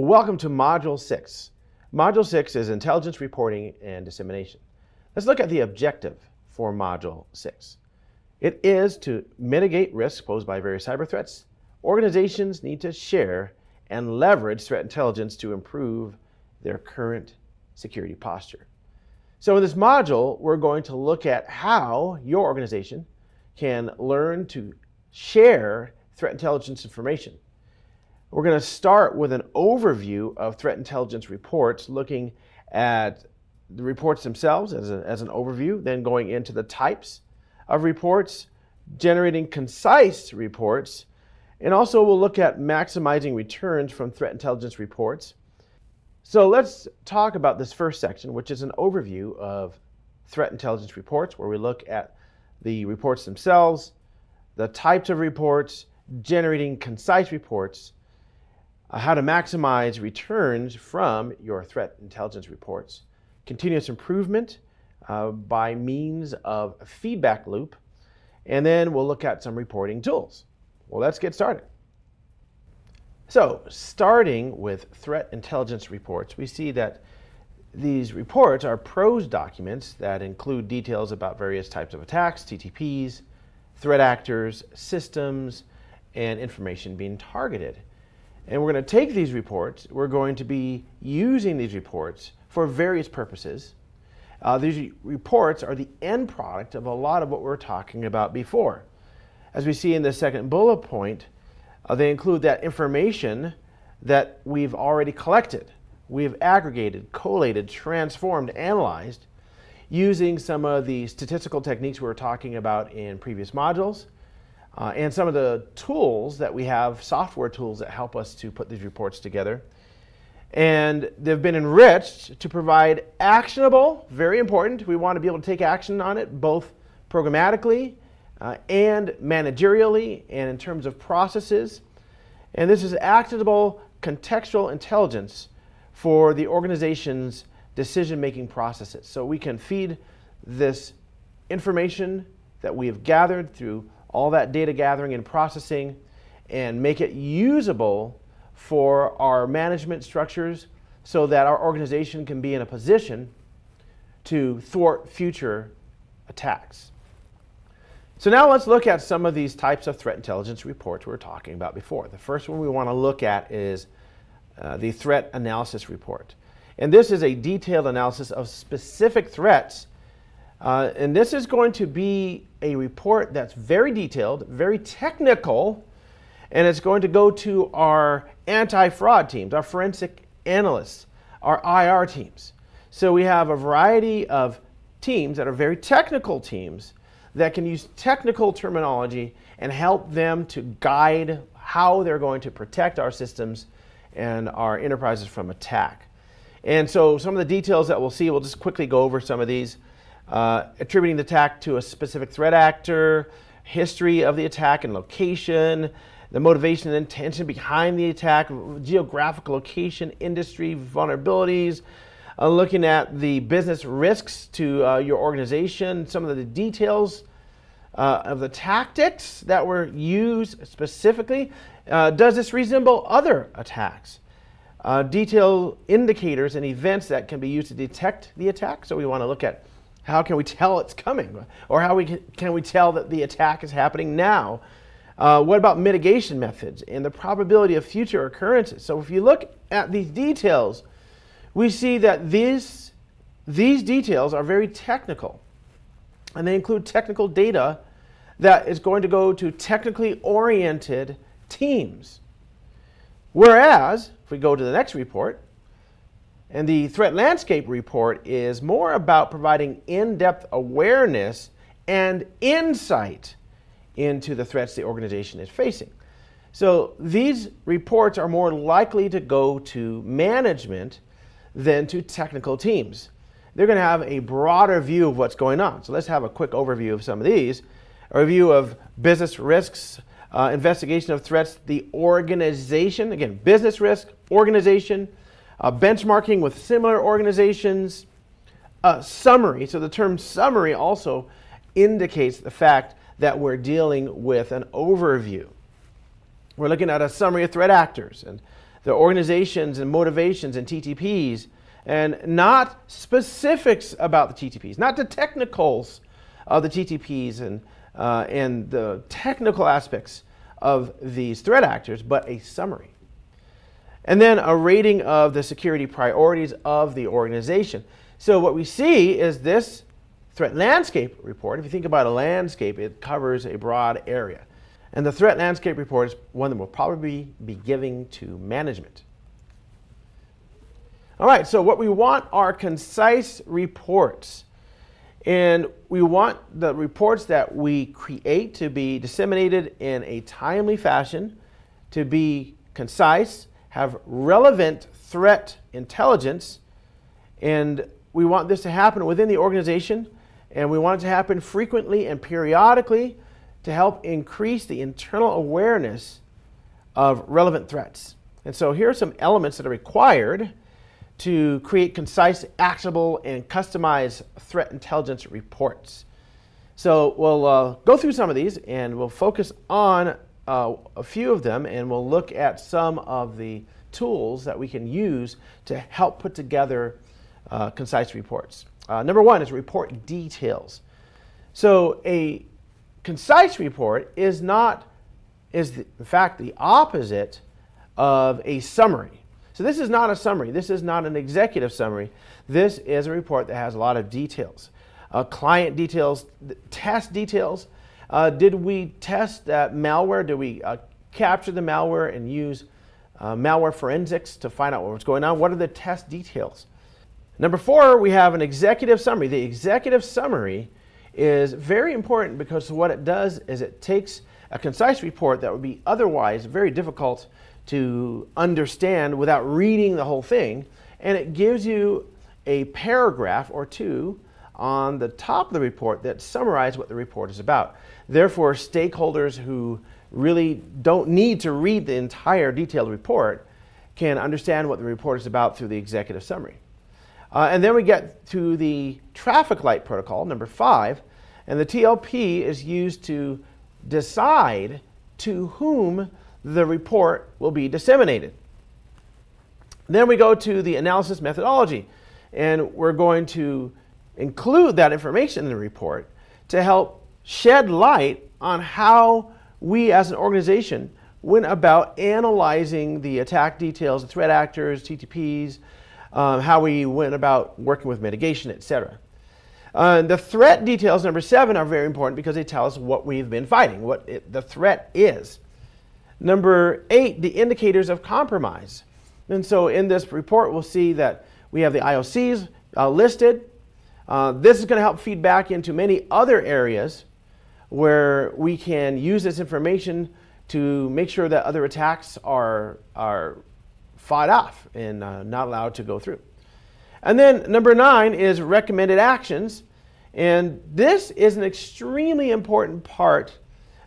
Welcome to Module 6. Module 6 is Intelligence Reporting and Dissemination. Let's look at the objective for Module 6. It is to mitigate risks posed by various cyber threats. Organizations need to share and leverage threat intelligence to improve their current security posture. So in this module, we're going to look at how your organization can learn to share threat intelligence information. We're going to start with an overview of threat intelligence reports, looking at the reports themselves as an overview, then going into the types of reports, generating concise reports, and also we'll look at maximizing returns from threat intelligence reports. So let's talk about this first section, which is an overview of threat intelligence reports, where we look at the reports themselves, the types of reports, generating concise reports, how to maximize returns from your threat intelligence reports, continuous improvement by means of a feedback loop, and then we'll look at some reporting tools. Well, let's get started. So, starting with threat intelligence reports, we see that these reports are prose documents that include details about various types of attacks, TTPs, threat actors, systems, and information being targeted. And we're going to take these reports, we're going to be using these reports for various purposes. These reports are the end product of a lot of what we were talking about before. As we see in the second bullet point, they include that information that we've already collected. We've aggregated, collated, transformed, analyzed using some of the statistical techniques we were talking about in previous modules. And some of the tools that we have, software tools that help us to put these reports together. And they've been enriched to provide actionable, very important. We want to be able to take action on it, both programmatically and managerially, and in terms of processes. And this is actionable contextual intelligence for the organization's decision-making processes. So we can feed this information that we have gathered through all that data gathering and processing and make it usable for our management structures so that our organization can be in a position to thwart future attacks. So now let's look at some of these types of threat intelligence reports we were talking about before. The first one we want to look at is the threat analysis report. And this is a detailed analysis of specific threats. And this is going to be a report that's very detailed, very technical, and it's going to go to our anti-fraud teams, our forensic analysts, our IR teams. So we have a variety of teams that are very technical teams that can use technical terminology and help them to guide how they're going to protect our systems and our enterprises from attack. And so some of the details that we'll see, we'll just quickly go over some of these. Attributing the attack to a specific threat actor, history of the attack and location, the motivation and intention behind the attack, geographic location, industry vulnerabilities, looking at the business risks to your organization, some of the details of the tactics that were used specifically. Does this resemble other attacks? Detailed indicators and events that can be used to detect the attack. So we want to look at how can we tell it's coming, or how can we tell that the attack is happening now? What about mitigation methods and the probability of future occurrences? So if you look at these details, we see that these details are very technical, and they include technical data that is going to go to technically oriented teams. Whereas, if we go to the next report, and the threat landscape report is more about providing in-depth awareness and insight into the threats the organization is facing. So these reports are more likely to go to management than to technical teams. They're going to have a broader view of what's going on. So let's have a quick overview of some of these. A review of business risks, investigation of threats, the organization, again, business risk, organization, benchmarking with similar organizations, summary. So the term summary also indicates the fact that we're dealing with an overview. We're looking at a summary of threat actors and the organizations and motivations and TTPs, and not specifics about the TTPs, not the technicals of the TTPs and the technical aspects of these threat actors, but a summary. And then a rating of the security priorities of the organization. So what we see is this threat landscape report. If you think about a landscape, it covers a broad area. And the threat landscape report is one that we'll probably be giving to management. All right, so what we want are concise reports. And we want the reports that we create to be disseminated in a timely fashion, to be concise, have relevant threat intelligence, and we want this to happen within the organization, and we want it to happen frequently and periodically to help increase the internal awareness of relevant threats. And so here are some elements that are required to create concise, actionable, and customized threat intelligence reports. So we'll go through some of these, and we'll focus on a few of them, and we'll look at some of the tools that we can use to help put together concise reports. Number one is report details. So a concise report is in fact the opposite of a summary. So this is not a summary. This is not an executive summary. This is a report that has a lot of details. Client details, test details. Did we test that malware? Did we capture the malware and use malware forensics to find out what was going on? What are the test details? Number four, we have an executive summary. The executive summary is very important because what it does is it takes a concise report that would be otherwise very difficult to understand without reading the whole thing, and it gives you a paragraph or two on the top of the report that summarize what the report is about. Therefore, stakeholders who really don't need to read the entire detailed report can understand what the report is about through the executive summary. And then we get to the traffic light protocol, number 5, and the TLP is used to decide to whom the report will be disseminated. Then we go to the analysis methodology, and we're going to include that information in the report to help shed light on how we as an organization went about analyzing the attack details, the threat actors, TTPs, how we went about working with mitigation, etc. The threat details, number 7, are very important because they tell us what we've been fighting, what the threat is. Number 8, the indicators of compromise. And so in this report, we'll see that we have the IOCs listed. This is going to help feed back into many other areas where we can use this information to make sure that other attacks are fought off and not allowed to go through. And then number 9 is recommended actions. And this is an extremely important part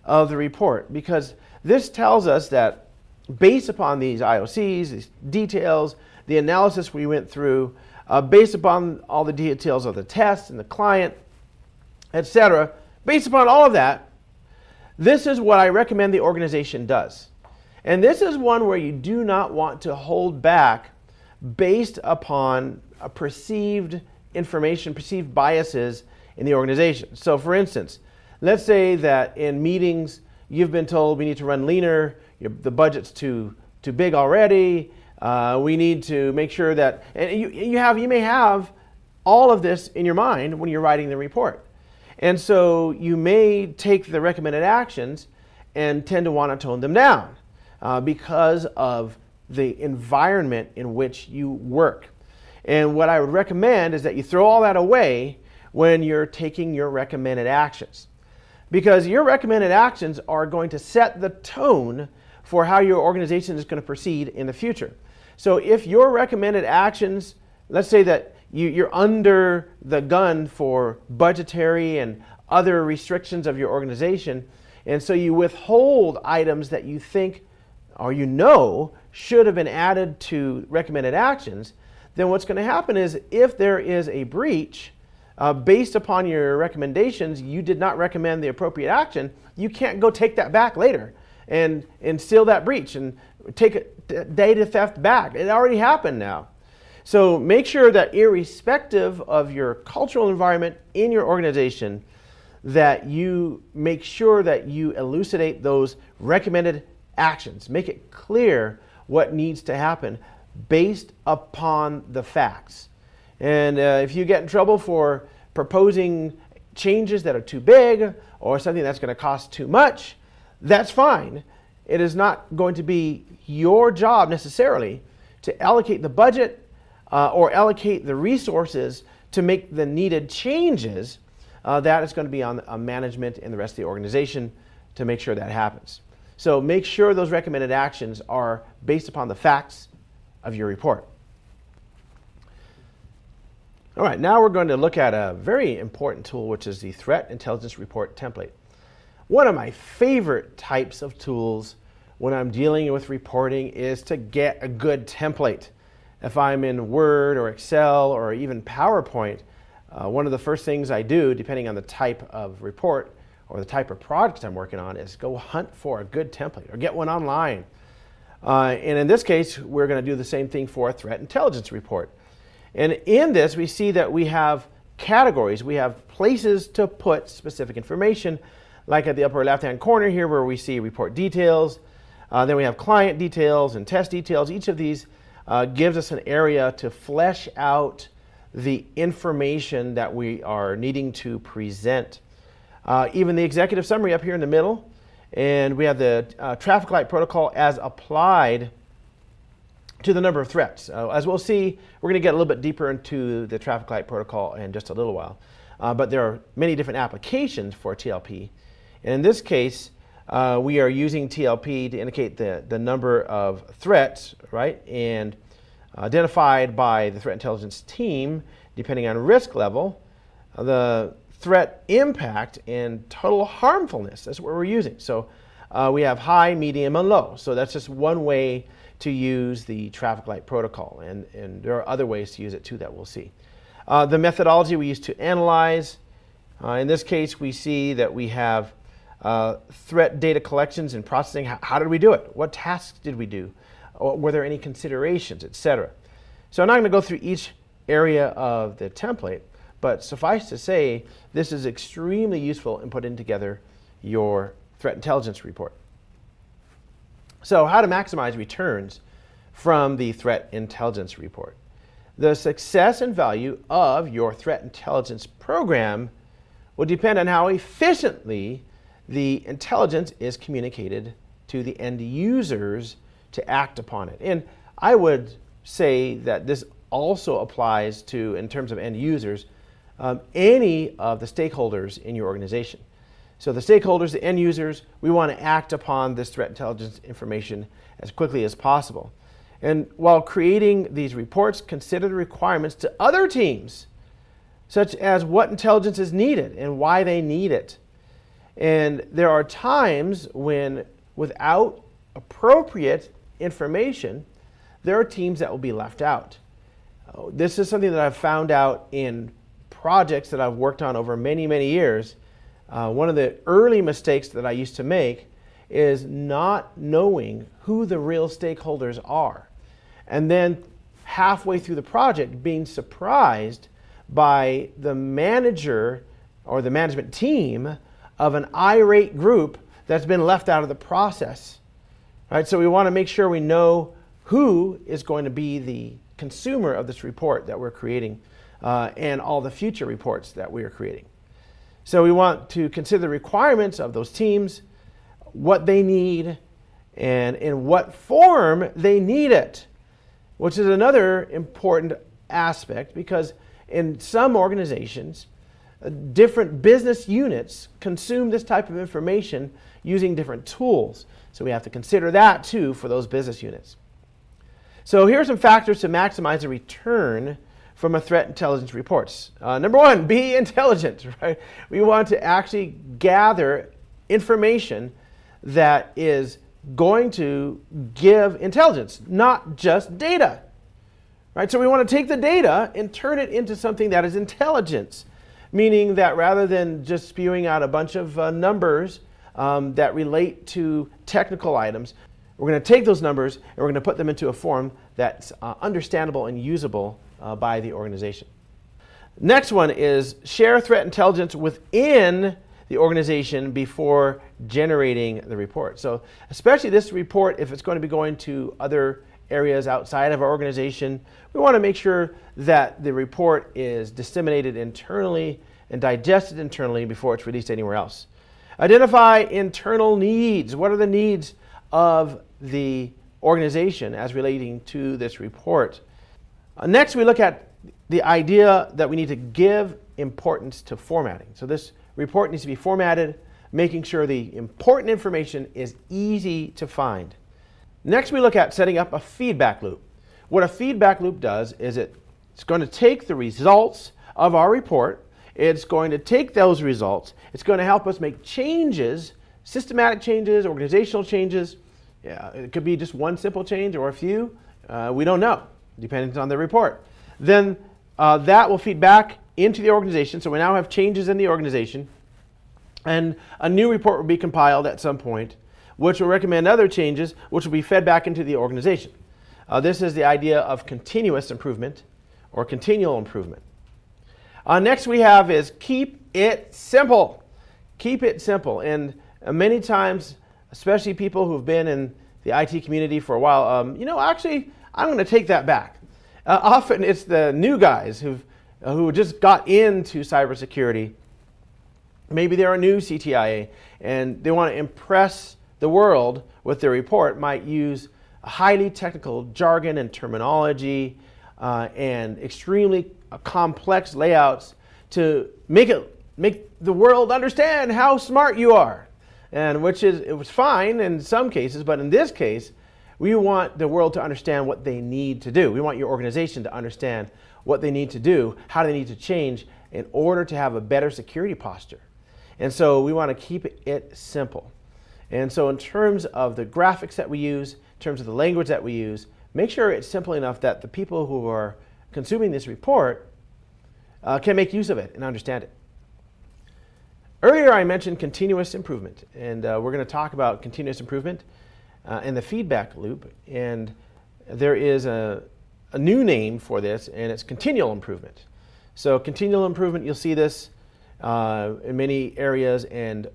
of the report because this tells us that based upon these IOCs, these details, the analysis we went through, based upon all the details of the test and the client, etc., based upon all of that, this is what I recommend the organization does. And this is one where you do not want to hold back based upon a perceived information, perceived biases in the organization. So for instance, let's say that in meetings, you've been told we need to run leaner, the budget's too big already, we need to make sure that, and you may have all of this in your mind when you're writing the report. And so you may take the recommended actions and tend to want to tone them down because of the environment in which you work. And what I would recommend is that you throw all that away when you're taking your recommended actions. Because your recommended actions are going to set the tone for how your organization is going to proceed in the future. So if your recommended actions, let's say that you're under the gun for budgetary and other restrictions of your organization, and so you withhold items that you think or you know should have been added to recommended actions, then what's going to happen is if there is a breach, based upon your recommendations, you did not recommend the appropriate action, you can't go take that back later and seal that breach and take data theft back. It already happened now. So make sure that irrespective of your cultural environment in your organization, that you make sure that you elucidate those recommended actions. Make it clear what needs to happen based upon the facts. And if you get in trouble for proposing changes that are too big or something that's going to cost too much, that's fine. It is not going to be your job necessarily to allocate the budget or allocate the resources to make the needed changes. That is going to be on management and the rest of the organization to make sure that happens. So make sure those recommended actions are based upon the facts of your report. All right, now we're going to look at a very important tool, which is the Threat Intelligence Report Template. One of my favorite types of tools when I'm dealing with reporting is to get a good template. If I'm in Word or Excel or even PowerPoint, one of the first things I do, depending on the type of report or the type of product I'm working on, is go hunt for a good template or get one online. And in this case, we're going to do the same thing for a threat intelligence report. And in this, we see that we have categories. We have places to put specific information, like at the upper left-hand corner here where we see report details. Then we have client details and test details. Each of these gives us an area to flesh out the information that we are needing to present. Even the executive summary up here in the middle. And we have the traffic light protocol as applied to the number of threats. As we'll see, we're going to get a little bit deeper into the traffic light protocol in just a little while. But there are many different applications for TLP. And in this case, we are using TLP to indicate the number of threats, right? And identified by the threat intelligence team, depending on risk level, the threat impact and total harmfulness. That's what we're using. So we have high, medium, and low. So that's just one way to use the traffic light protocol. And there are other ways to use it too that we'll see. The methodology we use to analyze. In this case, we see that we have threat data collections and processing. How did we do it? What tasks did we do? Were there any considerations, etc.? So I'm not going to go through each area of the template, but suffice to say, this is extremely useful in putting together your threat intelligence report. So how to maximize returns from the threat intelligence report. The success and value of your threat intelligence program will depend on how efficiently the intelligence is communicated to the end users to act upon it. And I would say that this also applies to, in terms of end users, any of the stakeholders in your organization. So the stakeholders, the end users, we want to act upon this threat intelligence information as quickly as possible. And while creating these reports, consider the requirements to other teams, such as what intelligence is needed and why they need it. And there are times when, without appropriate information, there are teams that will be left out. This is something that I've found out in projects that I've worked on over many, many years. One of the early mistakes that I used to make is not knowing who the real stakeholders are. And then halfway through the project being surprised by the manager or the management team of an irate group that's been left out of the process. Right? So we want to make sure we know who is going to be the consumer of this report that we're creating and all the future reports that we are creating. So we want to consider the requirements of those teams, what they need, and in what form they need it, which is another important aspect, because in some organizations, different business units consume this type of information using different tools. So we have to consider that too for those business units. So here are some factors to maximize the return from a threat intelligence reports. Number one, be intelligent, right? We want to actually gather information that is going to give intelligence, not just data, right? So we want to take the data and turn it into something that is intelligence, meaning that rather than just spewing out a bunch of numbers that relate to technical items, We're going to take those numbers and we're going to put them into a form that's understandable and usable by the organization. Next one is share threat intelligence within the organization before generating the report. So especially this report, if it's going to be going to other areas outside of our organization, we want to make sure that the report is disseminated internally and digested internally before it's released anywhere else. Identify internal needs. What are the needs of the organization as relating to this report? Next, we look at the idea that we need to give importance to formatting. So this report needs to be formatted, making sure the important information is easy to find. Next, we look at setting up a feedback loop. What a feedback loop does is it's going to take the results of our report, it's going to take those results, it's going to help us make changes, systematic changes, organizational changes. Yeah, it could be just one simple change or a few. We don't know, depending on the report. Then that will feed back into the organization. So we now have changes in the organization. And a new report will be compiled at some point, which will recommend other changes, which will be fed back into the organization. This is the idea of continuous improvement or continual improvement. Next we have is keep it simple. Keep it simple. And many times, especially people who've been in the IT community for a while, actually, I'm going to take that back. Often it's the new guys who just got into cybersecurity. Maybe they're a new CTIA and they want to impress the world with their report, might use highly technical jargon and terminology and extremely complex layouts to make the world understand how smart you are. And it was fine in some cases, but in this case, we want the world to understand what they need to do. We want your organization to understand what they need to do, how they need to change in order to have a better security posture. And so we want to keep it simple. And so in terms of the graphics that we use, in terms of the language that we use, make sure it's simple enough that the people who are consuming this report can make use of it and understand it. Earlier I mentioned continuous improvement, and we're going to talk about continuous improvement and the feedback loop. And there is a new name for this, and it's continual improvement. So continual improvement, you'll see this in many areas, and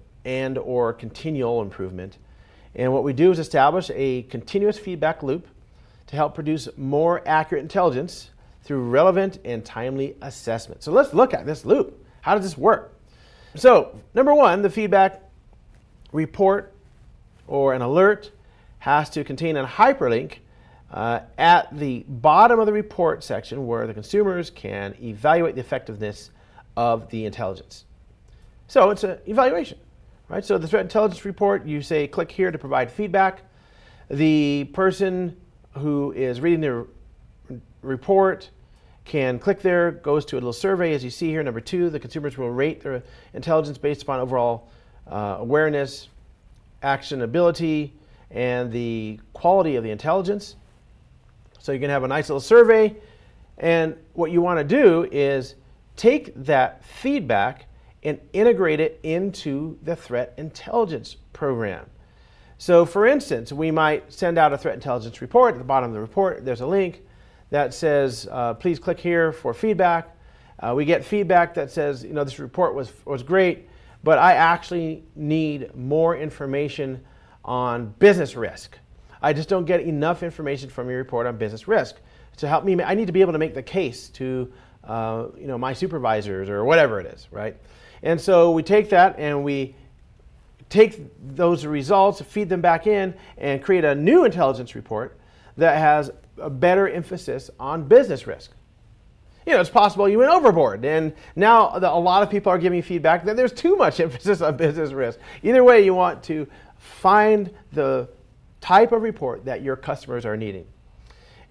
or continual improvement. And what we do is establish a continuous feedback loop to help produce more accurate intelligence through relevant and timely assessment. So let's look at this loop. How does this work? So number one, the feedback report or an alert has to contain a hyperlink at the bottom of the report section where the consumers can evaluate the effectiveness of the intelligence. So it's an evaluation, right? So the threat intelligence report, you say click here to provide feedback. The person who is reading the report can click there, goes to a little survey, as you see here, number 2. The consumers will rate their intelligence based upon overall awareness, actionability, and the quality of the intelligence. So you can have a nice little survey, and what you want to do is take that feedback and integrate it into the threat intelligence program. So for instance, we might send out a threat intelligence report. At the bottom of the report, there's a link that says, please click here for feedback. We get feedback that says, this report was great, but I actually need more information on business risk. I just don't get enough information from your report on business risk to help me. I need to be able to make the case to my supervisors or whatever it is, right? And so we take that and we take those results, feed them back in, and create a new intelligence report that has a better emphasis on business risk. It's possible you went overboard, and now a lot of people are giving feedback that there's too much emphasis on business risk. Either way, you want to find the type of report that your customers are needing.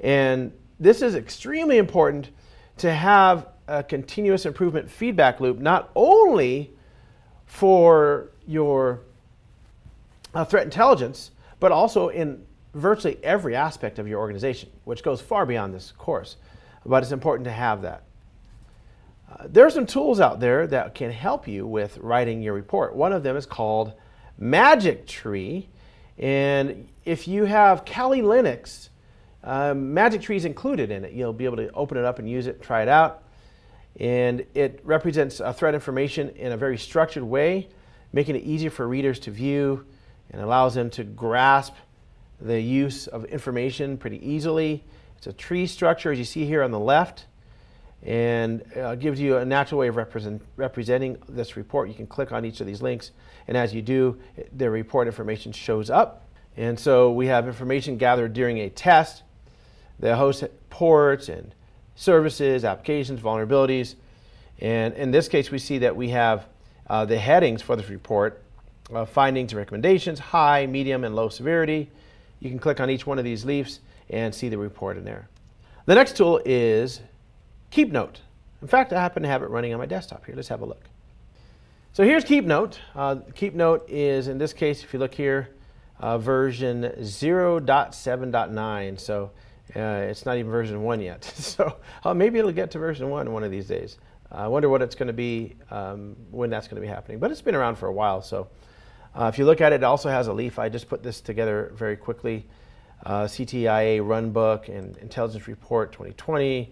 And this is extremely important to have a continuous improvement feedback loop, not only for your threat intelligence, but also in virtually every aspect of your organization, which goes far beyond this course. But it's important to have that. There are some tools out there that can help you with writing your report. One of them is called Magic Tree, and if you have Kali Linux, Magic Tree is included in it. You'll be able to open it up and use it, try it out. And it represents threat information in a very structured way, making it easier for readers to view and allows them to grasp the use of information pretty easily. It's a tree structure, as you see here on the left, and gives you a natural way of representing this report. You can click on each of these links, and as you do, the report information shows up. And so we have information gathered during a test, the host ports and services, applications, vulnerabilities. And in this case, we see that we have the headings for this report, findings and recommendations, high, medium, and low severity. You can click on each one of these leaves and see the report in there. The next tool is Keep Note. In fact, I happen to have it running on my desktop here. Let's have a look. So here's Keep Note. Keep Note is, in this case, if you look here, version 0.7.9. So it's not even version 1 yet. So maybe it'll get to version 1 one of these days. I wonder what it's going to be, when that's going to be happening. But it's been around for a while. So if you look at it, it also has a leaf. I just put this together very quickly. CTIA Runbook and Intelligence Report 2020.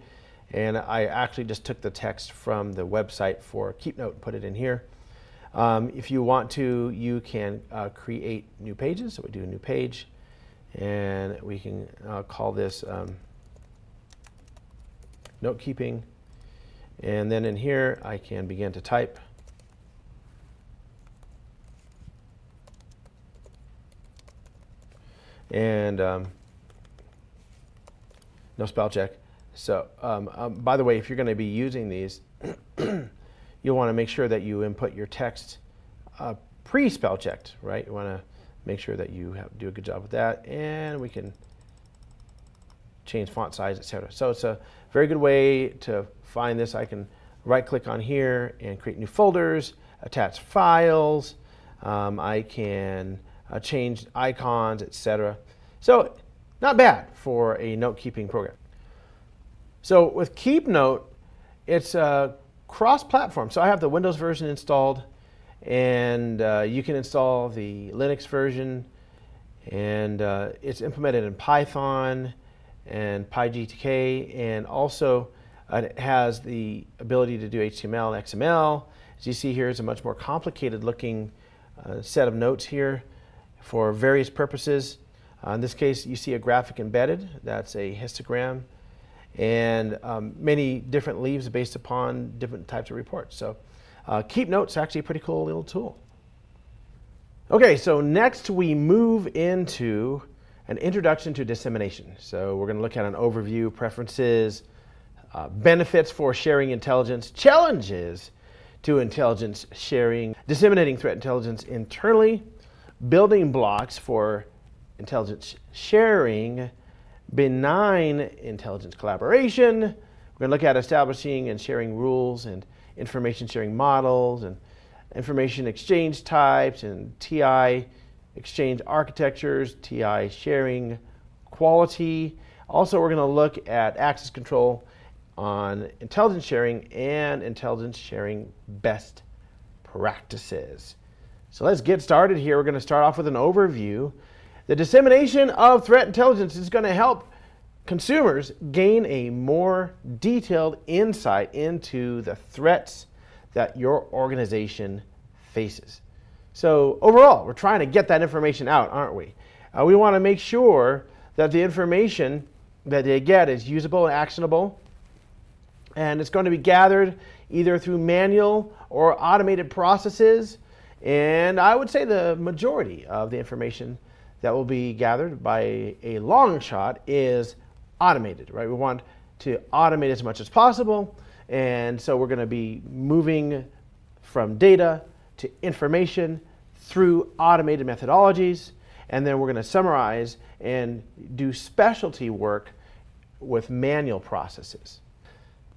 And I actually just took the text from the website for Keep Note and put it in here. If you want to, you can create new pages. So we do a new page. And we can call this note keeping. And then in here, I can begin to type. And no spell check. So by the way, if you're going to be using these, you'll want to make sure that you input your text pre-spell checked, right? You want to make sure that you do a good job with that, and we can change font size, etc. So it's a very good way to find this. I can right-click on here and create new folders, attach files. I can change icons, etc. So not bad for a note-keeping program. So with Keep Note, it's cross-platform. So I have the Windows version installed, and you can install the Linux version, and it's implemented in Python and PyGTK, and also it has the ability to do HTML and XML. As you see here, it's a much more complicated looking set of notes here for various purposes. In this case, you see a graphic embedded. That's a histogram, and many different leaves based upon different types of reports. So Keep Note's actually a pretty cool little tool. Okay, so next we move into an introduction to dissemination. So we're going to look at an overview, preferences, benefits for sharing intelligence, challenges to intelligence sharing, disseminating threat intelligence internally, building blocks for intelligence sharing, benign intelligence collaboration. We're going to look at establishing and sharing rules and information sharing models and information exchange types and TI exchange architectures, TI sharing quality. Also, we're going to look at access control on intelligence sharing and intelligence sharing best practices. So let's get started here. We're going to start off with an overview. The dissemination of threat intelligence is going to help consumers gain a more detailed insight into the threats that your organization faces. So overall, we're trying to get that information out, aren't we? We want to make sure that the information that they get is usable and actionable, and it's going to be gathered either through manual or automated processes. And I would say the majority of the information that will be gathered by a long shot is automated, right? We want to automate as much as possible, and so we're going to be moving from data to information through automated methodologies, and then we're going to summarize and do specialty work with manual processes.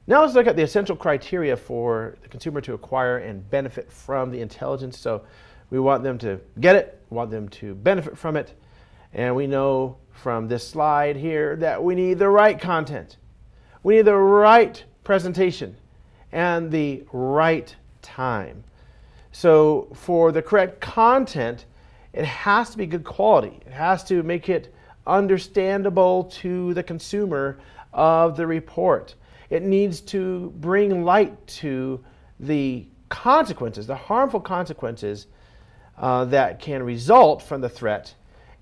Now let's look at the essential criteria for the consumer to acquire and benefit from the intelligence. So we want them to get it, we want them to benefit from it, and we know from this slide here that we need the right content. We need the right presentation and the right time. So for the correct content, it has to be good quality. It has to make it understandable to the consumer of the report. It needs to bring light to the consequences, the harmful consequences that can result from the threat,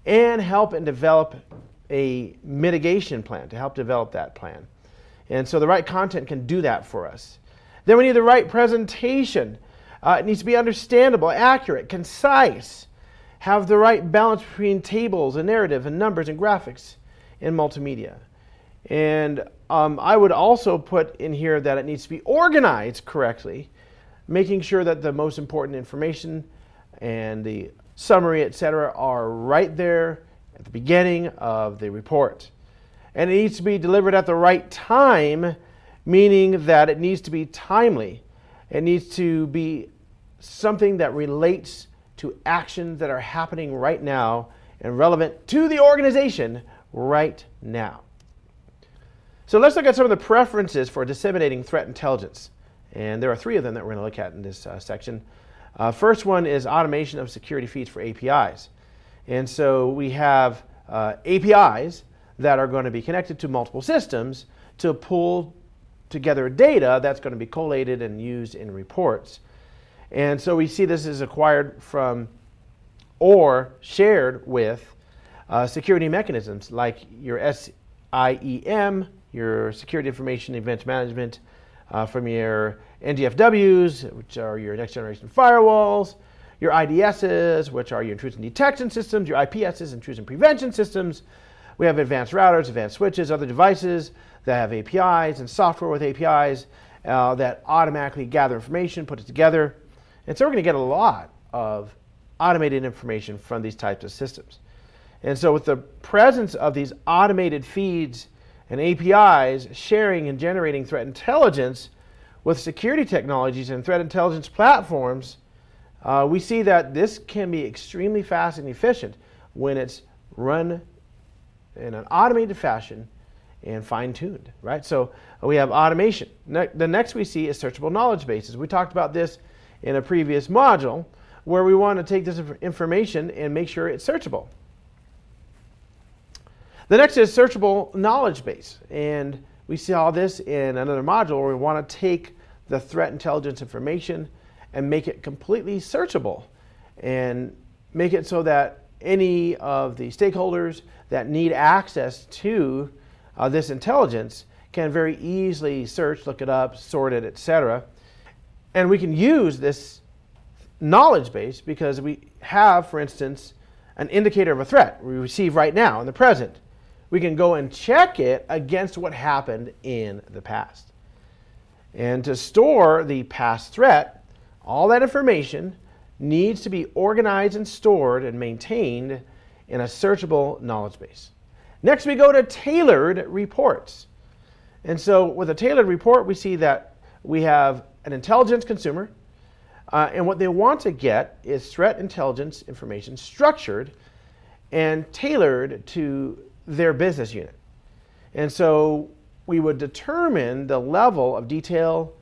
and help and develop a mitigation plan, to help develop that plan. And so the right content can do that for us. Then we need the right presentation. It needs to be understandable, accurate, concise, have the right balance between tables and narrative and numbers and graphics in multimedia. And I would also put in here that it needs to be organized correctly, making sure that the most important information and the summary, etc., are right there at the beginning of the report. And it needs to be delivered at the right time, meaning that it needs to be timely. It needs to be something that relates to actions that are happening right now and relevant to the organization right now. So let's look at some of the preferences for disseminating threat intelligence. And there are 3 of them that we're going to look at in this section. First one is automation of security feeds for APIs. And so we have APIs that are going to be connected to multiple systems to pull together data that's going to be collated and used in reports. And so we see this is acquired from or shared with security mechanisms like your SIEM, your Security Information Event Management, from your NDFWs, which are your next generation firewalls, your IDSs, which are your intrusion detection systems, your IPSs, intrusion prevention systems. We have advanced routers, advanced switches, other devices that have APIs, and software with APIs that automatically gather information, put it together. And so we're going to get a lot of automated information from these types of systems. And so with the presence of these automated feeds and APIs sharing and generating threat intelligence with security technologies and threat intelligence platforms, we see that this can be extremely fast and efficient when it's run in an automated fashion and fine-tuned, right? So we have automation. The next we see is searchable knowledge bases. We talked about this in a previous module where we want to take this information and make sure it's searchable. The next is searchable knowledge base, and we saw this in another module where we want to take the threat intelligence information and make it completely searchable and make it so that any of the stakeholders that need access to this intelligence can very easily search, look it up, sort it, etc. And we can use this knowledge base because we have, for instance, an indicator of a threat we receive right now in the present. We can go and check it against what happened in the past. And to store the past threat, all that information needs to be organized and stored and maintained in a searchable knowledge base. Next, we go to tailored reports. And so with a tailored report, we see that we have an intelligence consumer, and what they want to get is threat intelligence information structured and tailored to their business unit. And so we would determine the level of detail,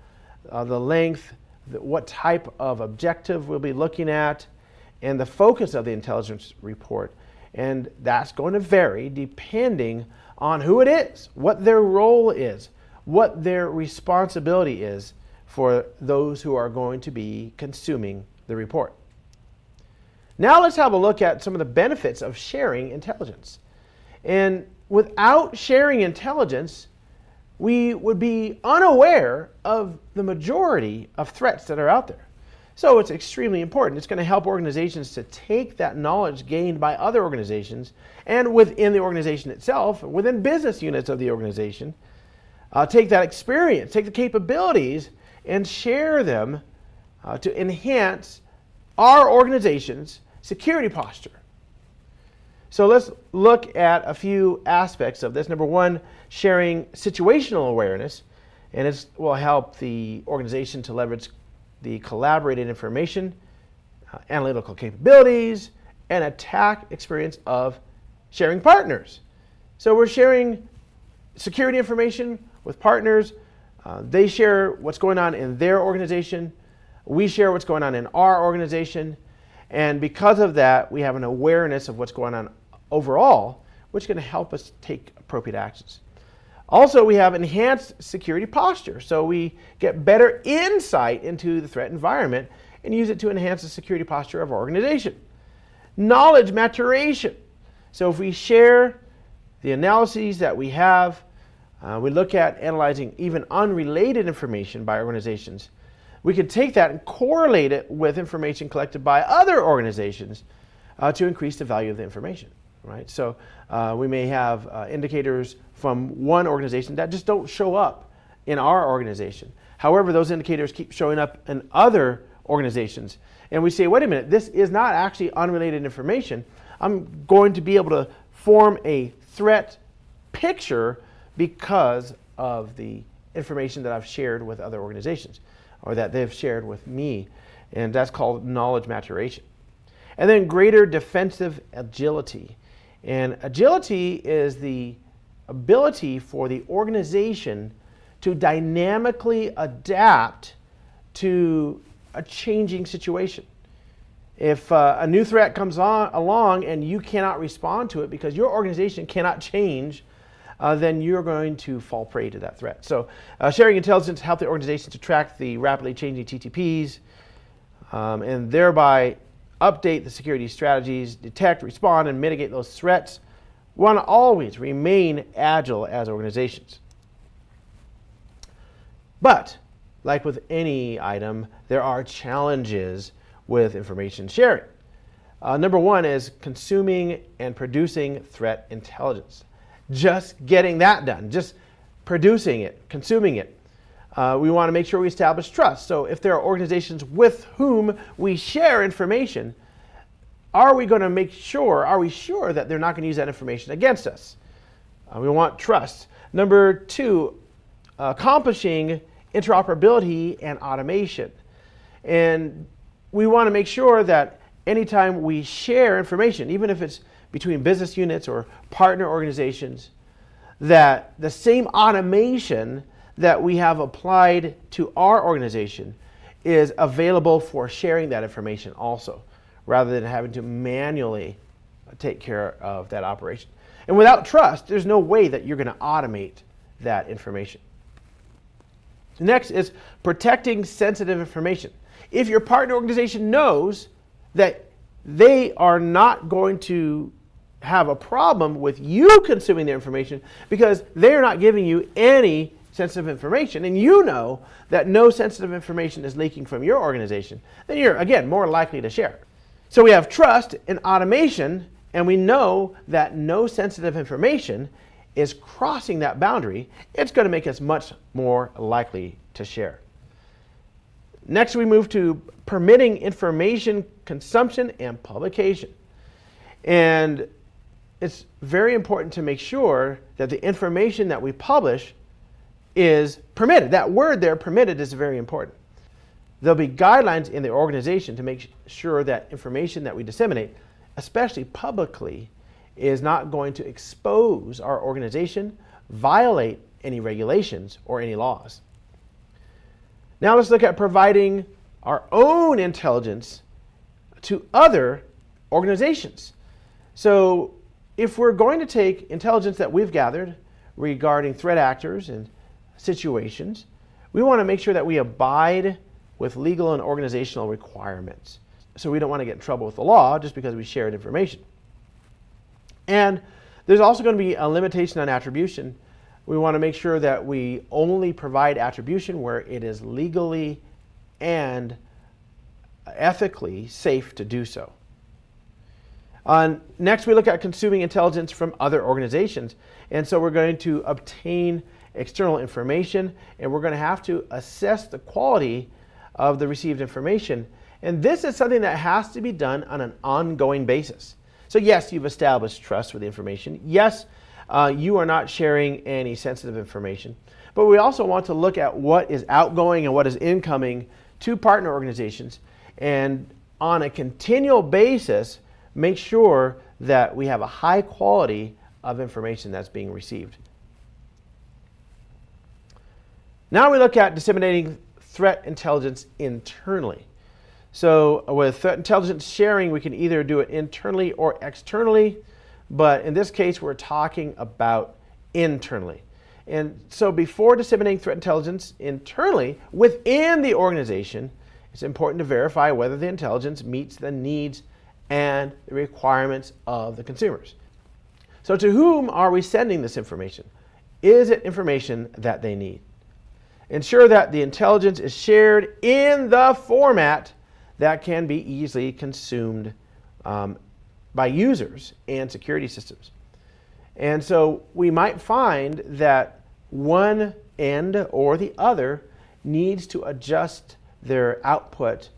the length, what type of objective we'll be looking at, and the focus of the intelligence report. And that's going to vary depending on who it is, what their role is, what their responsibility is for those who are going to be consuming the report. Now let's have a look at some of the benefits of sharing intelligence. And without sharing intelligence, we would be unaware of the majority of threats that are out there. So it's extremely important. It's going to help organizations to take that knowledge gained by other organizations and within the organization itself, within business units of the organization, take that experience, take the capabilities, and share them to enhance our organization's security posture. So let's look at a few aspects of this. Number one, sharing situational awareness, and it will help the organization to leverage the collaborated information, analytical capabilities, and attack experience of sharing partners. So we're sharing security information with partners. They share what's going on in their organization. We share what's going on in our organization. And because of that, we have an awareness of what's going on overall, which can help us take appropriate actions. Also, we have enhanced security posture. So we get better insight into the threat environment and use it to enhance the security posture of our organization. Knowledge maturation. So if we share the analyses that we have, we look at analyzing even unrelated information by organizations. We can take that and correlate it with information collected by other organizations to increase the value of the information. Right? So we may have indicators from one organization that just don't show up in our organization. However, those indicators keep showing up in other organizations. And we say, wait a minute, this is not actually unrelated information. I'm going to be able to form a threat picture because of the information that I've shared with other organizations or that they've shared with me. And that's called knowledge maturation. And then greater defensive agility. And agility is the ability for the organization to dynamically adapt to a changing situation. If a new threat comes along and you cannot respond to it because your organization cannot change, then you're going to fall prey to that threat. So sharing intelligence helps the organization to track the rapidly changing TTPs and thereby update the security strategies, detect, respond, and mitigate those threats. We want to always remain agile as organizations. But, like with any item, there are challenges with information sharing. Number one is consuming and producing threat intelligence. Just getting that done, just producing it, consuming it. We want to make sure we establish trust. So if there are organizations with whom we share information, are we sure that they're not going to use that information against us? We want trust. Number two, accomplishing interoperability and automation. And we want to make sure that anytime we share information, even if it's between business units or partner organizations, that the same automation that we have applied to our organization is available for sharing that information also, rather than having to manually take care of that operation. And without trust, there's no way that you're going to automate that information. Next is protecting sensitive information. If your partner organization knows that they are not going to have a problem with you consuming their information because they're not giving you any sensitive information, and you know that no sensitive information is leaking from your organization, then you're, again, more likely to share it. So we have trust in automation, and we know that no sensitive information is crossing that boundary. It's going to make us much more likely to share. Next, we move to permitting information consumption and publication. And it's very important to make sure that the information that we publish is permitted. That word there, permitted, is very important. There'll be guidelines in the organization to make sure that information that we disseminate, especially publicly, is not going to expose our organization, violate any regulations or any laws. Now let's look at providing our own intelligence to other organizations. So if we're going to take intelligence that we've gathered regarding threat actors and situations, we want to make sure that we abide with legal and organizational requirements. So we don't want to get in trouble with the law just because we shared information. And there's also going to be a limitation on attribution. We want to make sure that we only provide attribution where it is legally and ethically safe to do so. Next, we look at consuming intelligence from other organizations. And so we're going to obtain external information, and we're going to have to assess the quality of the received information. And this is something that has to be done on an ongoing basis. So yes, you've established trust with the information. Yes, you are not sharing any sensitive information. But we also want to look at what is outgoing and what is incoming to partner organizations, and on a continual basis, make sure that we have a high quality of information that's being received. Now we look at disseminating threat intelligence internally. So with threat intelligence sharing, we can either do it internally or externally, but in this case, we're talking about internally. And so before disseminating threat intelligence internally within the organization, it's important to verify whether the intelligence meets the needs and the requirements of the consumers. So to whom are we sending this information? Is it information that they need? Ensure that the intelligence is shared in the format that can be easily consumed by users and security systems. And so we might find that one end or the other needs to adjust their output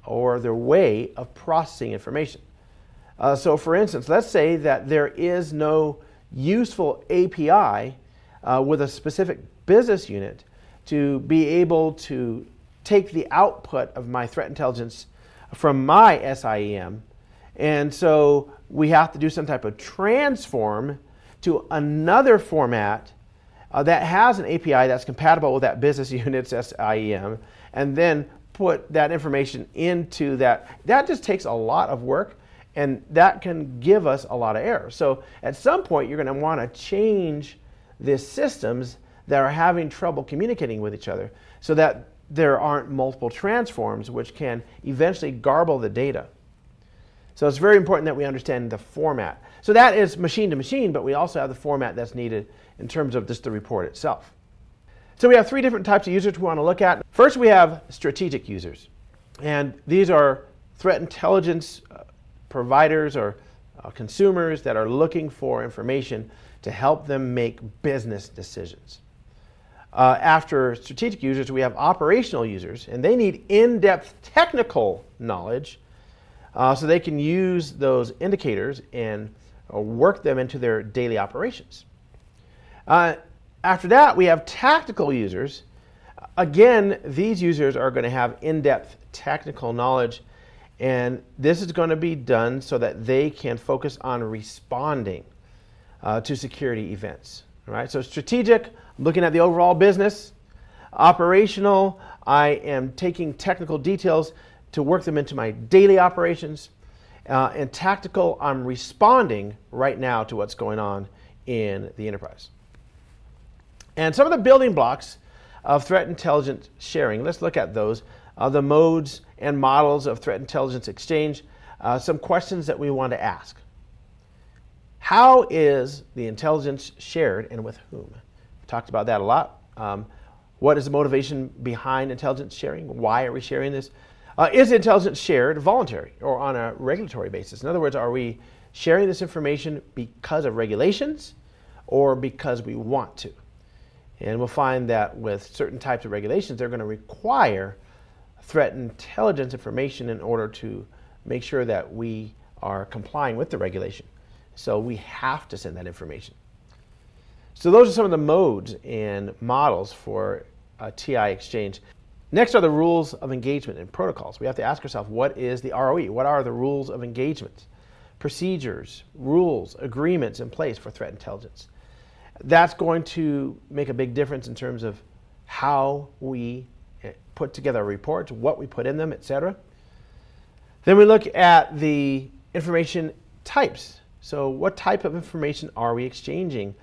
or their way of processing information. So for instance, let's say that there is no useful API with a specific business unit to be able to take the output of my threat intelligence from my SIEM. And so we have to do some type of transform to another format that has an API that's compatible with that business unit's SIEM, and then put that information into that. That just takes a lot of work, and that can give us a lot of errors. So at some point, you're going to want to change the systems that are having trouble communicating with each other so that there aren't multiple transforms which can eventually garble the data. So it's very important that we understand the format. So that is machine to machine, but we also have the format that's needed in terms of just the report itself. So we have three different types of users we want to look at. First, we have strategic users. And these are threat intelligence providers or consumers that are looking for information to help them make business decisions. After strategic users, we have operational users, and they need in-depth technical knowledge so they can use those indicators and work them into their daily operations. After that, we have tactical users. Again, these users are going to have in-depth technical knowledge, and this is going to be done so that they can focus on responding to security events. All right? So strategic, I'm looking at the overall business. Operational, I am taking technical details to work them into my daily operations. And tactical, I'm responding right now to what's going on in the enterprise. And some of the building blocks of threat intelligence sharing, let's look at those. The modes and models of threat intelligence exchange, some questions that we want to ask. How is the intelligence shared and with whom? We talked about that a lot. What is the motivation behind intelligence sharing? Why are we sharing this? Is intelligence shared voluntary or on a regulatory basis? In other words, are we sharing this information because of regulations or because we want to? And we'll find that with certain types of regulations, they're going to require threat intelligence information in order to make sure that we are complying with the regulation. So we have to send that information. So those are some of the modes and models for TI exchange. Next are the rules of engagement and protocols. We have to ask ourselves, what is the ROE? What are the rules of engagement? Procedures, rules, agreements in place for threat intelligence. That's going to make a big difference in terms of how we put together reports, what we put in them, etc. Then we look at the information types. So what type of information are we exchanging?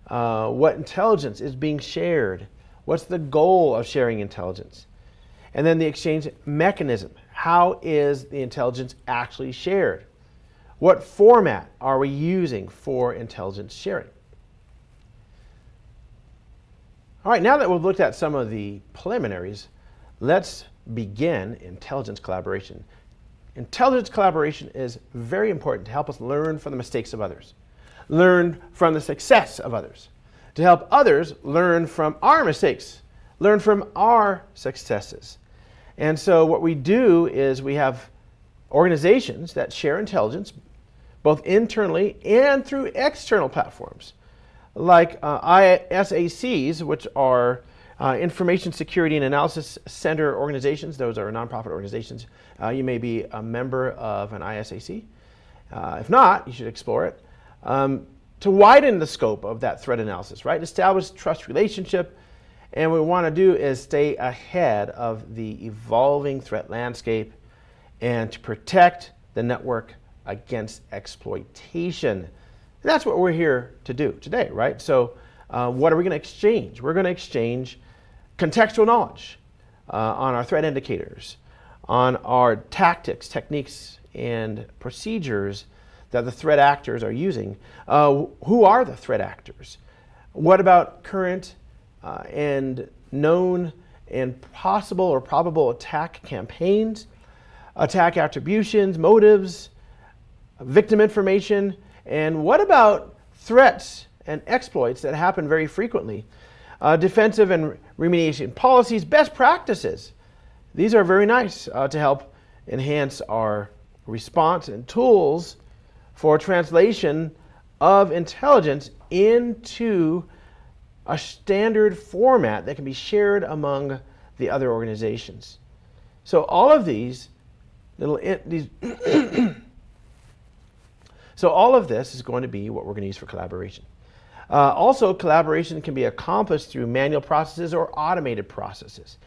What intelligence is being shared? What's the goal of sharing intelligence? And then the exchange mechanism. How is the intelligence actually shared? What format are we using for intelligence sharing? All right, now that we've looked at some of the preliminaries, let's begin intelligence collaboration. Intelligence collaboration is very important to help us learn from the mistakes of others, learn from the success of others, to help others learn from our mistakes, learn from our successes. And so what we do is we have organizations that share intelligence both internally and through external platforms, like ISACs, which are Information Security and Analysis Center organizations. Those are nonprofit organizations. You may be a member of an ISAC. If not, you should explore it. To widen the scope of that threat analysis, right? Establish trust relationship. And what we want to do is stay ahead of the evolving threat landscape and to protect the network against exploitation. And that's what we're here to do today, right? So what are we going to exchange? We're going to exchange contextual knowledge on our threat indicators, on our tactics, techniques, and procedures that the threat actors are using. Who are the threat actors? What about current and known and possible or probable attack campaigns, attack attributions, motives, victim information, and what about threats and exploits that happen very frequently? Defensive and remediation policies, best practices. These are very nice to help enhance our response and tools for translation of intelligence into a standard format that can be shared among the other organizations. So all of so all of this is going to be what we're going to use for collaboration. Also, collaboration can be accomplished through manual processes or automated processes.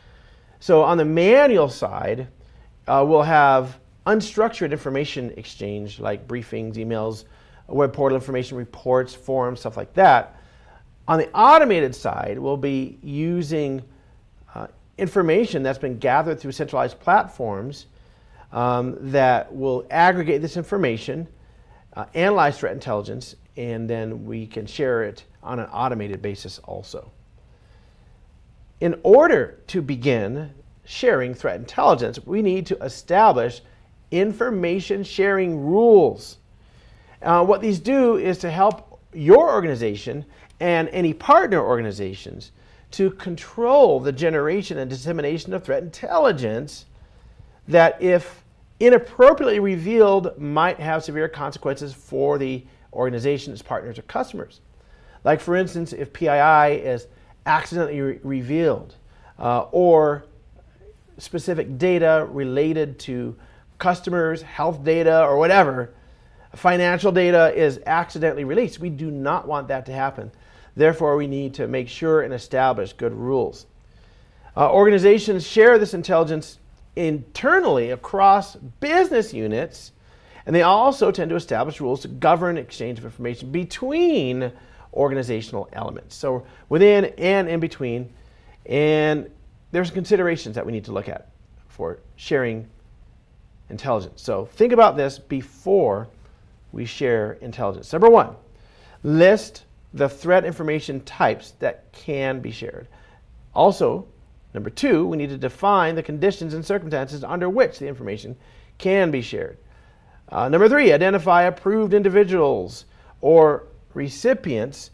So on the manual side, we'll have unstructured information exchange like briefings, emails, web portal information, reports, forums, stuff like that. On the automated side, we'll be using information that's been gathered through centralized platforms that will aggregate this information, analyze threat intelligence, and then we can share it on an automated basis also. In order to begin sharing threat intelligence, we need to establish information sharing rules. What these do is to help your organization and any partner organizations to control the generation and dissemination of threat intelligence that, if inappropriately revealed, might have severe consequences for the organization, its partners, or customers. Like, for instance, if PII is accidentally revealed or specific data related to customers, health data, or whatever, financial data is accidentally released. We do not want that to happen. Therefore, we need to make sure and establish good rules. Organizations share this intelligence internally across business units, and they also tend to establish rules to govern exchange of information between organizational elements. So within and in between, and there's considerations that we need to look at for sharing intelligence. So think about this before we share intelligence. Number one, list the threat information types that can be shared. Also, number two, we need to define the conditions and circumstances under which the information can be shared. Number three, identify approved individuals or recipients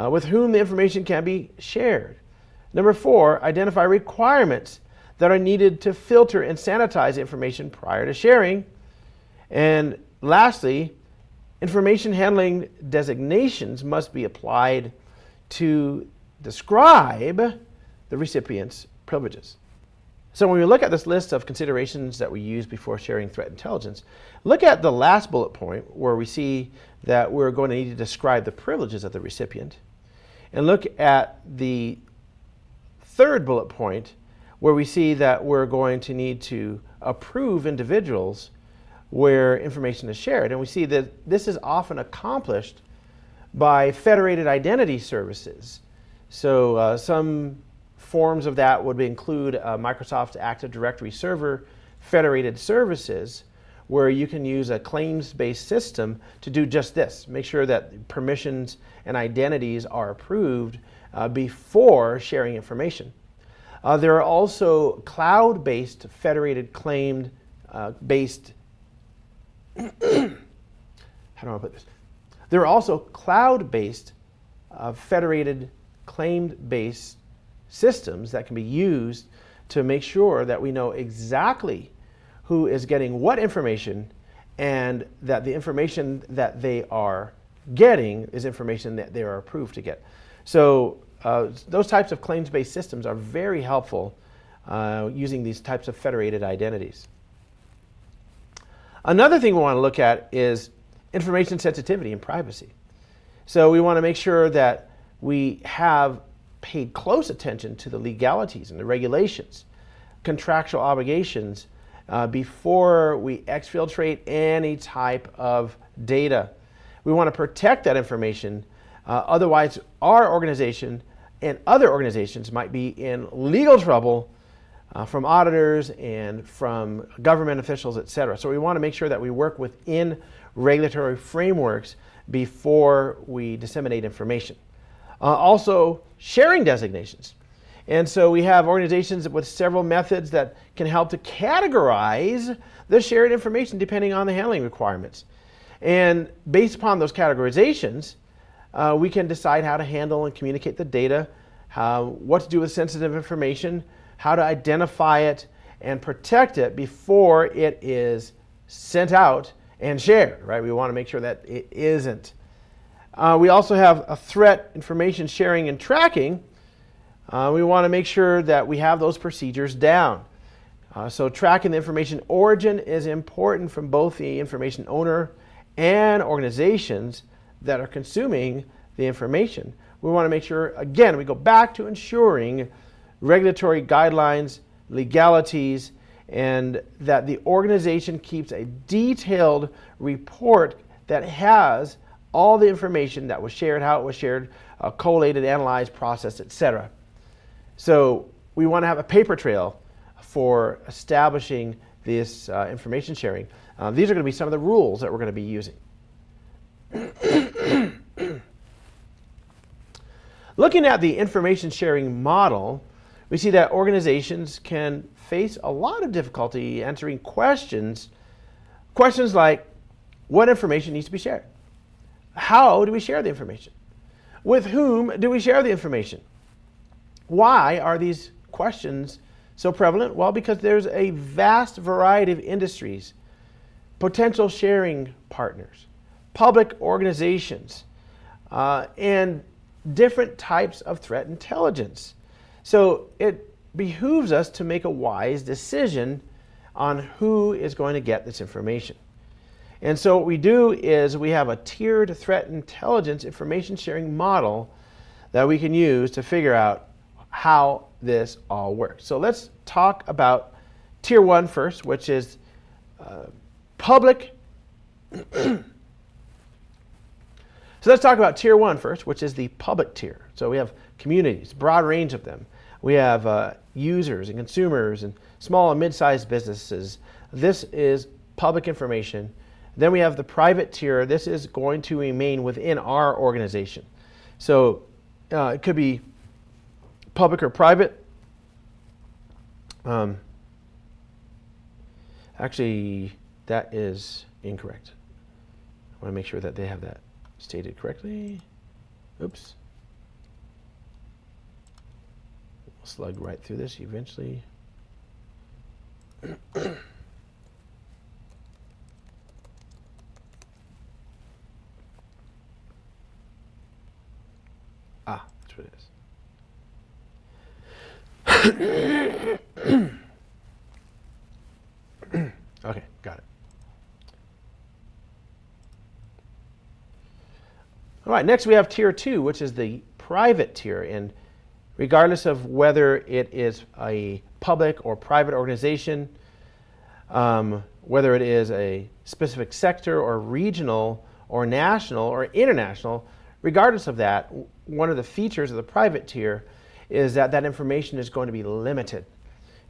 with whom the information can be shared. Number four, identify requirements that are needed to filter and sanitize information prior to sharing. And lastly, information handling designations must be applied to describe the recipient's privileges. So when we look at this list of considerations that we use before sharing threat intelligence, look at the last bullet point where we see that we're going to need to describe the privileges of the recipient. And look at the third bullet point where we see that we're going to need to approve individuals where information is shared. And we see that this is often accomplished by federated identity services. So some forms of that would include Microsoft's Active Directory server federated services, where you can use a claims-based system to do just this. Make sure that permissions and identities are approved before sharing information. There are also cloud-based federated claimed-based how do I put this? There are also cloud-based federated claimed-based systems that can be used to make sure that we know exactly who is getting what information, and that the information that they are getting is information that they are approved to get. So those types of claims-based systems are very helpful using these types of federated identities. Another thing we want to look at is information sensitivity and privacy. So we want to make sure that we have paid close attention to the legalities and the regulations, contractual obligations, before we exfiltrate any type of data. We want to protect that information. Otherwise, our organization and other organizations might be in legal trouble from auditors and from government officials, etc. So we want to make sure that we work within regulatory frameworks before we disseminate information. Also, sharing designations. And so we have organizations with several methods that can help to categorize the shared information depending on the handling requirements. And based upon those categorizations, we can decide how to handle and communicate the data, what to do with sensitive information, how to identify it and protect it before it is sent out and shared, right? We want to make sure that it isn't. We also have a threat information sharing and tracking. We want to make sure that we have those procedures down. So tracking the information origin is important from both the information owner and organizations that are consuming the information. We want to make sure, again, we go back to ensuring regulatory guidelines, legalities, and that the organization keeps a detailed report that has all the information that was shared, how it was shared, collated, analyzed, processed, etc. So we want to have a paper trail for establishing this information sharing. These are going to be some of the rules that we're going to be using. Looking at the information sharing model, we see that organizations can face a lot of difficulty answering questions like, what information needs to be shared? How do we share the information? With whom do we share the information? Why are these questions so prevalent? Well, because there's a vast variety of industries, potential sharing partners, public organizations, and different types of threat intelligence. So it behooves us to make a wise decision on who is going to get this information. And so what we do is we have a tiered threat intelligence information sharing model that we can use to figure out how this all works. So let's talk about tier 1 first, which is public. So let's talk about tier 1 first, which is the public tier. So we have communities, broad range of them. We have users and consumers and small and mid-sized businesses. This is public information. Then we have the private tier. This is going to remain within our organization. So it could be public or private. Actually, that is incorrect. I want to make sure that they have that stated correctly. Oops. We'll slug right through this eventually. That's what it is. Okay, got it. All right, next we have tier 2, which is the private tier. And regardless of whether it is a public or private organization, whether it is a specific sector or regional or national or international, regardless of that, one of the features of the private tier is that that information is going to be limited.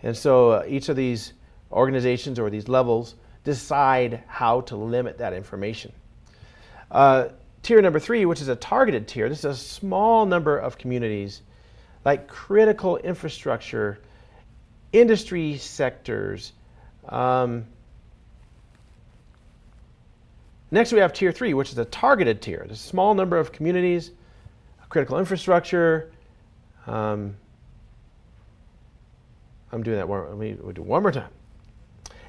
And so each of these organizations or these levels decide how to limit that information. Tier number 3, which is a targeted tier, this is a small number of communities like critical infrastructure, industry sectors. Next we have tier 3, which is a targeted tier. There's a small number of communities, critical infrastructure. I'm doing that one. We'll do one more time.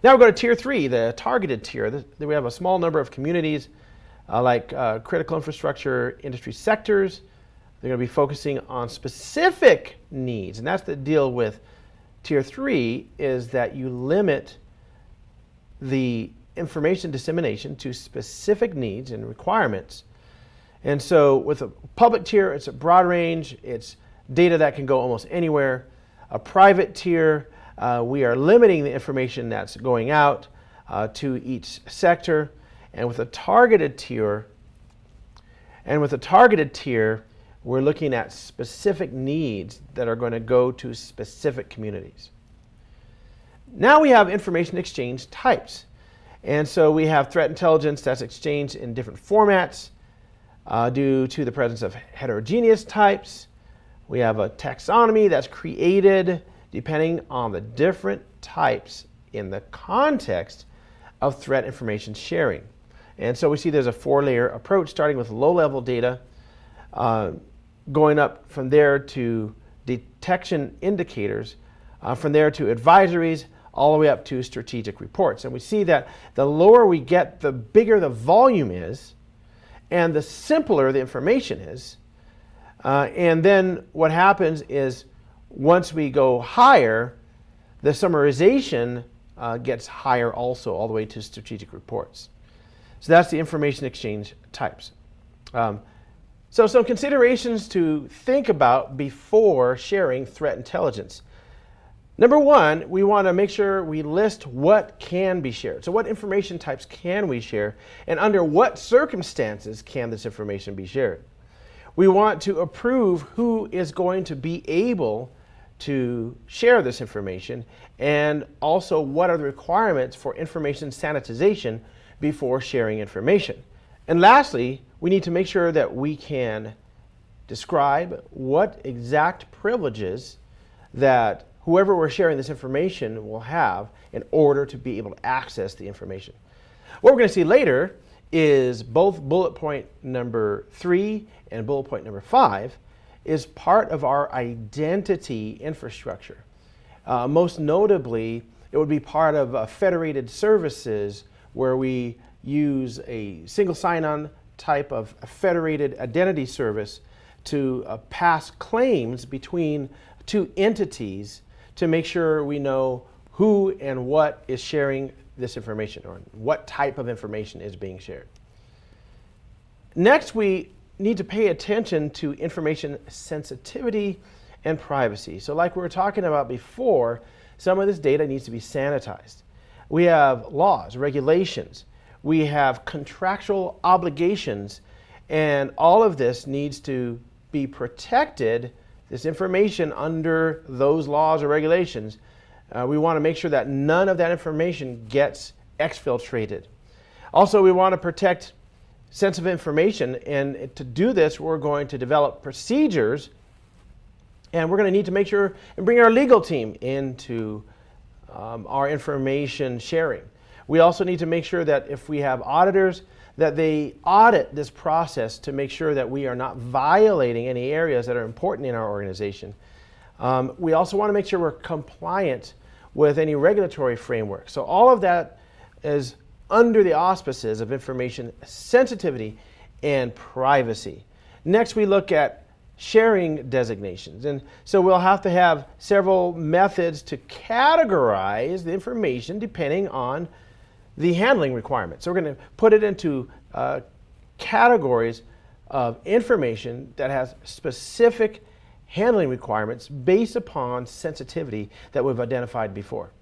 Now we go to tier 3, the targeted tier. We have a small number of communities like critical infrastructure, industry sectors. They're going to be focusing on specific needs. And that's the deal with tier 3, is that you limit the information dissemination to specific needs and requirements. And so with a public tier, it's a broad range. It's data that can go almost anywhere. A private tier, We are limiting the information that's going out to each sector, and with a targeted tier, we're looking at specific needs that are going to go to specific communities. Now we have information exchange types. And so we have threat intelligence that's exchanged in different formats due to the presence of heterogeneous types. We have a taxonomy that's created depending on the different types in the context of threat information sharing. And so we see there's a 4-layer approach, starting with low-level data, going up from there to detection indicators, from there to advisories, all the way up to strategic reports. And we see that the lower we get, the bigger the volume is, and the simpler the information is. And then what happens is once we go higher, the summarization gets higher also, all the way to strategic reports. So that's the information exchange types. So some considerations to think about before sharing threat intelligence. Number one, we want to make sure we list what can be shared. So what information types can we share, and under what circumstances can this information be shared? We want to approve who is going to be able to share this information, and also what are the requirements for information sanitization before sharing information. And lastly, we need to make sure that we can describe what exact privileges that whoever we're sharing this information will have in order to be able to access the information. What we're going to see later is both bullet point number 3 and bullet point number 5 is part of our identity infrastructure. Most notably, it would be part of federated services where we use a single sign-on type of federated identity service to pass claims between two entities to make sure we know who and what is sharing this information, or what type of information is being shared. Next, we need to pay attention to information sensitivity and privacy. So like we were talking about before, some of this data needs to be sanitized. We have laws, regulations, we have contractual obligations, and all of this needs to be protected, this information under those laws or regulations. We want to make sure that none of that information gets exfiltrated. Also, we want to protect sensitive information, and to do this, we're going to develop procedures, and we're going to need to make sure and bring our legal team into our information sharing. We also need to make sure that if we have auditors, that they audit this process to make sure that we are not violating any areas that are important in our organization. We also want to make sure we're compliant with any regulatory framework. So all of that is under the auspices of information sensitivity and privacy. Next, we look at sharing designations. And so we'll have to have several methods to categorize the information depending on the handling requirements. So we're going to put it into categories of information that has specific handling requirements based upon sensitivity that we've identified before.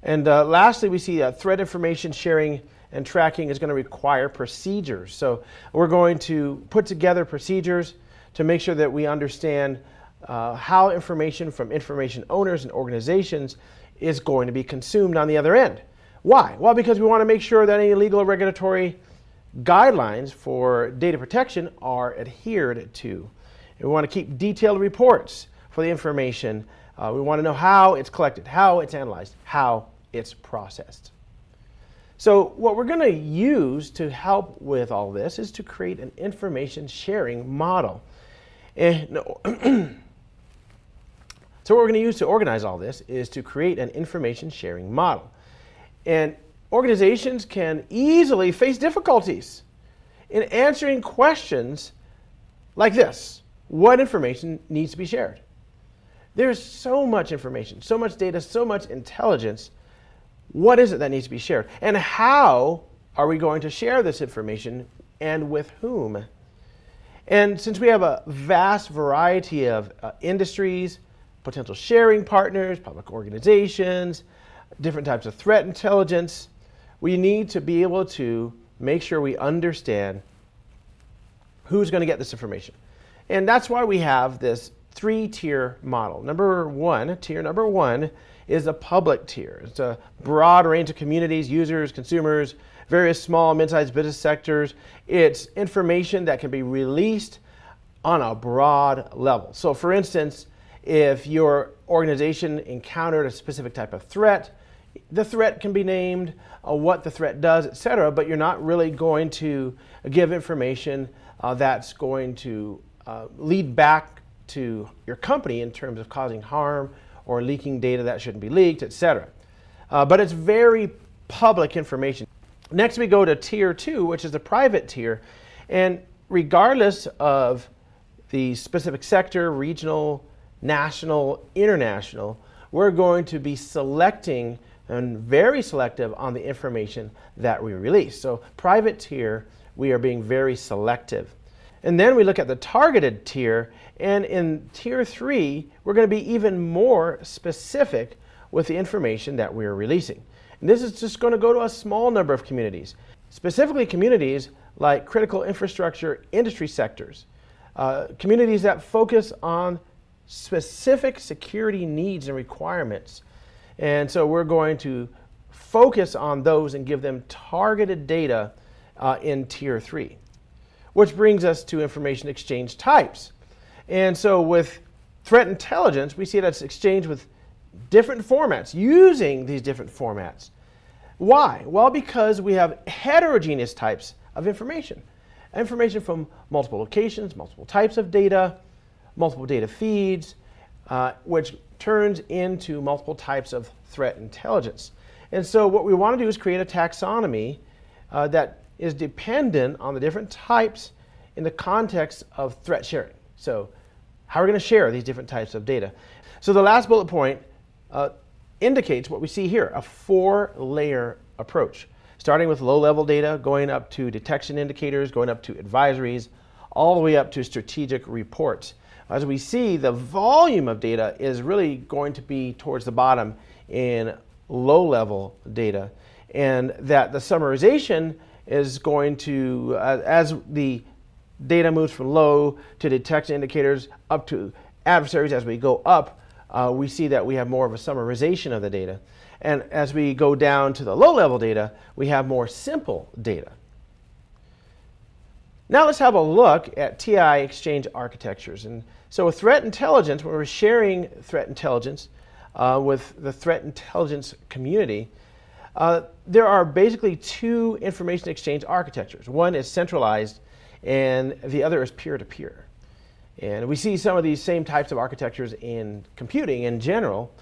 And lastly, we see threat information sharing and tracking is going to require procedures. So we're going to put together procedures to make sure that we understand how information from information owners and organizations is going to be consumed on the other end. Why? Well, because we want to make sure that any legal or regulatory guidelines for data protection are adhered to. And we want to keep detailed reports for the information. We want to know how it's collected, how it's analyzed, how it's processed. So what we're going to use to help with all this is to create an information sharing model. And so what we're going to use to organize all this is to create an information sharing model. And organizations can easily face difficulties in answering questions like this. What information needs to be shared? There's so much information, so much data, so much intelligence. What is it that needs to be shared? And how are we going to share this information, and with whom? And since we have a vast variety of industries, potential sharing partners, public organizations, different types of threat intelligence. We need to be able to make sure we understand who's going to get this information. And that's why we have this 3-tier model. Tier number one is a public tier. It's a broad range of communities, users, consumers, various small and mid-sized business sectors. It's information that can be released on a broad level. So for instance, if your organization encountered a specific type of threat, the threat can be named, what the threat does, etc., but you're not really going to give information that's going to lead back to your company in terms of causing harm or leaking data that shouldn't be leaked, etc. But it's very public information. Next we go to tier 2, which is the private tier, and regardless of the specific sector, regional, national, international, we're going to be selecting and very selective on the information that we release. So private tier, we are being very selective. And then we look at the targeted tier, and in tier 3, we're going to be even more specific with the information that we're releasing. And this is just going to go to a small number of communities, specifically communities like critical infrastructure industry sectors, communities that focus on specific security needs and requirements. And so we're going to focus on those and give them targeted data in tier 3. Which brings us to information exchange types. And so with threat intelligence, we see that it's exchanged with different formats, using these different formats. Why? Well, because we have heterogeneous types of information. Information from multiple locations, multiple types of data, multiple data feeds, which turns into multiple types of threat intelligence. And so what we want to do is create a taxonomy that is dependent on the different types in the context of threat sharing. So how we're going to share these different types of data. So the last bullet point indicates what we see here, a 4-layer approach, starting with low-level data, going up to detection indicators, going up to advisories, all the way up to strategic reports. As we see, the volume of data is really going to be towards the bottom in low-level data, and that the summarization is going to, as the data moves from low to detection indicators up to adversaries, as we go up, we see that we have more of a summarization of the data. And as we go down to the low-level data, we have more simple data. Now let's have a look at TI exchange architectures. And so with threat intelligence, when we're sharing threat intelligence with the threat intelligence community, there are basically 2 information exchange architectures. One is centralized and the other is peer-to-peer. And we see some of these same types of architectures in computing in general.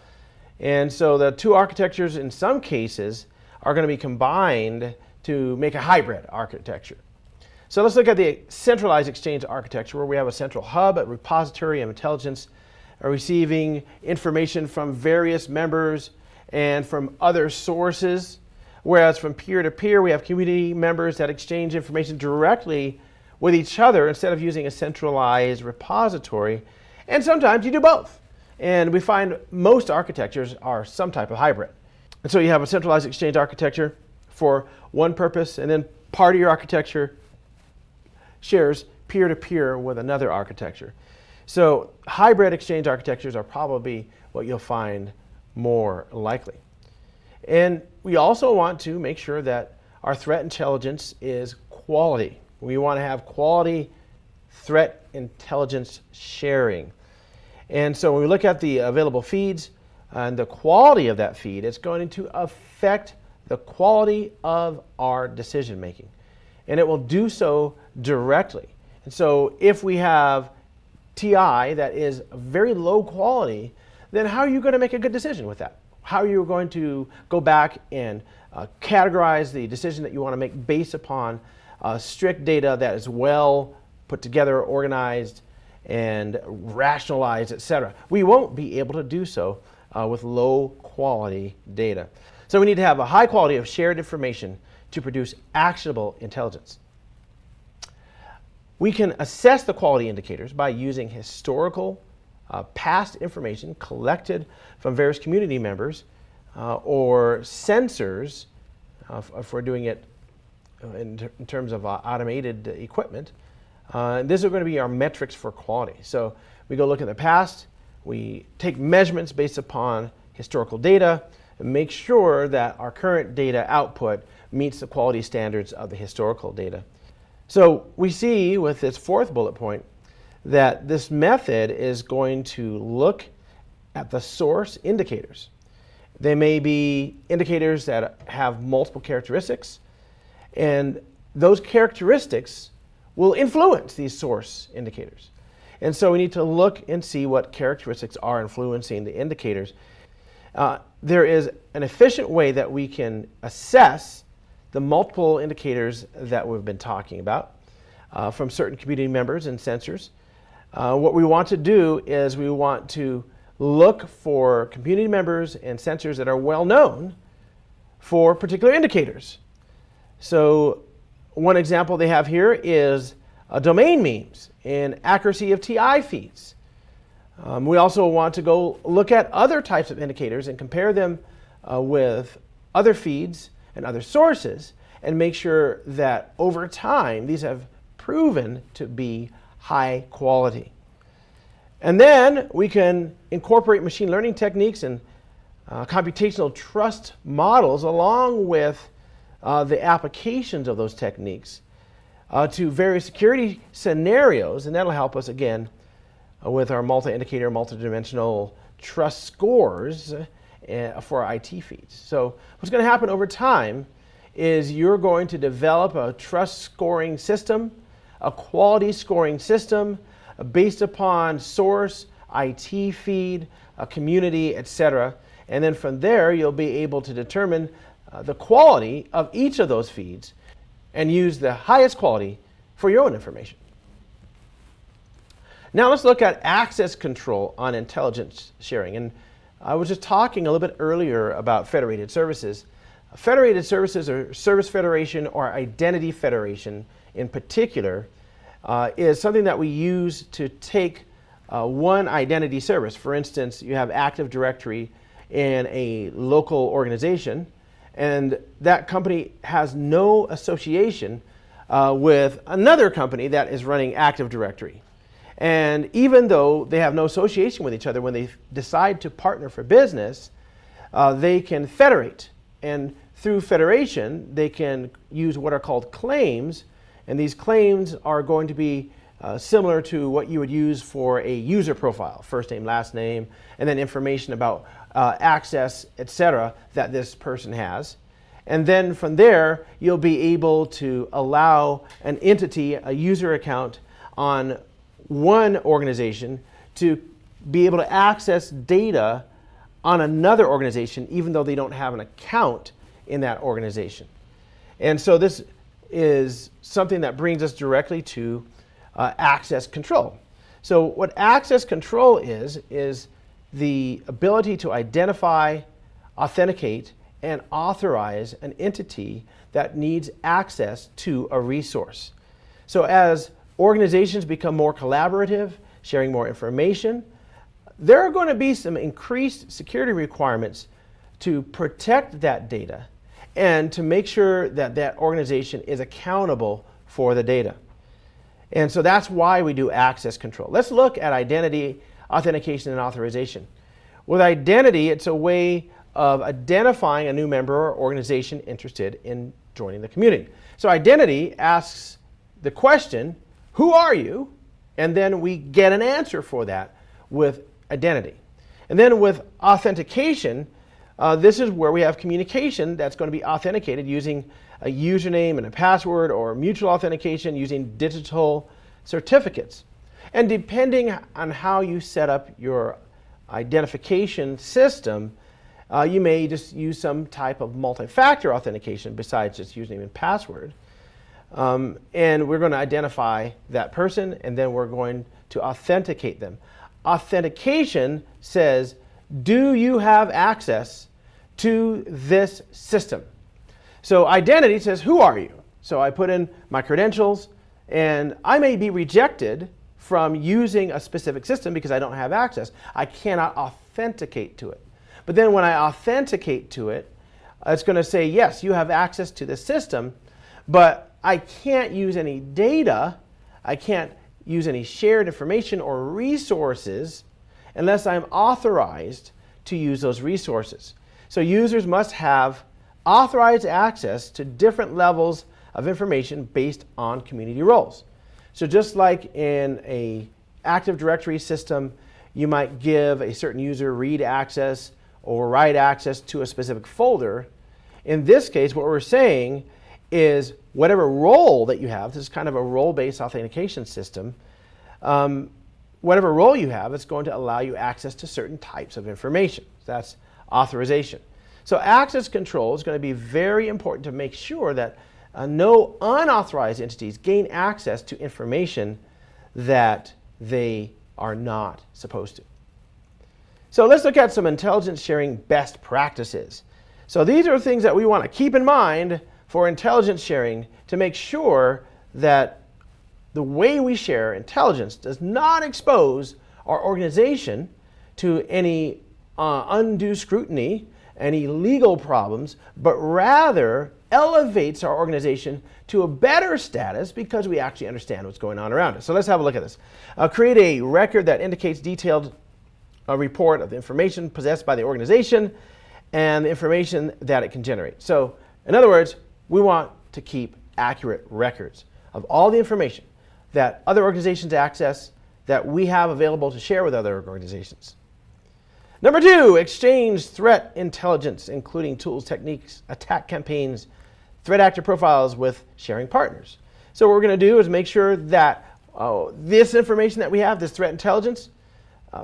And so the 2 architectures in some cases are going to be combined to make a hybrid architecture. So let's look at the centralized exchange architecture, where we have a central hub, a repository of intelligence, receiving information from various members and from other sources. Whereas from peer-to-peer, we have community members that exchange information directly with each other instead of using a centralized repository. And sometimes you do both. And we find most architectures are some type of hybrid. And so you have a centralized exchange architecture for one purpose, and then part of your architecture shares peer-to-peer with another architecture. So hybrid exchange architectures are probably what you'll find more likely. And we also want to make sure that our threat intelligence is quality. We want to have quality threat intelligence sharing. And so when we look at the available feeds and the quality of that feed, it's going to affect the quality of our decision making. And it will do so directly. And so if we have TI that is very low quality, then how are you going to make a good decision with that? How are you going to go back and categorize the decision that you want to make based upon strict data that is well put together, organized, and rationalized, etc.? We won't be able to do so with low quality data. So we need to have a high quality of shared information to produce actionable intelligence. We can assess the quality indicators by using historical past information collected from various community members or sensors, if we're doing it in terms of automated equipment. These are going to be our metrics for quality. So we go look at the past, we take measurements based upon historical data, and make sure that our current data output meets the quality standards of the historical data. So we see with this fourth bullet point that this method is going to look at the source indicators. They may be indicators that have multiple characteristics, and those characteristics will influence these source indicators. And so we need to look and see what characteristics are influencing the indicators. There is an efficient way that we can assess the multiple indicators that we've been talking about from certain community members and sensors. What we want to do is we want to look for community members and sensors that are well known for particular indicators. So one example they have here is domain names and accuracy of TI feeds. We also want to go look at other types of indicators and compare them with other feeds and other sources and make sure that over time these have proven to be high quality. And then we can incorporate machine learning techniques and computational trust models along with the applications of those techniques to various security scenarios, and that'll help us again with our multi-indicator, multi-dimensional trust scores for our IT feeds. So what's going to happen over time is you're going to develop a trust scoring system, a quality scoring system based upon source, IT feed, a community, etc. And then from there, you'll be able to determine the quality of each of those feeds and use the highest quality for your own information. Now let's look at access control on intelligence sharing. And I was just talking a little bit earlier about federated services. Federated services, or service federation or identity federation in particular, is something that we use to take one identity service. For instance, you have Active Directory in a local organization, and that company has no association with another company that is running Active Directory. And even though they have no association with each other, when they decide to partner for business, they can federate. And through federation, they can use what are called claims. And these claims are going to be similar to what you would use for a user profile, first name, last name, and then information about access, etc., that this person has. And then from there, you'll be able to allow an entity, a user account on one organization to be able to access data on another organization, even though they don't have an account in that organization. And so this is something that brings us directly to access control. So what access control is the ability to identify, authenticate, and authorize an entity that needs access to a resource. So as organizations become more collaborative, sharing more information, there are going to be some increased security requirements to protect that data and to make sure that that organization is accountable for the data. And so that's why we do access control. Let's look at identity, authentication, and authorization. With identity, it's a way of identifying a new member or organization interested in joining the community. So identity asks the question, who are you? And then we get an answer for that with identity. And then with authentication, this is where we have communication that's going to be authenticated using a username and a password, or mutual authentication using digital certificates. And depending on how you set up your identification system, you may just use some type of multi-factor authentication besides just username and password. And we're going to identify that person, and then we're going to authenticate them. Authentication says, do you have access to this system? So identity says, who are you? So I put in my credentials, and I may be rejected from using a specific system because I don't have access. I cannot authenticate to it. But then when I authenticate to it, it's going to say, yes, you have access to the system, but I can't use any data, I can't use any shared information or resources unless I'm authorized to use those resources. So users must have authorized access to different levels of information based on community roles. So just like in an Active Directory system, you might give a certain user read access or write access to a specific folder. In this case, what we're saying is whatever role that you have, this is kind of a role-based authentication system, whatever role you have, it's going to allow you access to certain types of information. That's authorization. So access control is going to be very important to make sure that no unauthorized entities gain access to information that they are not supposed to. So let's look at some intelligence sharing best practices. So these are things that we want to keep in mind for intelligence sharing to make sure that the way we share intelligence does not expose our organization to any undue scrutiny, any legal problems, but rather elevates our organization to a better status because we actually understand what's going on around us. So let's have a look at this. Create a record that indicates detailed report of the information possessed by the organization and the information that it can generate. So in other words, we want to keep accurate records of all the information that other organizations access that we have available to share with other organizations. Number 2, exchange threat intelligence, including tools, techniques, attack campaigns, threat actor profiles with sharing partners. So what we're going to do is make sure that this information that we have, this threat intelligence,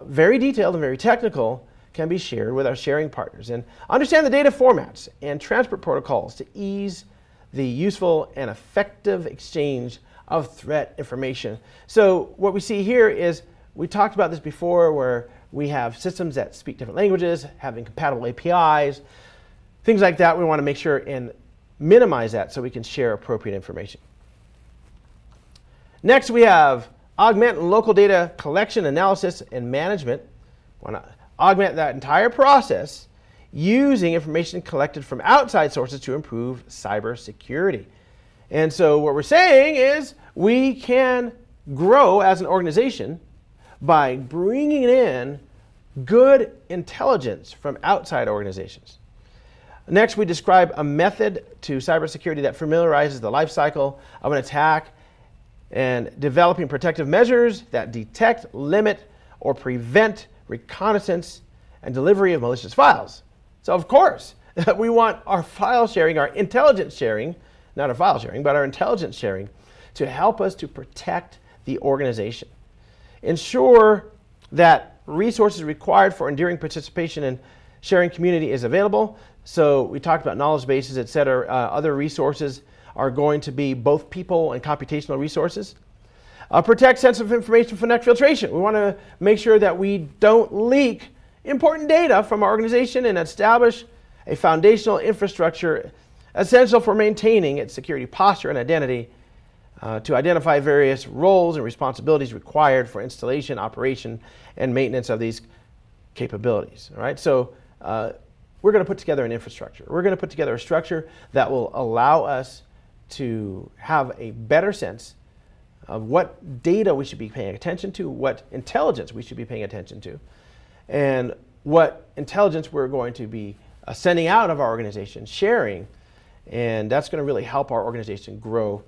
very detailed and very technical, can be shared with our sharing partners. And understand the data formats and transport protocols to ease the useful and effective exchange of threat information. So what we see here is, we talked about this before, where we have systems that speak different languages, having compatible APIs, things like that. We want to make sure and minimize that so we can share appropriate information. Next, we have augment local data collection, analysis, and management. We want to augment that entire process using information collected from outside sources to improve cybersecurity. And so what we're saying is we can grow as an organization by bringing in good intelligence from outside organizations. Next, we describe a method to cybersecurity that familiarizes the life cycle of an attack and developing protective measures that detect, limit, or prevent reconnaissance and delivery of malicious files. So of course, we want our file sharing, our intelligence sharing, not our file sharing, but our intelligence sharing, to help us to protect the organization. Ensure that resources required for enduring participation in sharing community is available. So we talked about knowledge bases, et cetera. Other resources are going to be both people and computational resources. Protect sensitive information from exfiltration. We want to make sure that we don't leak important data from our organization and establish a foundational infrastructure essential for maintaining its security posture and identity, to identify various roles and responsibilities required for installation, operation, and maintenance of these capabilities. All right? So we're going to put together an infrastructure. We're going to put together a structure that will allow us to have a better sense of what data we should be paying attention to, what intelligence we should be paying attention to, and what intelligence we're going to be sending out of our organization, sharing, and that's going to really help our organization grow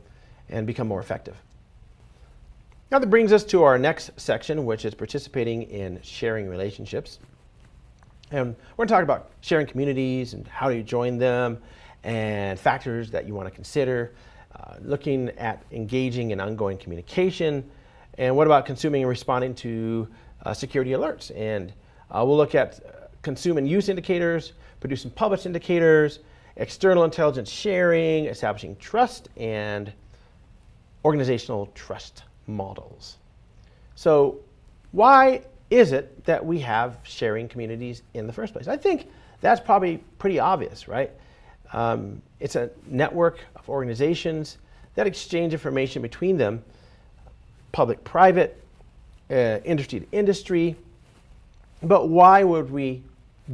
and become more effective. Now that brings us to our next section, which is participating in sharing relationships. And we're going to talk about sharing communities and how do you join them and factors that you want to consider, looking at engaging in ongoing communication, and what about consuming and responding to security alerts. And we'll look at consume and use indicators, produce and publish indicators, external intelligence sharing, establishing trust, and organizational trust models. So why is it that we have sharing communities in the first place? I think that's probably pretty obvious, right? It's a network of organizations that exchange information between them, public-private, industry to industry. But why would we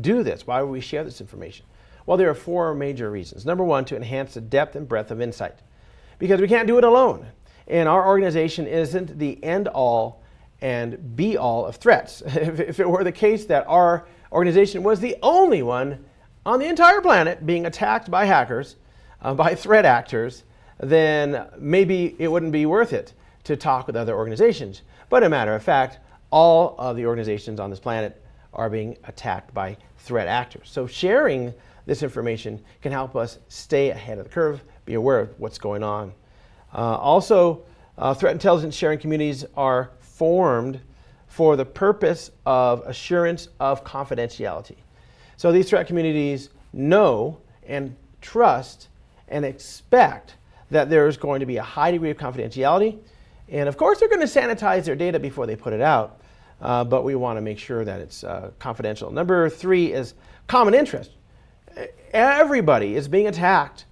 do this? Why would we share this information? Well, there are 4 major reasons. Number 1, to enhance the depth and breadth of insight, because we can't do it alone. And our organization isn't the end-all and be-all of threats. If it were the case that our organization was the only one on the entire planet being attacked by hackers, by threat actors, then maybe it wouldn't be worth it to talk with other organizations. But a matter of fact, all of the organizations on this planet are being attacked by threat actors. So sharing this information can help us stay ahead of the curve, be aware of what's going on. Also, threat intelligence sharing communities are formed for the purpose of assurance of confidentiality. So these threat communities know and trust and expect that there's going to be a high degree of confidentiality. And of course, they're going to sanitize their data before they put it out, but we want to make sure that it's confidential. Number 3 is common interest. Everybody is being attacked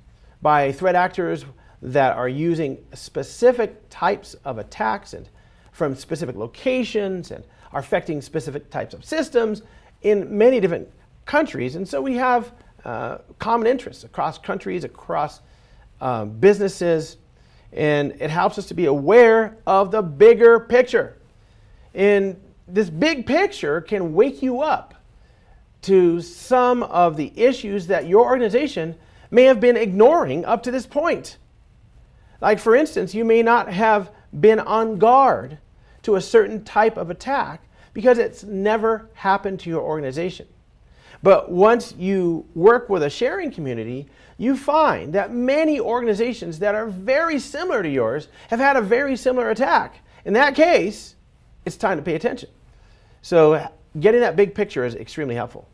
by threat actors that are using specific types of attacks and from specific locations and are affecting specific types of systems in many different countries. And so we have common interests across countries, across businesses, and it helps us to be aware of the bigger picture. And this big picture can wake you up to some of the issues that your organization may have been ignoring up to this point. Like, for instance, you may not have been on guard to a certain type of attack because it's never happened to your organization. But once you work with a sharing community, you find that many organizations that are very similar to yours have had a very similar attack. In that case, it's time to pay attention. So getting that big picture is extremely helpful.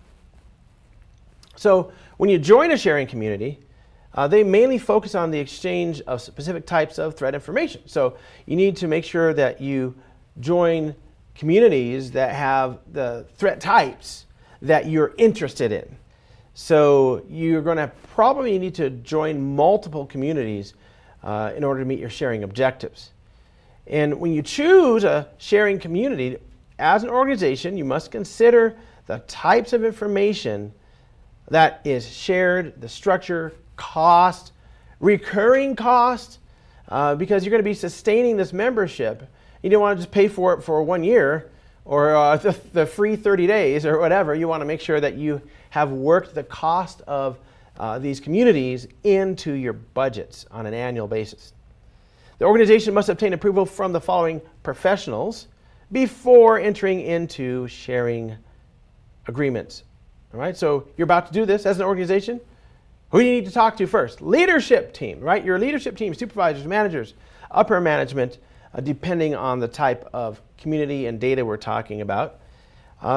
So when you join a sharing community, they mainly focus on the exchange of specific types of threat information. So you need to make sure that you join communities that have the threat types that you're interested in. So you're going to probably need to join multiple communities in order to meet your sharing objectives. And when you choose a sharing community, as an organization, you must consider the types of information that is shared, the structure, cost, recurring cost, because you're going to be sustaining this membership. You don't want to just pay for it for 1 year or the free 30 days or whatever. You want to make sure that you have worked the cost of these communities into your budgets on an annual basis. The organization must obtain approval from the following professionals before entering into sharing agreements. All right, so you're about to do this as an organization. Who do you need to talk to first? Leadership team, right? Your leadership team, supervisors, managers, upper management, depending on the type of community and data we're talking about,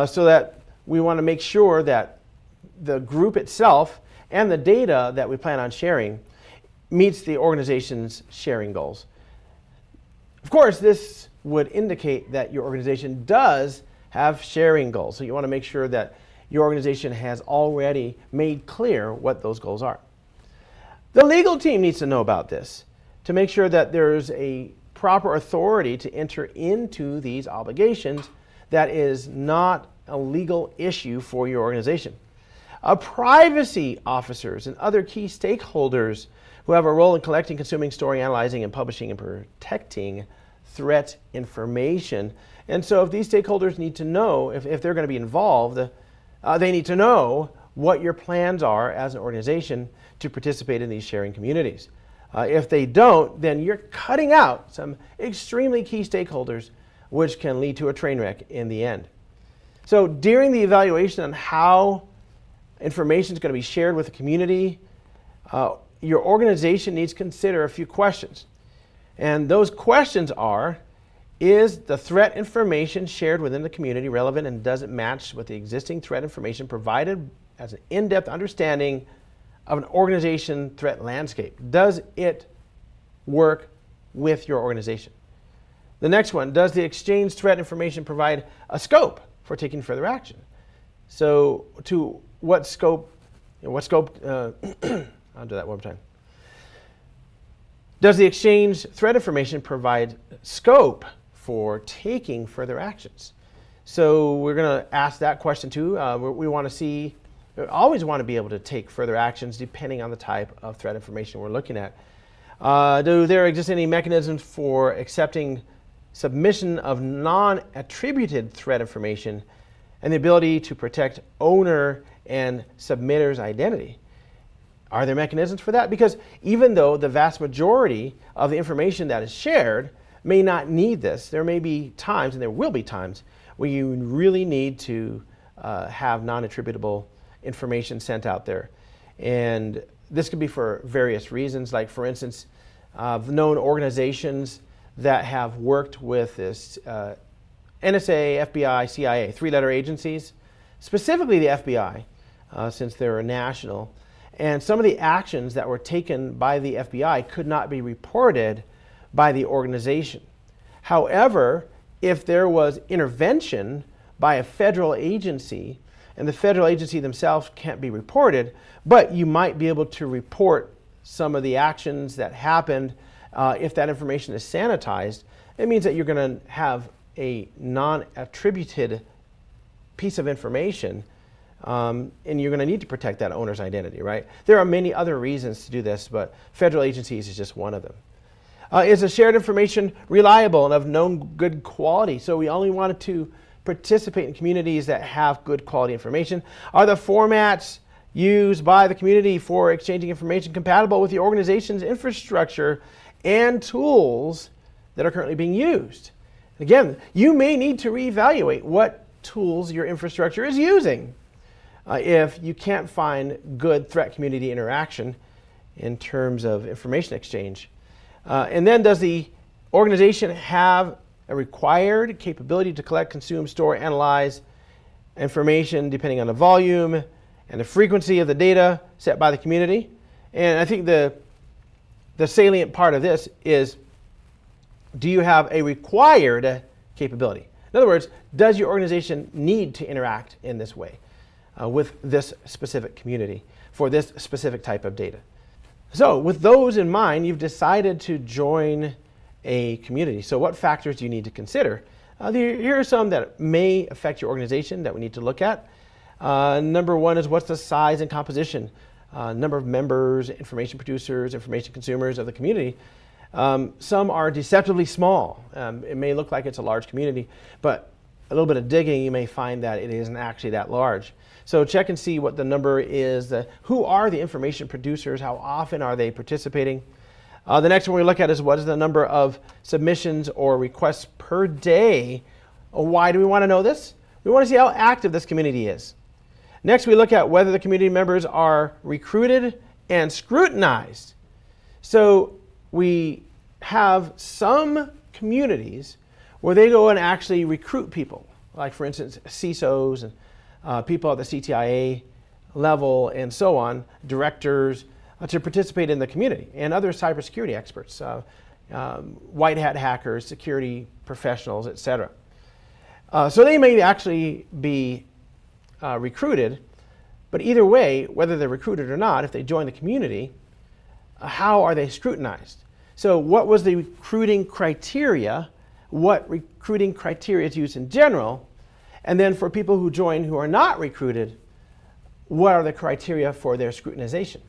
so that we want to make sure that the group itself and the data that we plan on sharing meets the organization's sharing goals. Of course, this would indicate that your organization does have sharing goals. So you want to make sure that your organization has already made clear what those goals are. The legal team needs to know about this to make sure that there's a proper authority to enter into these obligations that is not a legal issue for your organization. Privacy officers and other key stakeholders who have a role in collecting, consuming, storing, analyzing, and publishing and protecting threat information. And so if these stakeholders need to know, if they're going to be involved, they need to know what your plans are as an organization to participate in these sharing communities. If they don't, then you're cutting out some extremely key stakeholders, which can lead to a train wreck in the end. So during the evaluation on how information is going to be shared with the community, your organization needs to consider a few questions. And those questions are, is the threat information shared within the community relevant and does it match with the existing threat information provided as an in-depth understanding of an organization threat landscape? Does it work with your organization? The next one, does the exchange threat information provide a scope for taking further action? So to what scope, I'll do that one more time. Does the exchange threat information provide scope for taking further actions? So we're going to ask that question too. We want to see, we always want to be able to take further actions depending on the type of threat information we're looking at. Do there exist any mechanisms for accepting submission of non-attributed threat information and the ability to protect owner and submitter's identity? Are there mechanisms for that? Because even though the vast majority of the information that is shared may not need this, there may be times, and there will be times, where you really need to have non-attributable information sent out there. And this could be for various reasons, like for instance, known organizations that have worked with this NSA, FBI, CIA, three-letter agencies, specifically the FBI, since they're a national. And some of the actions that were taken by the FBI could not be reported by the organization. However, if there was intervention by a federal agency, and the federal agency themselves can't be reported, but you might be able to report some of the actions that happened if that information is sanitized, it means that you're going to have a non-attributed piece of information, and you're going to need to protect that owner's identity, right? There are many other reasons to do this, but federal agencies is just one of them. Is the shared information reliable and of known good quality? So we only wanted to participate in communities that have good quality information. Are the formats used by the community for exchanging information compatible with the organization's infrastructure and tools that are currently being used? Again, you may need to reevaluate what tools your infrastructure is using if you can't find good threat community interaction in terms of information exchange. And then, does the organization have a required capability to collect, consume, store, analyze information depending on the volume and the frequency of the data set by the community? And I think the salient part of this is, do you have a required capability? In other words, does your organization need to interact in this way with this specific community for this specific type of data? So with those in mind, you've decided to join a community. So what factors do you need to consider? Here are some that may affect your organization that we need to look at. Number one is, what's the size and composition, number of members, information producers, information consumers of the community. Some are deceptively small. It may look like it's a large community, but a little bit of digging, you may find that it isn't actually that large. So check and see what the number is. Who are the information producers? How often are they participating? The next one we look at is, what is the number of submissions or requests per day? Why do we want to know this? We want to see how active this community is. Next, we look at whether the community members are recruited and scrutinized. So we have some communities where they go and actually recruit people, like for instance CISOs and people at the CTIA level and so on, directors, to participate in the community, and other cybersecurity experts, white hat hackers, security professionals, etc. So they may actually be recruited, but either way, whether they're recruited or not, if they join the community, how are they scrutinized? So what was the recruiting criteria? What recruiting criteria is used in general? And then for people who join who are not recruited, what are the criteria for their scrutinization?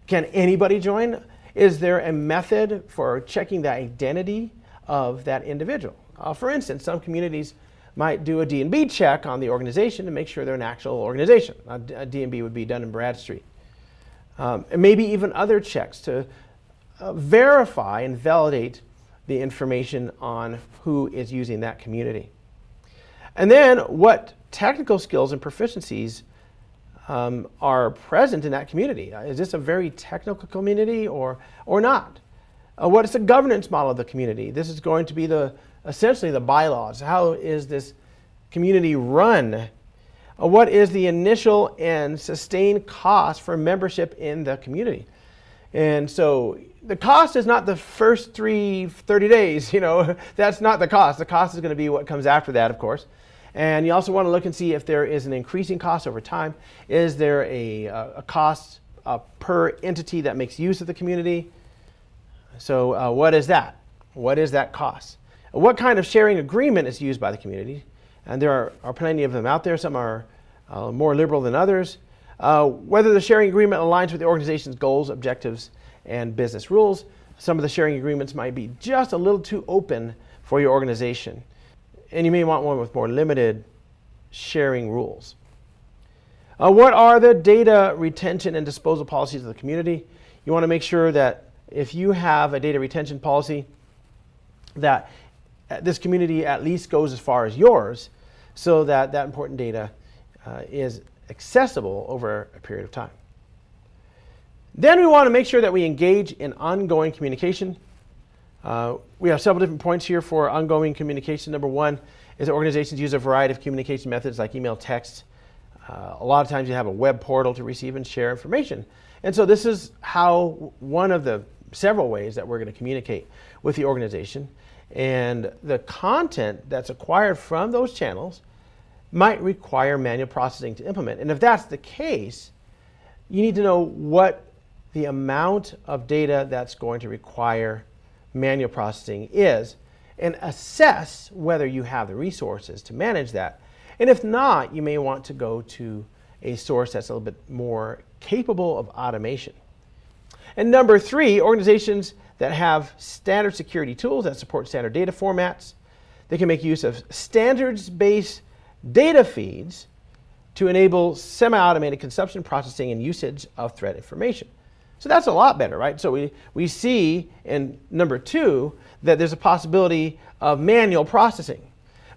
Can anybody join? Is there a method for checking the identity of that individual? For instance, some communities might do a D&B check on the organization to make sure they're an actual organization. A D&B would be Dun & Bradstreet. And maybe even other checks to verify and validate the information on who is using that community. And then, what technical skills and proficiencies are present in that community? Is this a very technical community or not? What is the governance model of the community? This is going to be essentially the bylaws. How is this community run? What is the initial and sustained cost for membership in the community? And so the cost is not the first 30 days, that's not the cost. The cost is going to be what comes after that, of course. And you also want to look and see if there is an increasing cost over time. Is there a cost per entity that makes use of the community? So what is that? What is that cost? what kind of sharing agreement is used by the community. And there are plenty of them out there. Some are more liberal than others. Whether the sharing agreement aligns with the organization's goals, objectives, and business rules. Some of the sharing agreements might be just a little too open for your organization. And you may want one with more limited sharing rules. What are the data retention and disposal policies of the community? You want to make sure that if you have a data retention policy, that this community at least goes as far as yours, so that that important data is accessible over a period of time. Then we want to make sure that we engage in ongoing communication. We have several different points here for ongoing communication. Number one is that organizations use a variety of communication methods like email, text. A lot of times you have a web portal to receive and share information. And so this is how one of the several ways that we're going to communicate with the organization. And the content that's acquired from those channels might require manual processing to implement. And if that's the case, you need to know what the amount of data that's going to require manual processing is, and assess whether you have the resources to manage that. And if not, you may want to go to a source that's a little bit more capable of automation. And number three, organizations that have standard security tools that support standard data formats. They can make use of standards-based data feeds to enable semi-automated consumption, processing, and usage of threat information. So that's a lot better, right? So we see in number two that there's a possibility of manual processing.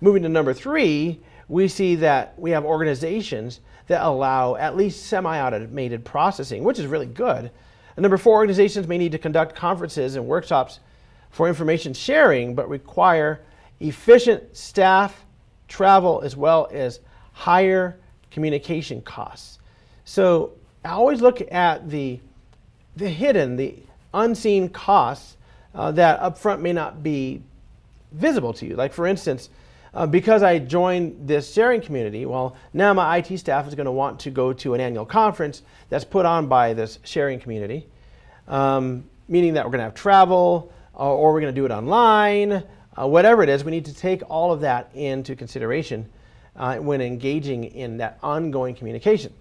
Moving to number three, we see that we have organizations that allow at least semi-automated processing, which is really good. And number four, organizations may need to conduct conferences and workshops for information sharing, but require efficient staff travel as well as higher communication costs. So I always look at the hidden, the unseen costs that upfront may not be visible to you. Like for instance, because I joined this sharing community, well, now my IT staff is going to want to go to an annual conference that's put on by this sharing community, meaning that we're going to have travel or we're going to do it online, whatever it is. We need to take all of that into consideration when engaging in that ongoing communication.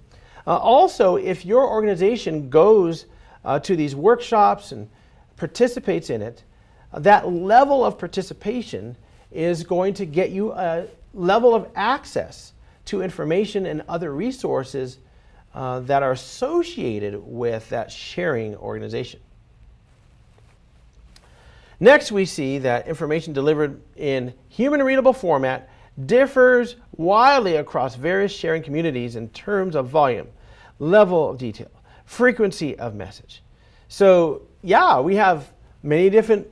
Also, if your organization goes to these workshops and participates in it, that level of participation is going to get you a level of access to information and other resources that are associated with that sharing organization. Next, we see that information delivered in human readable format differs wildly across various sharing communities in terms of volume, level of detail, frequency of message. So yeah, we have many different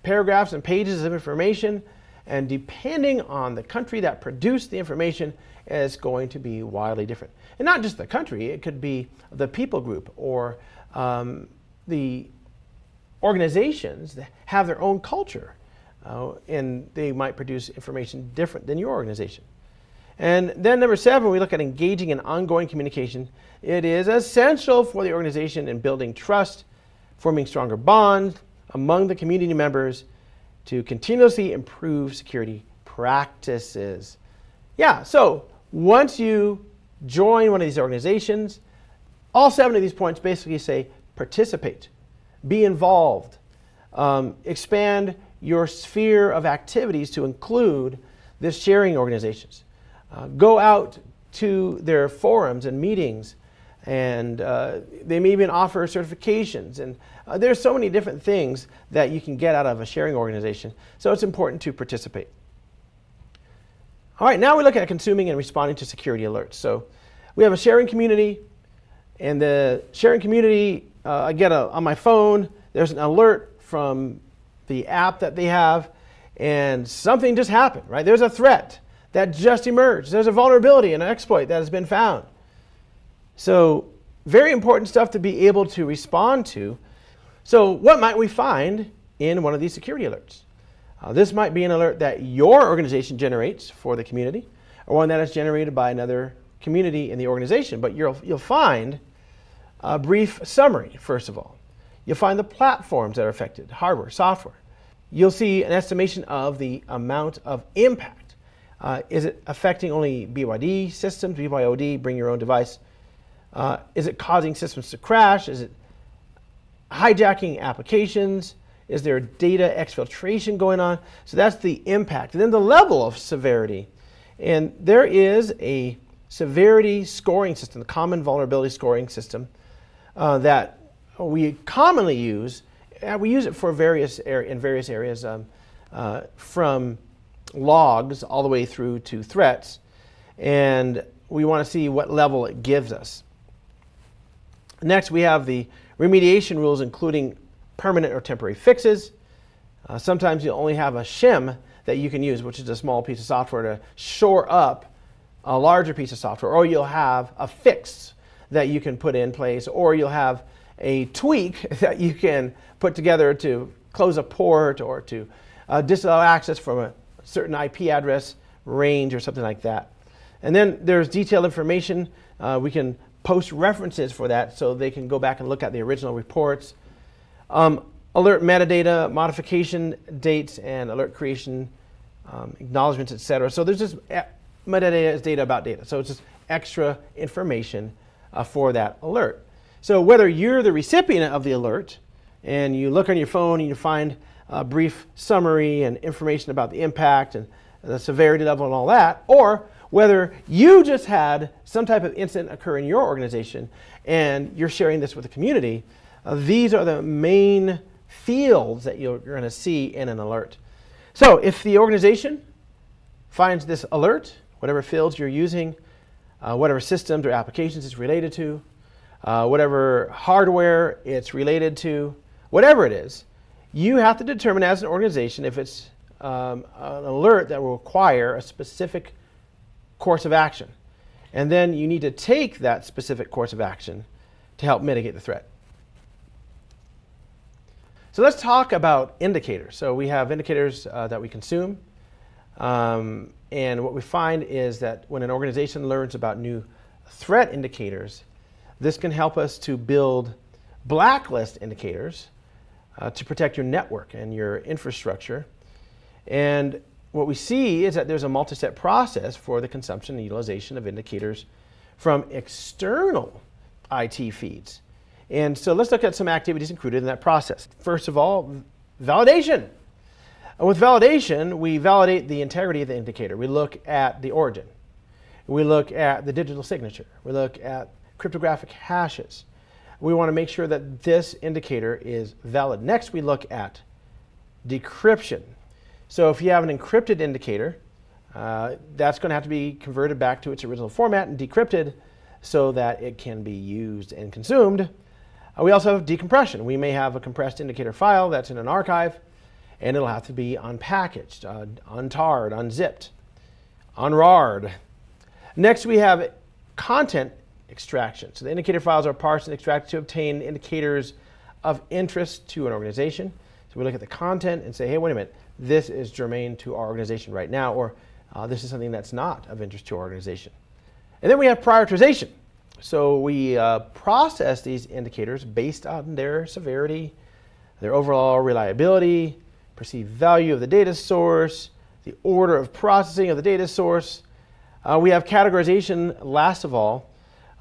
paragraphs and pages of information, and depending on the country that produced the information is going to be wildly different. And not just the country, it could be the people group or the organizations that have their own culture, and they might produce information different than your organization. And then number seven, we look at engaging in ongoing communication. It is essential for the organization in building trust, forming stronger bonds among the community members to continuously improve security practices. Yeah, so once you join one of these organizations, all seven of these points basically say participate, be involved, expand your sphere of activities to include this sharing organizations. Go out to their forums and meetings, and they may even offer certifications. And there's so many different things that you can get out of a sharing organization. So it's important to participate. All right, now we look at consuming and responding to security alerts. So we have a sharing community, and the sharing community, I get on my phone, there's an alert from the app that they have, and something just happened, right? There's a threat that just emerged. There's a vulnerability and an exploit that has been found. So very important stuff to be able to respond to. So what might we find in one of these security alerts? This might be an alert that your organization generates for the community, or one that is generated by another community in the organization. But you'll find a brief summary, first of all. You'll find the platforms that are affected, hardware, software. you'll see an estimation of the amount of impact. Is it affecting only BYD systems, BYOD, bring your own device? Is it causing systems to crash? Is it hijacking applications? Is there data exfiltration going on? So that's the impact. And then the level of severity. And there is a severity scoring system, the common vulnerability scoring system that we commonly use. We use it for in various areas, from logs all the way through to threats. And we want to see what level it gives us. Next, we have the remediation rules, including permanent or temporary fixes. Sometimes you only have a shim that you can use, which is a small piece of software to shore up a larger piece of software, or you'll have a fix that you can put in place, or you'll have a tweak that you can put together to close a port or to disallow access from a certain IP address range or something like that. And then there's detailed information. We can post references for that so they can go back and look at the original reports. Alert metadata, modification dates, and alert creation, acknowledgements, etc. So there's just metadata is data about data. So it's just extra information for that alert. So whether you're the recipient of the alert and you look on your phone and you find a brief summary and information about the impact and the severity level and all that, or whether you just had some type of incident occur in your organization and you're sharing this with the community, these are the main fields that you're going to see in an alert. So if the organization finds this alert, whatever fields you're using, whatever systems or applications it's related to, whatever hardware it's related to, whatever it is, you have to determine as an organization if it's an alert that will require a specific course of action. And then you need to take that specific course of action to help mitigate the threat. So let's talk about indicators. So we have indicators that we consume. And what we find is that when an organization learns about new threat indicators, this can help us to build blacklist indicators to protect your network and your infrastructure. And what we see is that there's a multi-step process for the consumption and utilization of indicators from external IT feeds. And so let's look at some activities included in that process. First of all, validation. With validation, we validate the integrity of the indicator. We look at the origin. We look at the digital signature. We look at cryptographic hashes. We want to make sure that this indicator is valid. Next, we look at decryption. So if you have an encrypted indicator, that's going to have to be converted back to its original format and decrypted so that it can be used and consumed. We also have decompression. We may have a compressed indicator file that's in an archive, and it'll have to be unpackaged, untarred, unzipped, unrarred. Next, we have content extraction. So the indicator files are parsed and extracted to obtain indicators of interest to an organization. So we look at the content and say, hey, wait a minute, this is germane to our organization right now, or this is something that's not of interest to our organization. And then we have prioritization. So we process these indicators based on their severity, their overall reliability, perceived value of the data source, the order of processing of the data source. We have categorization, last of all,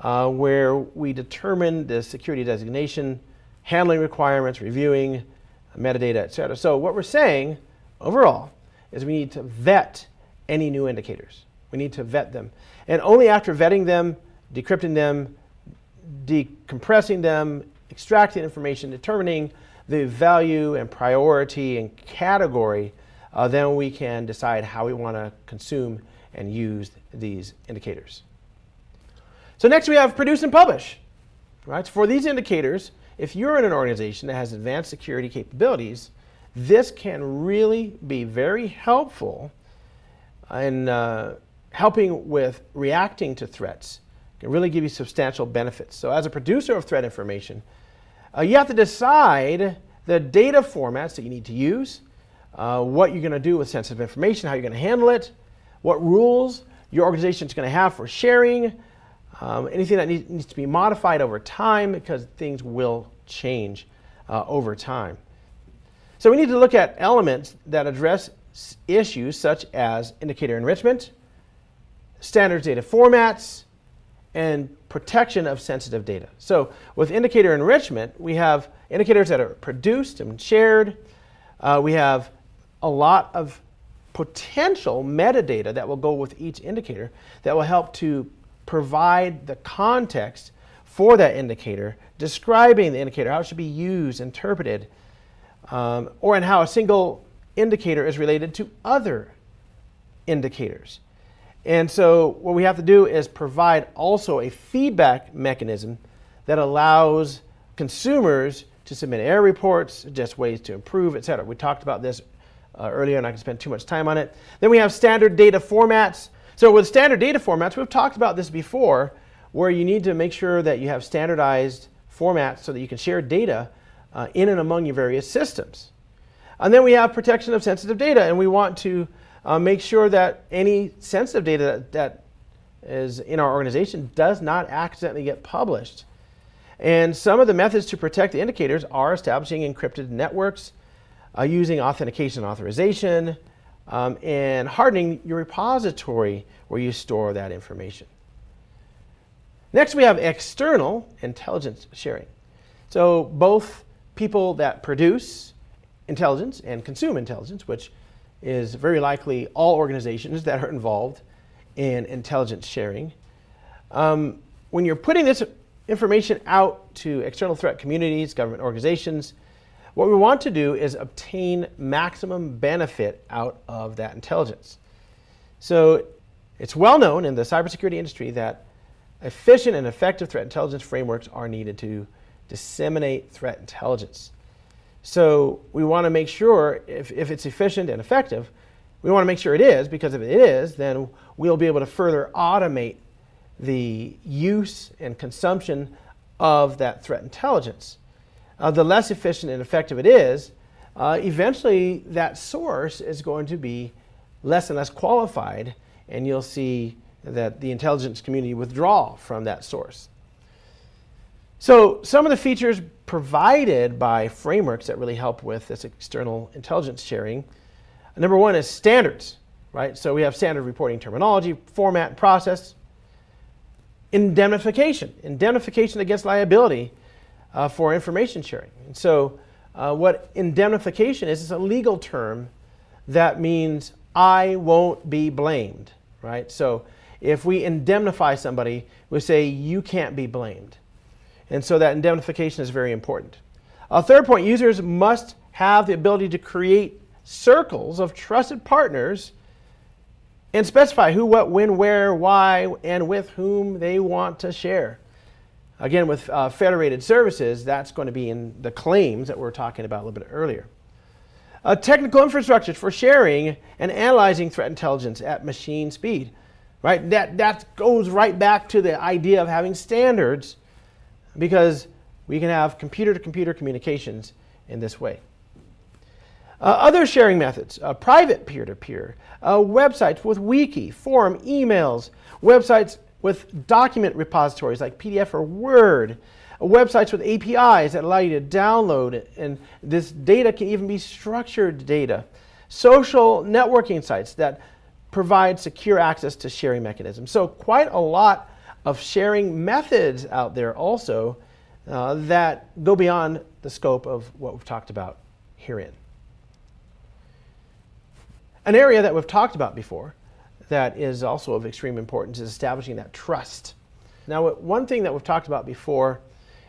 where we determine the security designation, handling requirements, reviewing metadata, et cetera. So what we're saying overall is we need to vet any new indicators. We need to vet them. And only after vetting them, decrypting them, decompressing them, extracting information, determining the value and priority and category, then we can decide how we want to consume and use these indicators. So next we have produce and publish. Right? So for these indicators, if you're in an organization that has advanced security capabilities, this can really be very helpful in helping with reacting to threats. It can really give you substantial benefits. So as a producer of threat information, you have to decide the data formats that you need to use, what you're going to do with sensitive information, how you're going to handle it, what rules your organization is going to have for sharing, anything that needs to be modified over time because things will change over time. So we need to look at elements that address issues such as indicator enrichment, standard data formats, and protection of sensitive data. So with indicator enrichment, we have indicators that are produced and shared. We have a lot of potential metadata that will go with each indicator that will help to provide the context for that indicator, describing the indicator, how it should be used, interpreted, or in how a single indicator is related to other indicators. And so what we have to do is provide also a feedback mechanism that allows consumers to submit error reports, suggest ways to improve, etc. We talked about this earlier, and I can spend too much time on it. Then we have standard data formats. So with standard data formats, we've talked about this before, where you need to make sure that you have standardized formats so that you can share data in and among your various systems. And then we have protection of sensitive data, and we want to make sure that any sensitive data that is in our organization does not accidentally get published. And some of the methods to protect the indicators are establishing encrypted networks, using authentication and authorization, and hardening your repository where you store that information. Next, we have external intelligence sharing. So both people that produce intelligence and consume intelligence, which is very likely all organizations that are involved in intelligence sharing. When you're putting this information out to external threat communities, government organizations, what we want to do is obtain maximum benefit out of that intelligence. So it's well known in the cybersecurity industry that efficient and effective threat intelligence frameworks are needed to disseminate threat intelligence. So we want to make sure if it's efficient and effective, we want to make sure it is, because if it is, then we'll be able to further automate the use and consumption of that threat intelligence. The less efficient and effective it is, eventually that source is going to be less and less qualified, and you'll see that the intelligence community withdraw from that source. So some of the features provided by frameworks that really help with this external intelligence sharing. Number one is standards, right? So we have standard reporting terminology, format, and process. Indemnification against liability for information sharing. And so what indemnification is a legal term that means I won't be blamed, right? So if we indemnify somebody, we say you can't be blamed. And so that indemnification is very important. A third point, users must have the ability to create circles of trusted partners and specify who, what, when, where, why, and with whom they want to share. Again, with federated services, that's going to be in the claims that we were talking about a little bit earlier. Technical infrastructure for sharing and analyzing threat intelligence at machine speed. Right? That goes right back to the idea of having standards, because we can have computer-to-computer communications in this way. Other sharing methods, private peer-to-peer, websites with wiki, forum, emails, websites with document repositories like PDF or Word, websites with APIs that allow you to download, and this data can even be structured data, social networking sites that provide secure access to sharing mechanisms. So quite a lot of sharing methods out there also that go beyond the scope of what we've talked about herein. An area that we've talked about before that is also of extreme importance is establishing that trust. Now, one thing that we've talked about before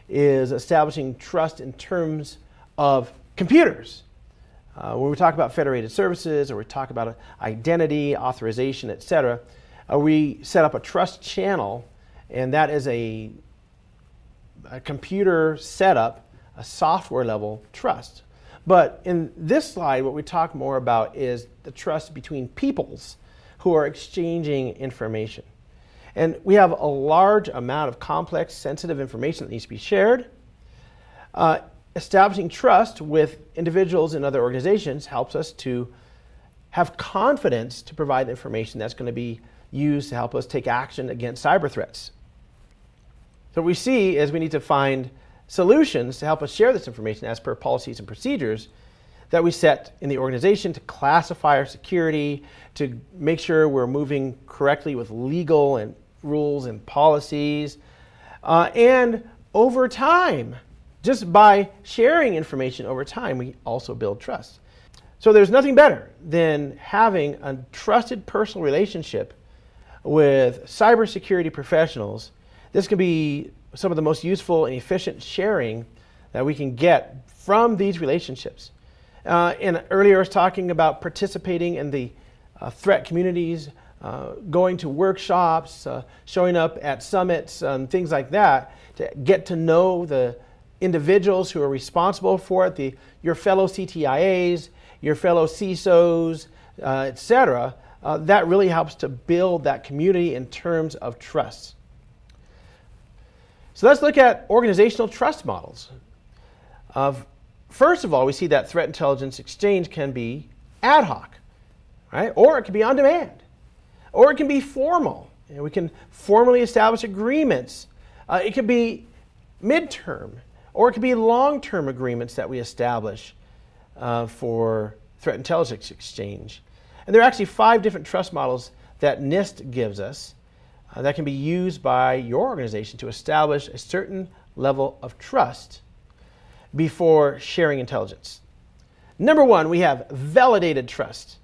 is establishing trust in terms of computers. When we talk about federated services, or we talk about identity, authorization, etc., we set up a trust channel, and that is a computer setup, a software level trust. But in this slide, what we talk more about is the trust between peoples who are exchanging information. And we have a large amount of complex, sensitive information that needs to be shared. Establishing trust with individuals and other organizations helps us to have confidence to provide the information that's going to be used to help us take action against cyber threats. So what we see is we need to find solutions to help us share this information as per policies and procedures that we set in the organization to classify our security, to make sure we're moving correctly with legal and rules and policies. And over time, just by sharing information over time, we also build trust. So there's nothing better than having a trusted personal relationship with cybersecurity professionals. This can be some of the most useful and efficient sharing that we can get from these relationships. And earlier I was talking about participating in the threat communities, going to workshops, showing up at summits, things like that, to get to know the individuals who are responsible for it, your fellow CTIAs, your fellow CISOs, etc. That really helps to build that community in terms of trust. So let's look at organizational trust models. First of all, we see that threat intelligence exchange can be ad hoc, right? Or it can be on demand, or it can be formal. We can formally establish agreements. It could be midterm, or it could be long-term agreements that we establish for threat intelligence exchange. And there are actually 5 different trust models that NIST gives us that can be used by your organization to establish a certain level of trust before sharing intelligence. Number 1, we have validated trust.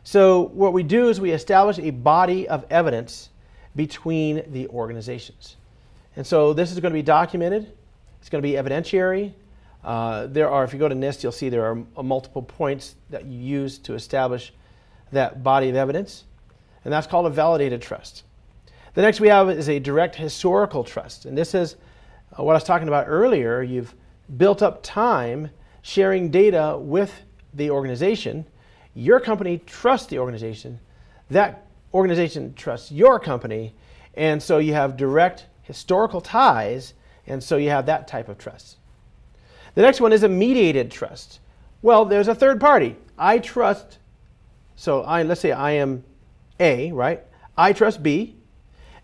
So what we do is we establish a body of evidence between the organizations. And so this is going to be documented. It's going to be evidentiary. If you go to NIST, you'll see there are multiple points that you use to establish that body of evidence. And that's called a validated trust. The next we have is a direct historical trust. And this is what I was talking about earlier. You've built up time sharing data with the organization. Your company trusts the organization. That organization trusts your company. And so you have direct historical ties, and so you have that type of trust. The next one is a mediated trust. Well, there's a third party. I trust, let's say I am A, right? I trust B,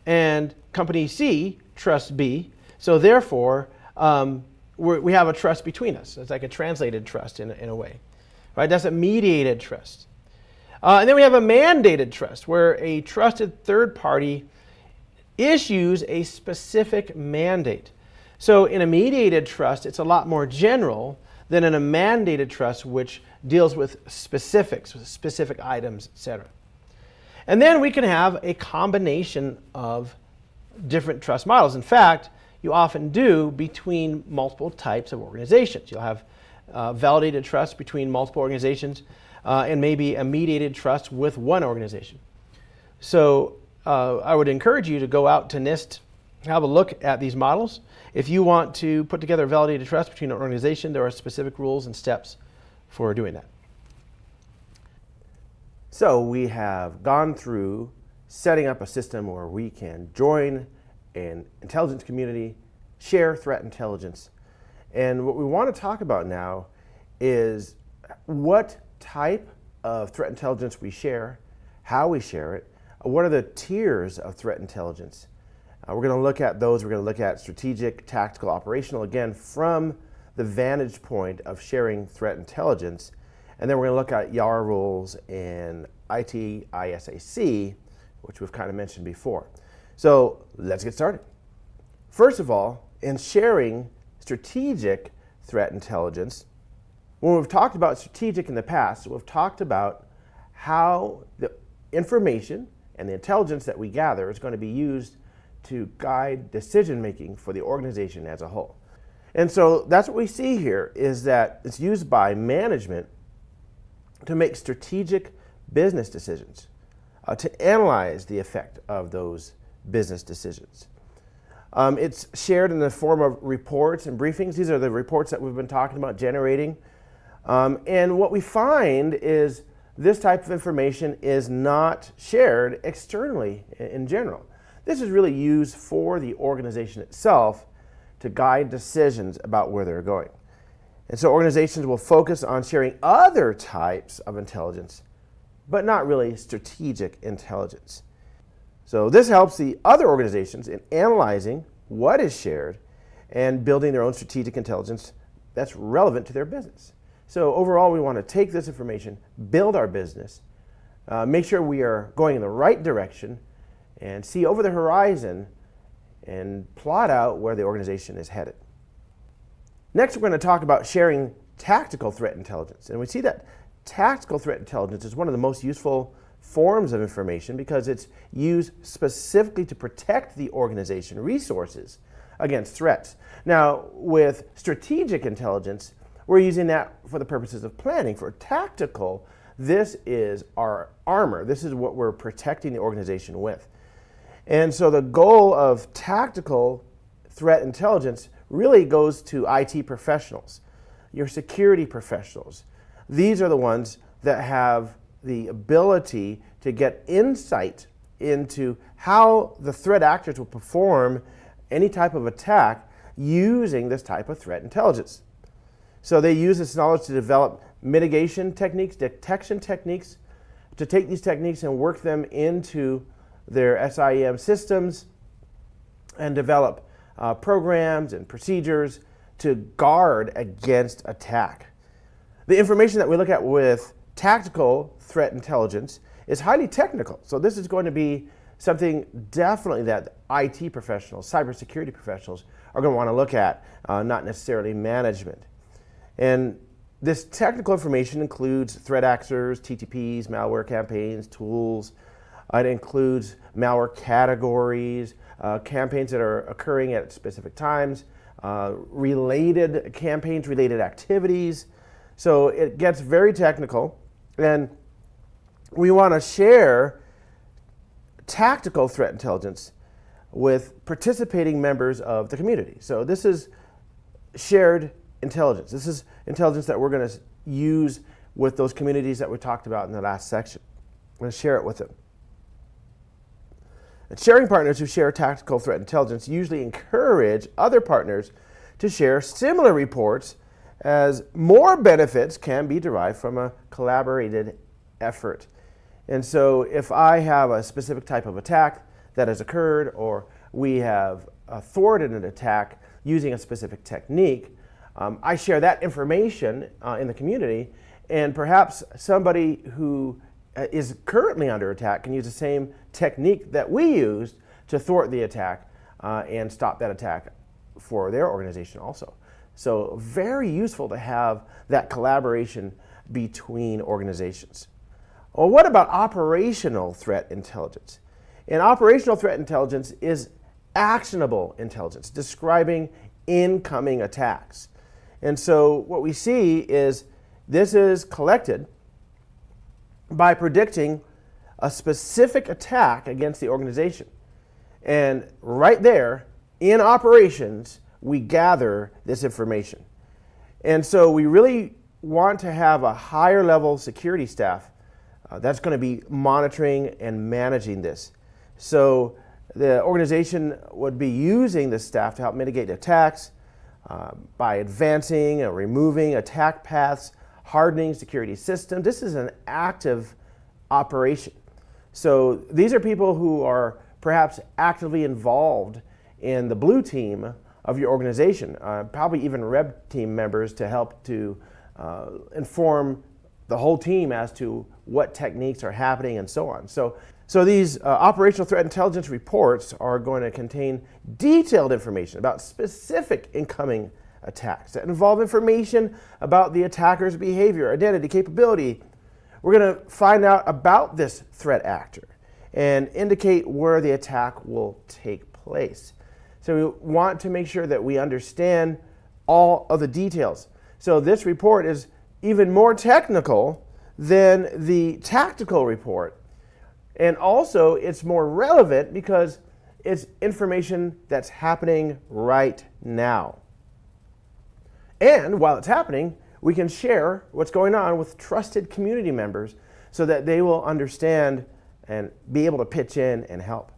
and company C trusts B. So therefore, we have a trust between us. It's like a translated trust in a way, right? That's a mediated trust. And then we have a mandated trust, where a trusted third party issues a specific mandate. So in a mediated trust, it's a lot more general than in a mandated trust, which deals with specifics, with specific items, etc. And then we can have a combination of different trust models. In fact, you often do between multiple types of organizations. You'll have validated trust between multiple organizations and maybe a mediated trust with one organization. So I would encourage you to go out to NIST, have a look at these models. If you want to put together a validated trust between an organization, there are specific rules and steps for doing that. So we have gone through setting up a system where we can join an intelligence community, share threat intelligence. And what we want to talk about now is what type of threat intelligence we share, how we share it, what are the tiers of threat intelligence. We're going to look at those. We're going to look at strategic, tactical, operational, again, from the vantage point of sharing threat intelligence. And then we're going to look at YAR rules and ITISAC, which we've kind of mentioned before. So let's get started. First of all, in sharing strategic threat intelligence, when we've talked about strategic in the past, we've talked about how the information and the intelligence that we gather is going to be used to guide decision making for the organization as a whole. And so that's what we see here, is that it's used by management to make strategic business decisions, to analyze the effect of those business decisions. It's shared in the form of reports and briefings. These are the reports that we've been talking about generating. And what we find is this type of information is not shared externally in general. This is really used for the organization itself to guide decisions about where they're going. And so organizations will focus on sharing other types of intelligence, but not really strategic intelligence. So this helps the other organizations in analyzing what is shared and building their own strategic intelligence that's relevant to their business. So overall, we want to take this information, build our business, make sure we are going in the right direction, and see over the horizon and plot out where the organization is headed. Next, we're going to talk about sharing tactical threat intelligence. And we see that tactical threat intelligence is one of the most useful forms of information because it's used specifically to protect the organization resources against threats. Now, with strategic intelligence, we're using that for the purposes of planning. For tactical, this is our armor. This is what we're protecting the organization with. And so the goal of tactical threat intelligence really goes to IT professionals, your security professionals. These are the ones that have the ability to get insight into how the threat actors will perform any type of attack using this type of threat intelligence. So they use this knowledge to develop mitigation techniques, detection techniques, to take these techniques and work them into their SIEM systems and develop programs and procedures to guard against attack. The information that we look at with tactical threat intelligence is highly technical. So this is going to be something definitely that IT professionals, cybersecurity professionals are going to want to look at, not necessarily management. And this technical information includes threat actors, TTPs, malware campaigns, tools. It includes malware categories, campaigns that are occurring at specific times, related campaigns, related activities. So it gets very technical, and we want to share tactical threat intelligence with participating members of the community. So this is shared intelligence. This is intelligence that we're going to use with those communities that we talked about in the last section. I'm going to share it with them. And sharing partners who share tactical threat intelligence usually encourage other partners to share similar reports, as more benefits can be derived from a collaborated effort. And so if I have a specific type of attack that has occurred, or we have thwarted an attack using a specific technique, I share that information in the community, and perhaps somebody who is currently under attack can use the same technique that we used to thwart the attack and stop that attack for their organization also. So very useful to have that collaboration between organizations. Well, what about operational threat intelligence? And operational threat intelligence is actionable intelligence, describing incoming attacks. And so what we see is this is collected by predicting a specific attack against the organization. And right there, in operations, we gather this information. And so we really want to have a higher level security staff that's going to be monitoring and managing this. So the organization would be using this staff to help mitigate attacks by advancing or removing attack paths, hardening security systems. This is an active operation. So these are people who are perhaps actively involved in the blue team of your organization, probably even red team members to help to inform the whole team as to what techniques are happening and so on. So these operational threat intelligence reports are going to contain detailed information about specific incoming attacks that involve information about the attacker's behavior, identity, capability. We're going to find out about this threat actor and indicate where the attack will take place. So we want to make sure that we understand all of the details. So this report is even more technical than the tactical report. And also it's more relevant because it's information that's happening right now. And while it's happening, we can share what's going on with trusted community members so that they will understand and be able to pitch in and help.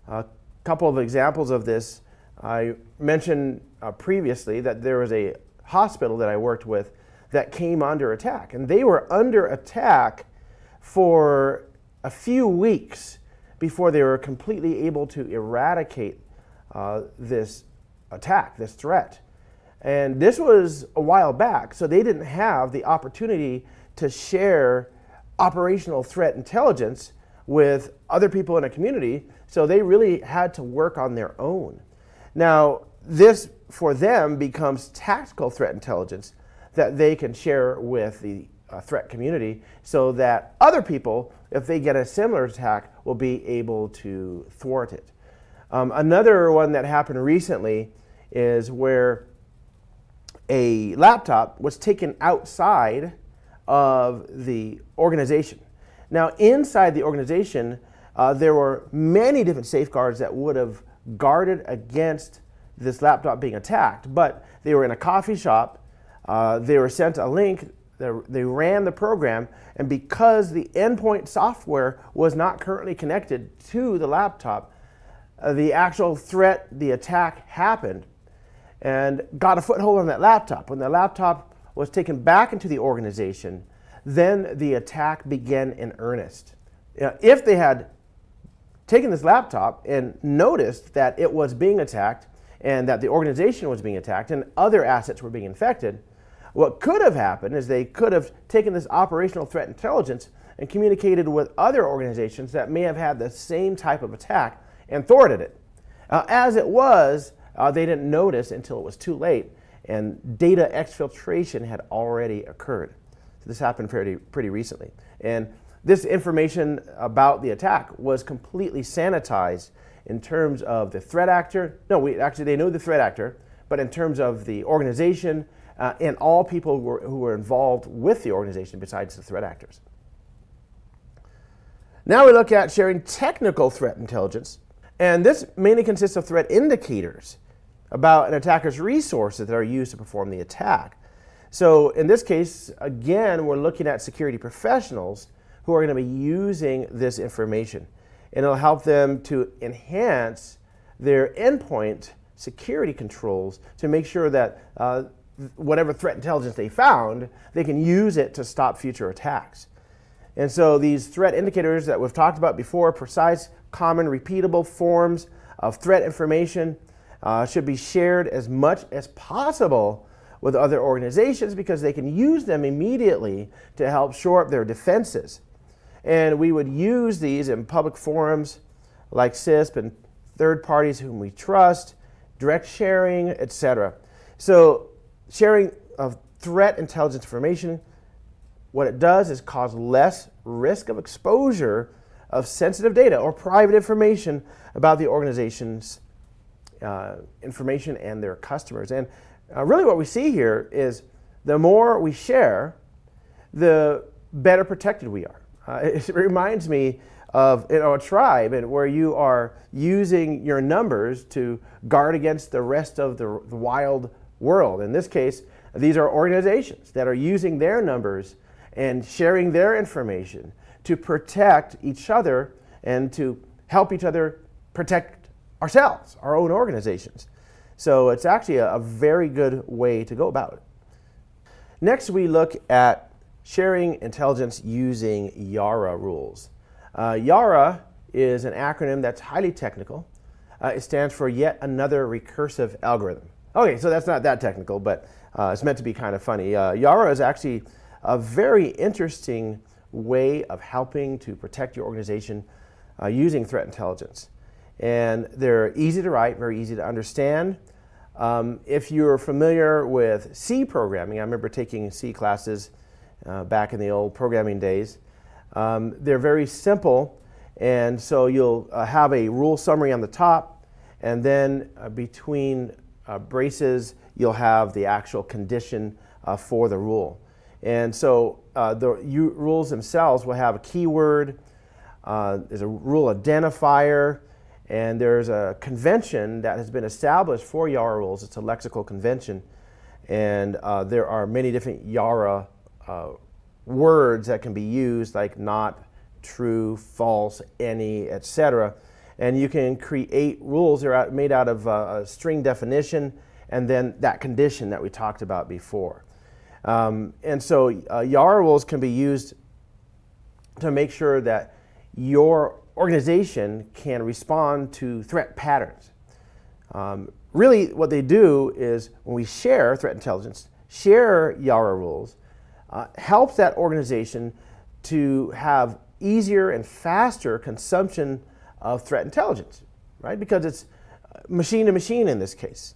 A couple of examples of this, I mentioned previously that there was a hospital that I worked with that came under attack. And they were under attack for a few weeks before they were completely able to eradicate this attack, this threat. And this was a while back, so they didn't have the opportunity to share operational threat intelligence with other people in a community, so they really had to work on their own. Now, this for them becomes tactical threat intelligence that they can share with the threat community so that other people, if they get a similar attack, will be able to thwart it. Another one that happened recently is where a laptop was taken outside of the organization. Now, inside the organization, there were many different safeguards that would have guarded against this laptop being attacked, but they were in a coffee shop, they were sent a link, they ran the program, and because the endpoint software was not currently connected to the laptop, the actual threat, the attack happened and got a foothold on that laptop. When the laptop was taken back into the organization, then the attack began in earnest. If they had taken this laptop and noticed that it was being attacked and that the organization was being attacked and other assets were being infected, what could have happened is they could have taken this operational threat intelligence and communicated with other organizations that may have had the same type of attack and thwarted it. As it was, they didn't notice until it was too late, and data exfiltration had already occurred. So this happened pretty recently. And this information about the attack was completely sanitized in terms of the threat actor. No, they know the threat actor, but in terms of the organization and all people who were involved with the organization besides the threat actors. Now we look at sharing technical threat intelligence, and this mainly consists of threat indicators about an attacker's resources that are used to perform the attack. So in this case, again, we're looking at security professionals who are going to be using this information, and it'll help them to enhance their endpoint security controls to make sure that whatever threat intelligence they found, they can use it to stop future attacks. And so these threat indicators that we've talked about before, precise, common, repeatable forms of threat information, should be shared as much as possible with other organizations because they can use them immediately to help shore up their defenses. And we would use these in public forums like CISP and third parties whom we trust, direct sharing, etc. So sharing of threat intelligence information, what it does is cause less risk of exposure of sensitive data or private information about the organization's information and their customers. And really what we see here is the more we share, the better protected we are. It reminds me of a tribe where you are using your numbers to guard against the rest of the wild world. In this case, these are organizations that are using their numbers and sharing their information to protect each other and to help each other protect ourselves, our own organizations. So it's actually a very good way to go about it. Next, we look at sharing intelligence using YARA rules. YARA is an acronym that's highly technical. It stands for yet another recursive algorithm. Okay, so that's not that technical, but it's meant to be kind of funny. YARA is actually a very interesting way of helping to protect your organization using threat intelligence. And they're easy to write, very easy to understand. If you're familiar with C programming, I remember taking C classes back in the old programming days. They're very simple, and so you'll have a rule summary on the top, and then between braces, you'll have the actual condition for the rule. And so the rules themselves will have a keyword, there's a rule identifier, and there's a convention that has been established for YARA rules. It's a lexical convention, and there are many different YARA words that can be used, like not, true, false, any, etc. And you can create rules that are made out of a string definition and then that condition that we talked about before. And so YARA rules can be used to make sure that your organization can respond to threat patterns. Really, what they do is when we share threat intelligence, share Yara rules, helps that organization to have easier and faster consumption of threat intelligence, right? Because it's machine to machine in this case.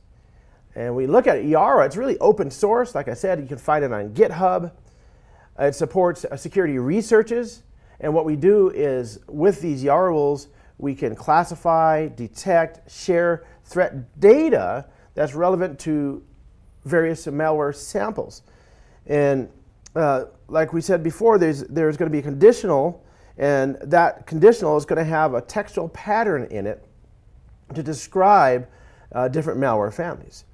And we look at Yara, it's really open source. Like I said, you can find it on GitHub. It supports security researches. And what we do is with these Yara rules, we can classify, detect, share threat data that's relevant to various malware samples. And like we said before, there's going to be a conditional, and that conditional is going to have a textual pattern in it to describe different malware families.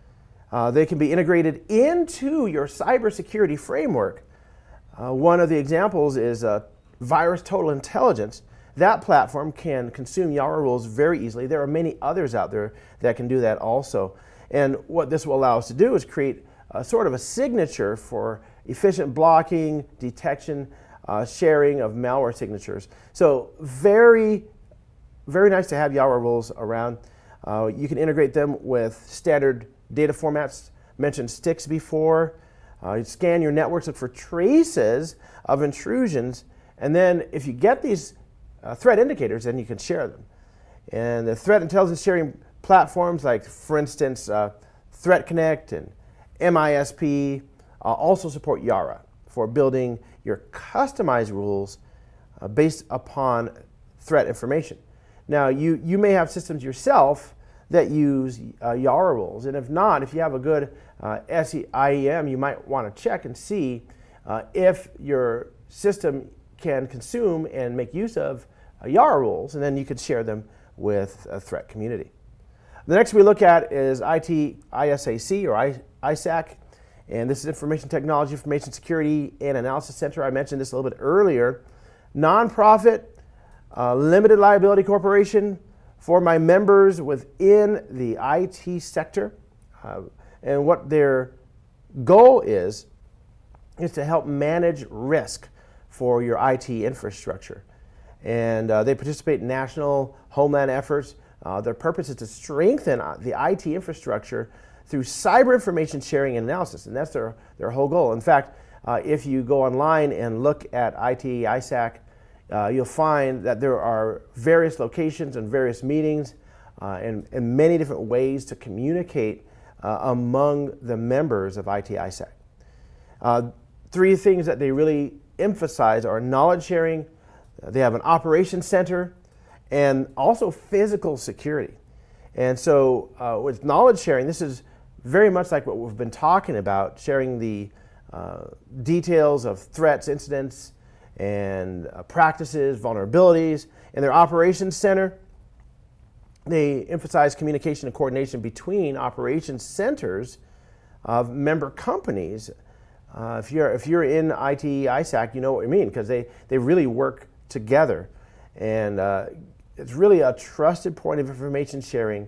They can be integrated into your cybersecurity framework. One of the examples is Virus Total Intelligence. That platform can consume Yara rules very easily. There are many others out there that can do that also. And what this will allow us to do is create a sort of a signature for efficient blocking, detection, sharing of malware signatures. So very, very nice to have Yara rules around. You can integrate them with standard data formats, mentioned sticks before. You scan your networks, look for traces of intrusions, and then if you get these threat indicators, then you can share them. And the threat intelligence sharing platforms like, for instance, Threat Connect and MISP also support Yara for building your customized rules based upon threat information. Now, you may have systems yourself that use Yara rules, and if not, if you have a good SIEM, you might want to check and see if your system can consume and make use of Yara rules, and then you could share them with a threat community. The next we look at is IT ISAC or ISAC, and this is Information Technology, Information Security and Analysis Center. I mentioned this a little bit earlier. Nonprofit, limited liability corporation for my members within the IT sector, and what their goal is to help manage risk for your IT infrastructure. And they participate in national homeland efforts. Their purpose is to strengthen the IT infrastructure through cyber information sharing and analysis, and that's their whole goal. In fact, if you go online and look at IT ISAC, you'll find that there are various locations and various meetings and many different ways to communicate among the members of IT ISAC. Three things that they really emphasize are knowledge sharing, they have an operations center, and also physical security. And so with knowledge sharing, this is very much like what we've been talking about, sharing the details of threats, incidents, and practices, vulnerabilities. In their operations center, they emphasize communication and coordination between operations centers of member companies. If you're in IT ISAC, you know what I mean, because they really work together. And it's really a trusted point of information sharing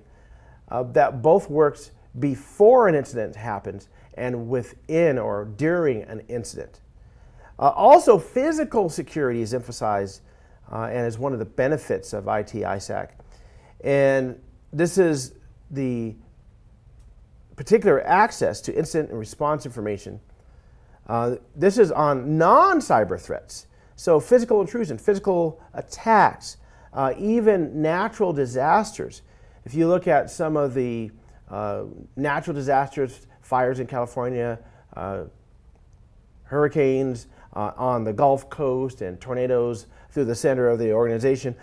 that both works before an incident happens and within or during an incident. Also, physical security is emphasized and is one of the benefits of IT ISAC. And this is the particular access to incident and response information. This is on non-cyber threats. So physical intrusion, physical attacks, even natural disasters. If you look at some of the natural disasters, fires in California, hurricanes on the Gulf Coast, and tornadoes through the center of the organization,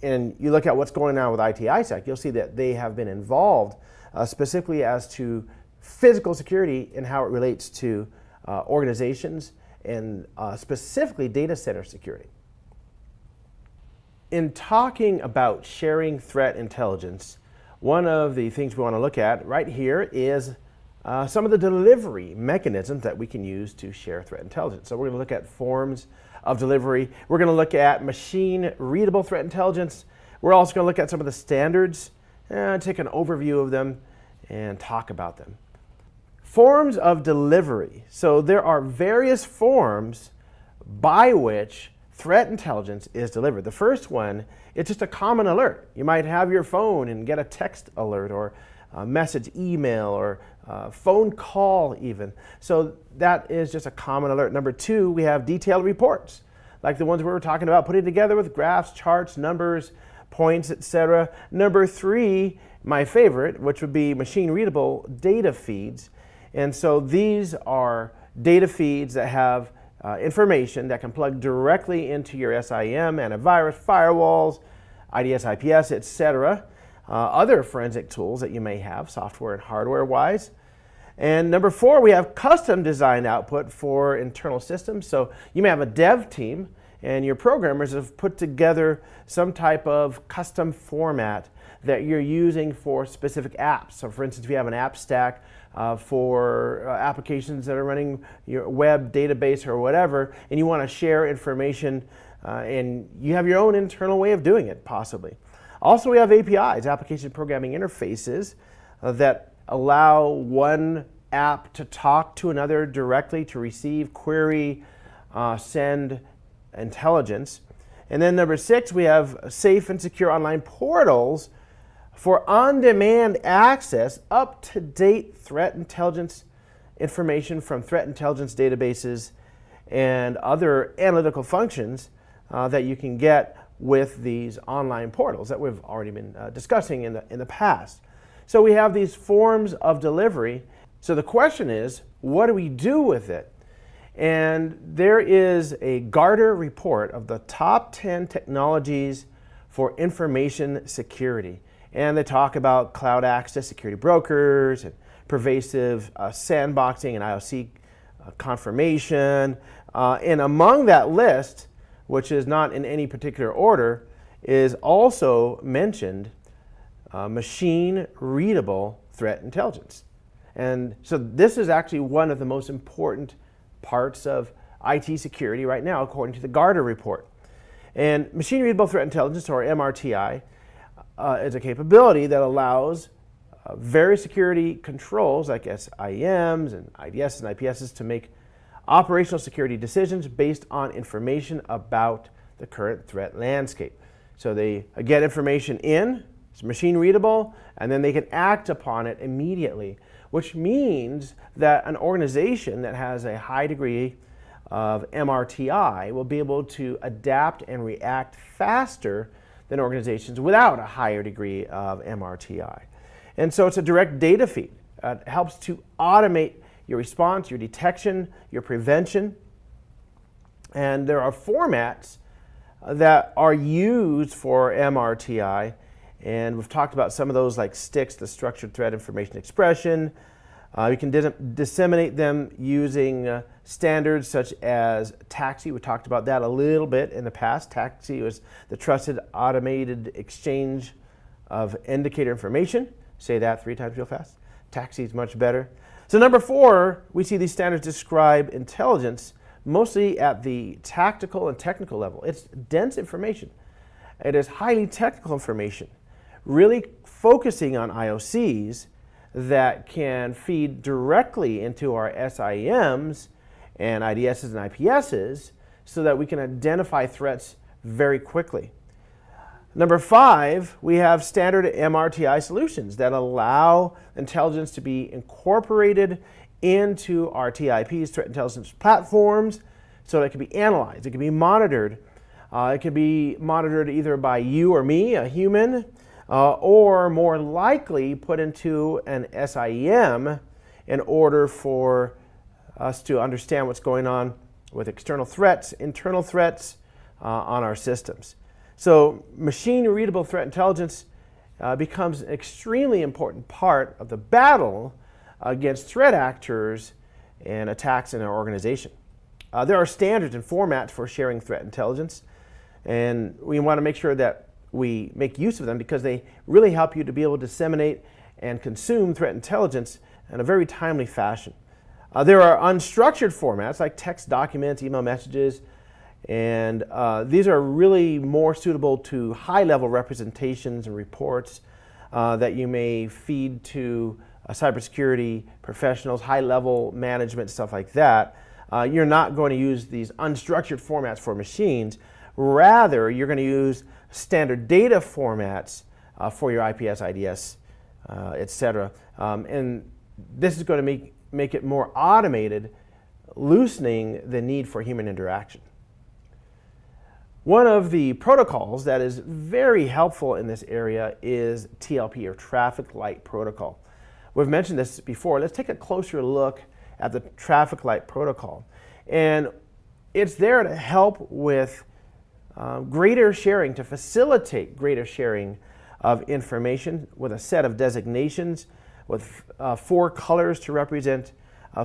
and you look at what's going on with IT ISAC, you'll see that they have been involved specifically as to physical security and how it relates to organizations and specifically data center security. In talking about sharing threat intelligence, one of the things we want to look at right here is some of the delivery mechanisms that we can use to share threat intelligence. So we're going to look at forms of delivery. We're going to look at machine-readable threat intelligence. We're also going to look at some of the standards and take an overview of them and talk about them. Forms of delivery. So there are various forms by which threat intelligence is delivered. The first one, it's just a common alert. You might have your phone and get a text alert or message, email, or phone call even. So that is just a common alert. Number 2, we have detailed reports, like the ones we were talking about, putting together with graphs, charts, numbers, points, etc. Number 3, my favorite, which would be machine readable data feeds. And so these are data feeds that have information that can plug directly into your SIM, antivirus, firewalls, IDS, IPS, etc. Other forensic tools that you may have, software and hardware wise. And number 4, we have custom design output for internal systems. So you may have a dev team and your programmers have put together some type of custom format that you're using for specific apps. So for instance, if you have an app stack for applications that are running your web database or whatever, and you want to share information and you have your own internal way of doing it, possibly. Also, we have APIs, application programming interfaces, that allow one app to talk to another directly to receive, query, send intelligence. And then number 6, we have safe and secure online portals for on-demand access, up-to-date threat intelligence information from threat intelligence databases and other analytical functions that you can get with these online portals that we've already been discussing in the past. So we have these forms of delivery. So the question is, what do we do with it? And there is a Gartner report of the top 10 technologies for information security. And they talk about cloud access security brokers and pervasive sandboxing and IOC confirmation. And among that list, which is not in any particular order, is also mentioned machine readable threat intelligence. And so this is actually one of the most important parts of IT security right now, according to the Gartner report. And machine readable threat intelligence, or MRTI, is a capability that allows various security controls like SIEMs and IDS and IPSs to make operational security decisions based on information about the current threat landscape. So they get information in, it's machine readable, and then they can act upon it immediately, which means that an organization that has a high degree of MRTI will be able to adapt and react faster than organizations without a higher degree of MRTI. And so it's a direct data feed. It helps to automate your response, your detection, your prevention. And there are formats that are used for MRTI, and we've talked about some of those, like STIX, the Structured Threat Information Expression. You can disseminate them using standards such as TAXII. We talked about that a little bit in the past. TAXII was the Trusted Automated Exchange of Indicator Information. Say that 3 times real fast. TAXII is much better. So number 4, we see these standards describe intelligence mostly at the tactical and technical level. It's dense information. It is highly technical information, really focusing on IOCs that can feed directly into our SIEMs and IDSs and IPSs so that we can identify threats very quickly. Number 5, we have standard MRTI solutions that allow intelligence to be incorporated into our TIPs, threat intelligence platforms, so that it can be analyzed, it can be monitored. It can be monitored either by you or me, a human, or more likely put into an SIEM in order for us to understand what's going on with external threats, internal threats on our systems. So machine readable threat intelligence becomes an extremely important part of the battle against threat actors and attacks in our organization. There are standards and formats for sharing threat intelligence, and we want to make sure that we make use of them because they really help you to be able to disseminate and consume threat intelligence in a very timely fashion. There are unstructured formats like text documents, email messages, and these are really more suitable to high-level representations and reports that you may feed to cybersecurity professionals, high-level management, stuff like that. You're not going to use these unstructured formats for machines. Rather, you're going to use standard data formats for your IPS, IDS etc. And this is going to make it more automated, loosening the need for human interaction. One of the protocols that is very helpful in this area is TLP, or Traffic Light Protocol. We've mentioned this before. Let's take a closer look at the Traffic Light Protocol. And it's there to help with greater sharing, to facilitate greater sharing of information with a set of designations, with 4 colors to represent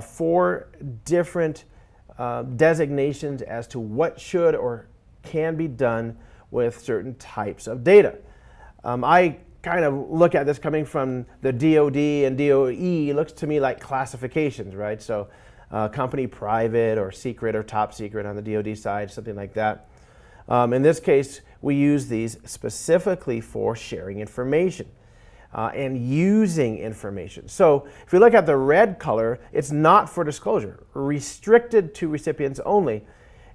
4 different designations as to what should or can be done with certain types of data. I kind of look at this coming from the DoD and DOE. It looks to me like classifications, right? So company private or secret or top secret on the DoD side, something like that. In this case, we use these specifically for sharing information and using information. So if you look at the red color, it's not for disclosure, restricted to recipients only.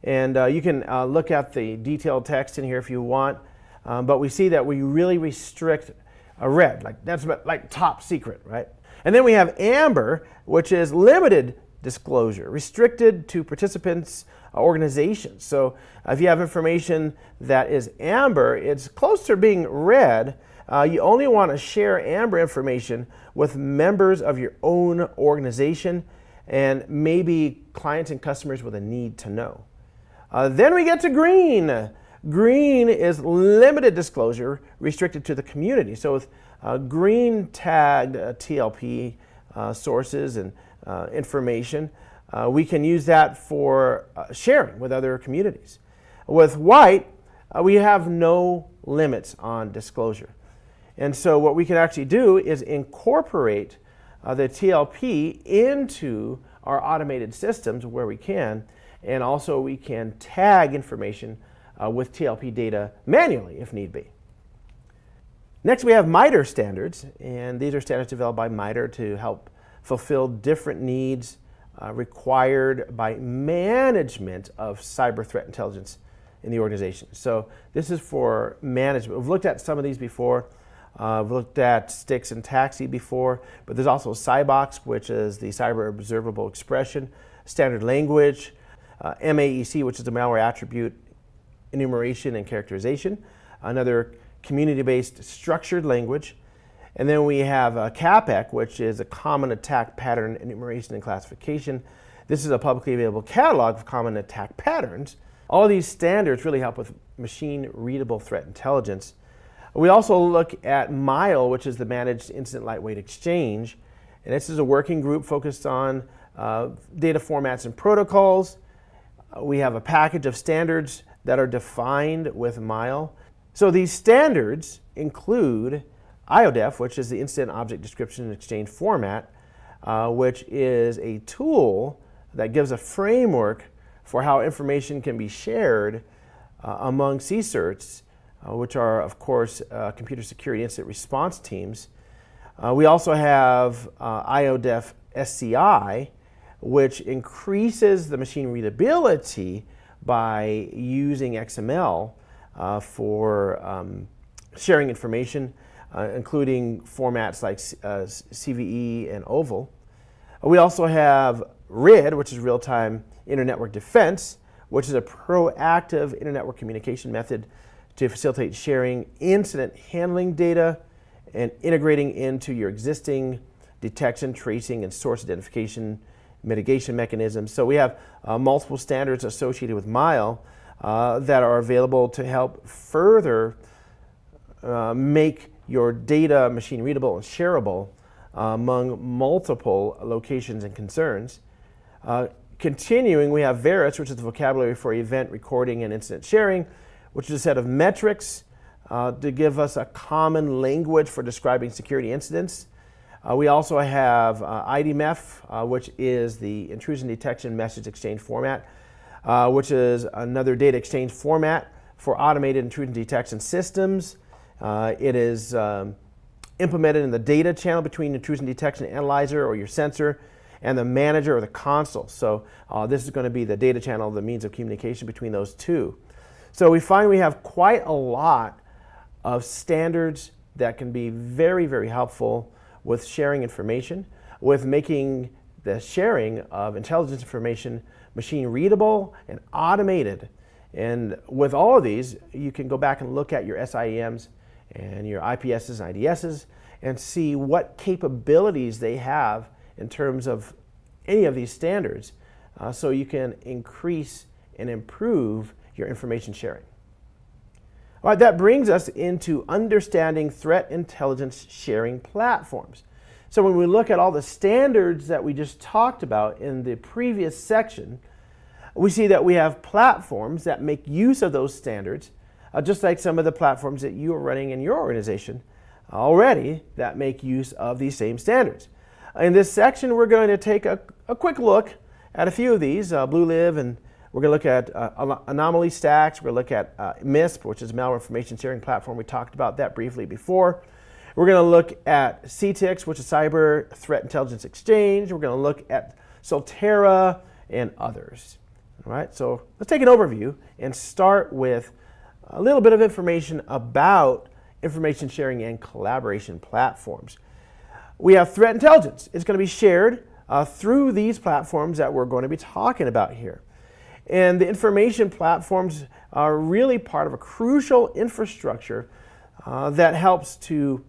And you can look at the detailed text in here if you want, but we see that we really restrict a red, that's like top secret, right? And then we have amber, which is limited disclosure, restricted to participants' organizations. So if you have information that is amber, it's close to being red. You only want to share amber information with members of your own organization and maybe clients and customers with a need to know. Then we get to green. Green is limited disclosure, restricted to the community. So with green tagged TLP sources and information, we can use that for sharing with other communities. With white, we have no limits on disclosure. And so what we can actually do is incorporate the TLP into our automated systems where we can, and also we can tag information with TLP data manually if need be. Next we have MITRE standards, and these are standards developed by MITRE to help fulfill different needs required by management of cyber threat intelligence in the organization. So this is for management. We've looked at some of these before. We've looked at STIX and TAXI before, but there's also CyBox, which is the Cyber Observable Expression, Standard Language, MAEC, which is the Malware Attribute Enumeration and Characterization, another community-based structured language. And then we have CAPEC, which is a Common Attack Pattern Enumeration and Classification. This is a publicly available catalog of common attack patterns. All of these standards really help with machine-readable threat intelligence. We also look at MILE, which is the Managed Incident Lightweight Exchange. And this is a working group focused on data formats and protocols. We have a package of standards that are defined with MILE. So these standards include IODEF, which is the Incident Object Description and Exchange Format, which is a tool that gives a framework for how information can be shared among CSIRTs, which are, of course, computer security incident response teams. We also have IODEF SCI, which increases the machine readability by using XML for sharing information, including formats like CVE and OVAL. We also have RID, which is Real-Time Internetwork Defense, which is a proactive internetwork communication method to facilitate sharing incident handling data and integrating into your existing detection, tracing, and source identification mitigation mechanisms. So we have multiple standards associated with MILE that are available to help further make your data machine readable and shareable among multiple locations and concerns. Continuing, we have VERIS, which is the vocabulary for event recording and incident sharing, which is a set of metrics to give us a common language for describing security incidents. We also have IDMEF, which is the Intrusion Detection Message Exchange Format, which is another data exchange format for automated intrusion detection systems. It is implemented in the data channel between intrusion detection analyzer or your sensor and the manager or the console. So this is going to be the data channel, the means of communication between those two. So we find we have quite a lot of standards that can be very, very helpful with sharing information, with making the sharing of intelligence information machine readable and automated. And with all of these, you can go back and look at your SIEMs and your IPSs and IDSs and see what capabilities they have in terms of any of these standards, so you can increase and improve your information sharing. All right, that brings us into understanding threat intelligence sharing platforms. So when we look at all the standards that we just talked about in the previous section, we see that we have platforms that make use of those standards, just like some of the platforms that you are running in your organization already that make use of these same standards. In this section, we're going to take a quick look at a few of these, BlueLive, and we're going to look at anomaly stacks. We're going to look at MISP, which is malware information sharing platform. We talked about that briefly before. We're going to look at CTIX, which is Cyber Threat Intelligence Exchange. We're going to look at Soltera and others. All right, so let's take an overview and start with a little bit of information about information sharing and collaboration platforms. We have threat intelligence. It's going to be shared through these platforms that we're going to be talking about here. And the information platforms are really part of a crucial infrastructure that helps to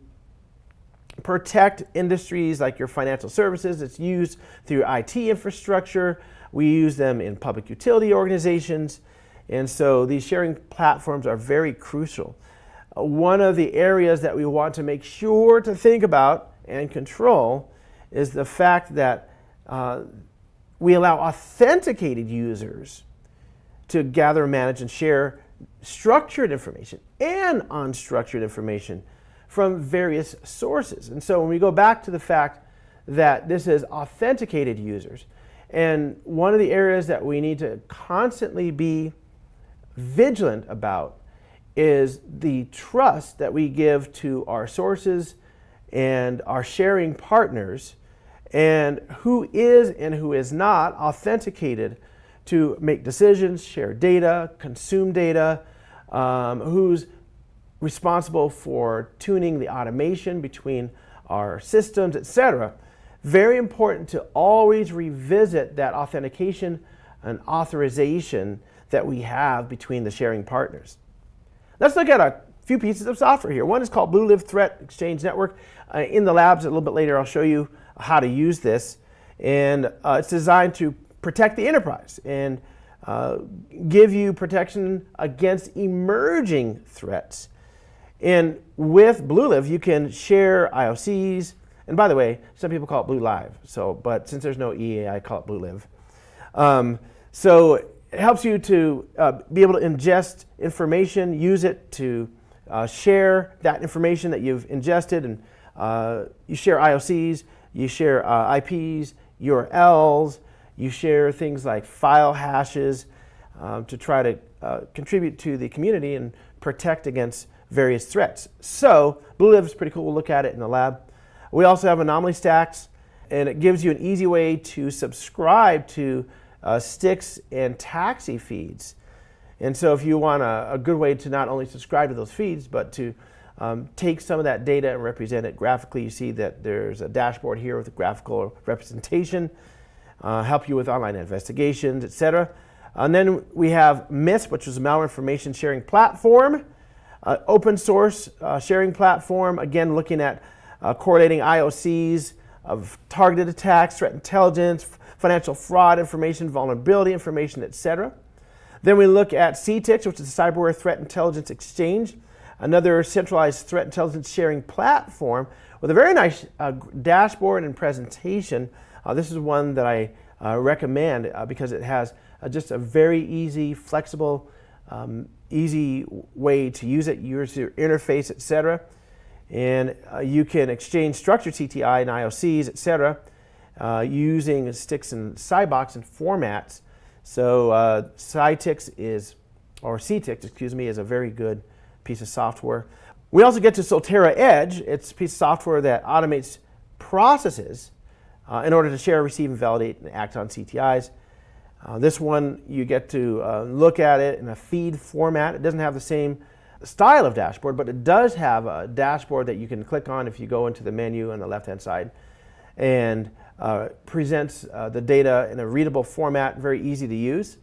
protect industries like your financial services. It's used through IT infrastructure. We use them in public utility organizations. And so these sharing platforms are very crucial. One of the areas that we want to make sure to think about and control is the fact that we allow authenticated users to gather, manage, and share structured information and unstructured information from various sources. And so when we go back to the fact that this is authenticated users, and one of the areas that we need to constantly be vigilant about is the trust that we give to our sources and our sharing partners, and who is and who is not authenticated to make decisions, share data, consume data, who's responsible for tuning the automation between our systems, etc. Very important to always revisit that authentication and authorization that we have between the sharing partners. Let's look at a few pieces of software here. One is called BlueLive Threat Exchange Network. In the labs a little bit later, I'll show you how to use this. And it's designed to protect the enterprise and give you protection against emerging threats. And with BlueLive, you can share IOCs. And by the way, some people call it BlueLive. But since there's no EA, I call it BlueLive. So it helps you to be able to ingest information, use it to share that information that you've ingested, and you share IOCs, you share IPs, URLs, you share things like file hashes to try to contribute to the community and protect against various threats. So BlueLive is pretty cool. We'll look at it in the lab. We also have anomaly stacks, and it gives you an easy way to subscribe to Stix and Taxi feeds. And so if you want a good way to not only subscribe to those feeds, but to take some of that data and represent it graphically, you see that there's a dashboard here with a graphical representation, help you with online investigations, etc. And then we have MISP, which is a malware information sharing platform, open source sharing platform, again looking at correlating IOCs of targeted attacks, threat intelligence, financial fraud information, vulnerability information, etc. Then we look at CTIX, which is the Cyber Threat Intelligence Exchange, another centralized threat intelligence sharing platform with a very nice dashboard and presentation. This is one that I recommend because it has just a very easy, flexible, easy way to use it, use your interface, etc. And you can exchange structured CTI and IOCs, etc. Using Stix and Cybox and formats. So CTIX is a very good piece of software. We also get to Soltera Edge. It's a piece of software that automates processes in order to share, receive, and validate and act on CTIs. This one, you get to look at it in a feed format. It doesn't have the same style of dashboard, but it does have a dashboard that you can click on if you go into the menu on the left-hand side, and presents the data in a readable format, very easy to use.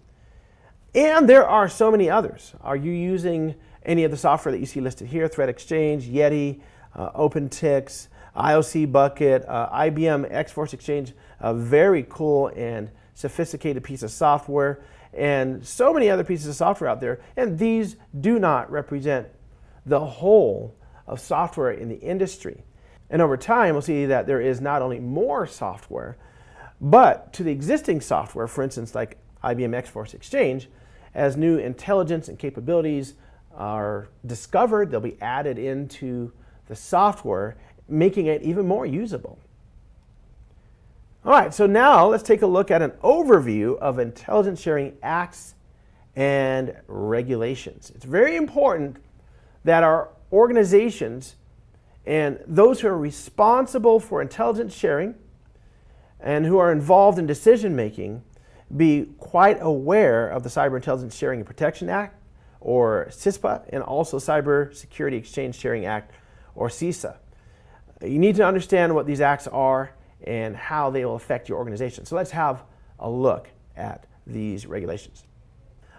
And there are so many others. Are you using any of the software that you see listed here? Threat Exchange, Yeti, OpenTix, IOC Bucket, IBM X-Force Exchange, a very cool and sophisticated piece of software, and so many other pieces of software out there. And these do not represent the whole of software in the industry. And over time, we'll see that there is not only more software, but to the existing software, for instance, like IBM X-Force Exchange, as new intelligence and capabilities are discovered, they'll be added into the software, making it even more usable. All right, so now let's take a look at an overview of intelligence sharing acts and regulations. It's very important that our organizations and those who are responsible for intelligence sharing and who are involved in decision making be quite aware of the Cyber Intelligence Sharing and Protection Act, or CISPA, and also Cyber Security Exchange Sharing Act, or CISA. You need to understand what these acts are and how they will affect your organization. So let's have a look at these regulations.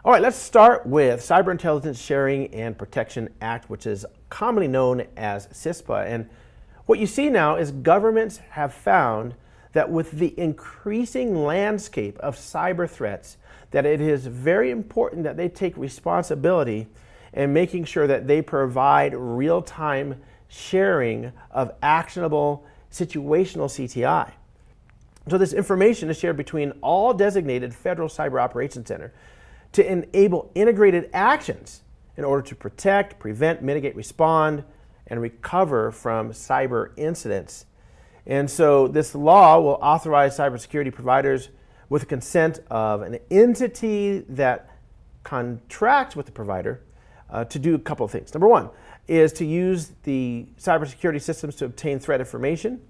All right, let's start with Cyber Intelligence Sharing and Protection Act, which is commonly known as CISPA. And what you see now is governments have found that with the increasing landscape of cyber threats, that it is very important that they take responsibility in making sure that they provide real-time sharing of actionable situational CTI. So this information is shared between all designated Federal Cyber Operations Center to enable integrated actions in order to protect, prevent, mitigate, respond, and recover from cyber incidents. And so this law will authorize cybersecurity providers with the consent of an entity that contracts with the provider to do a couple of things. Number one is to use the cybersecurity systems to obtain threat information.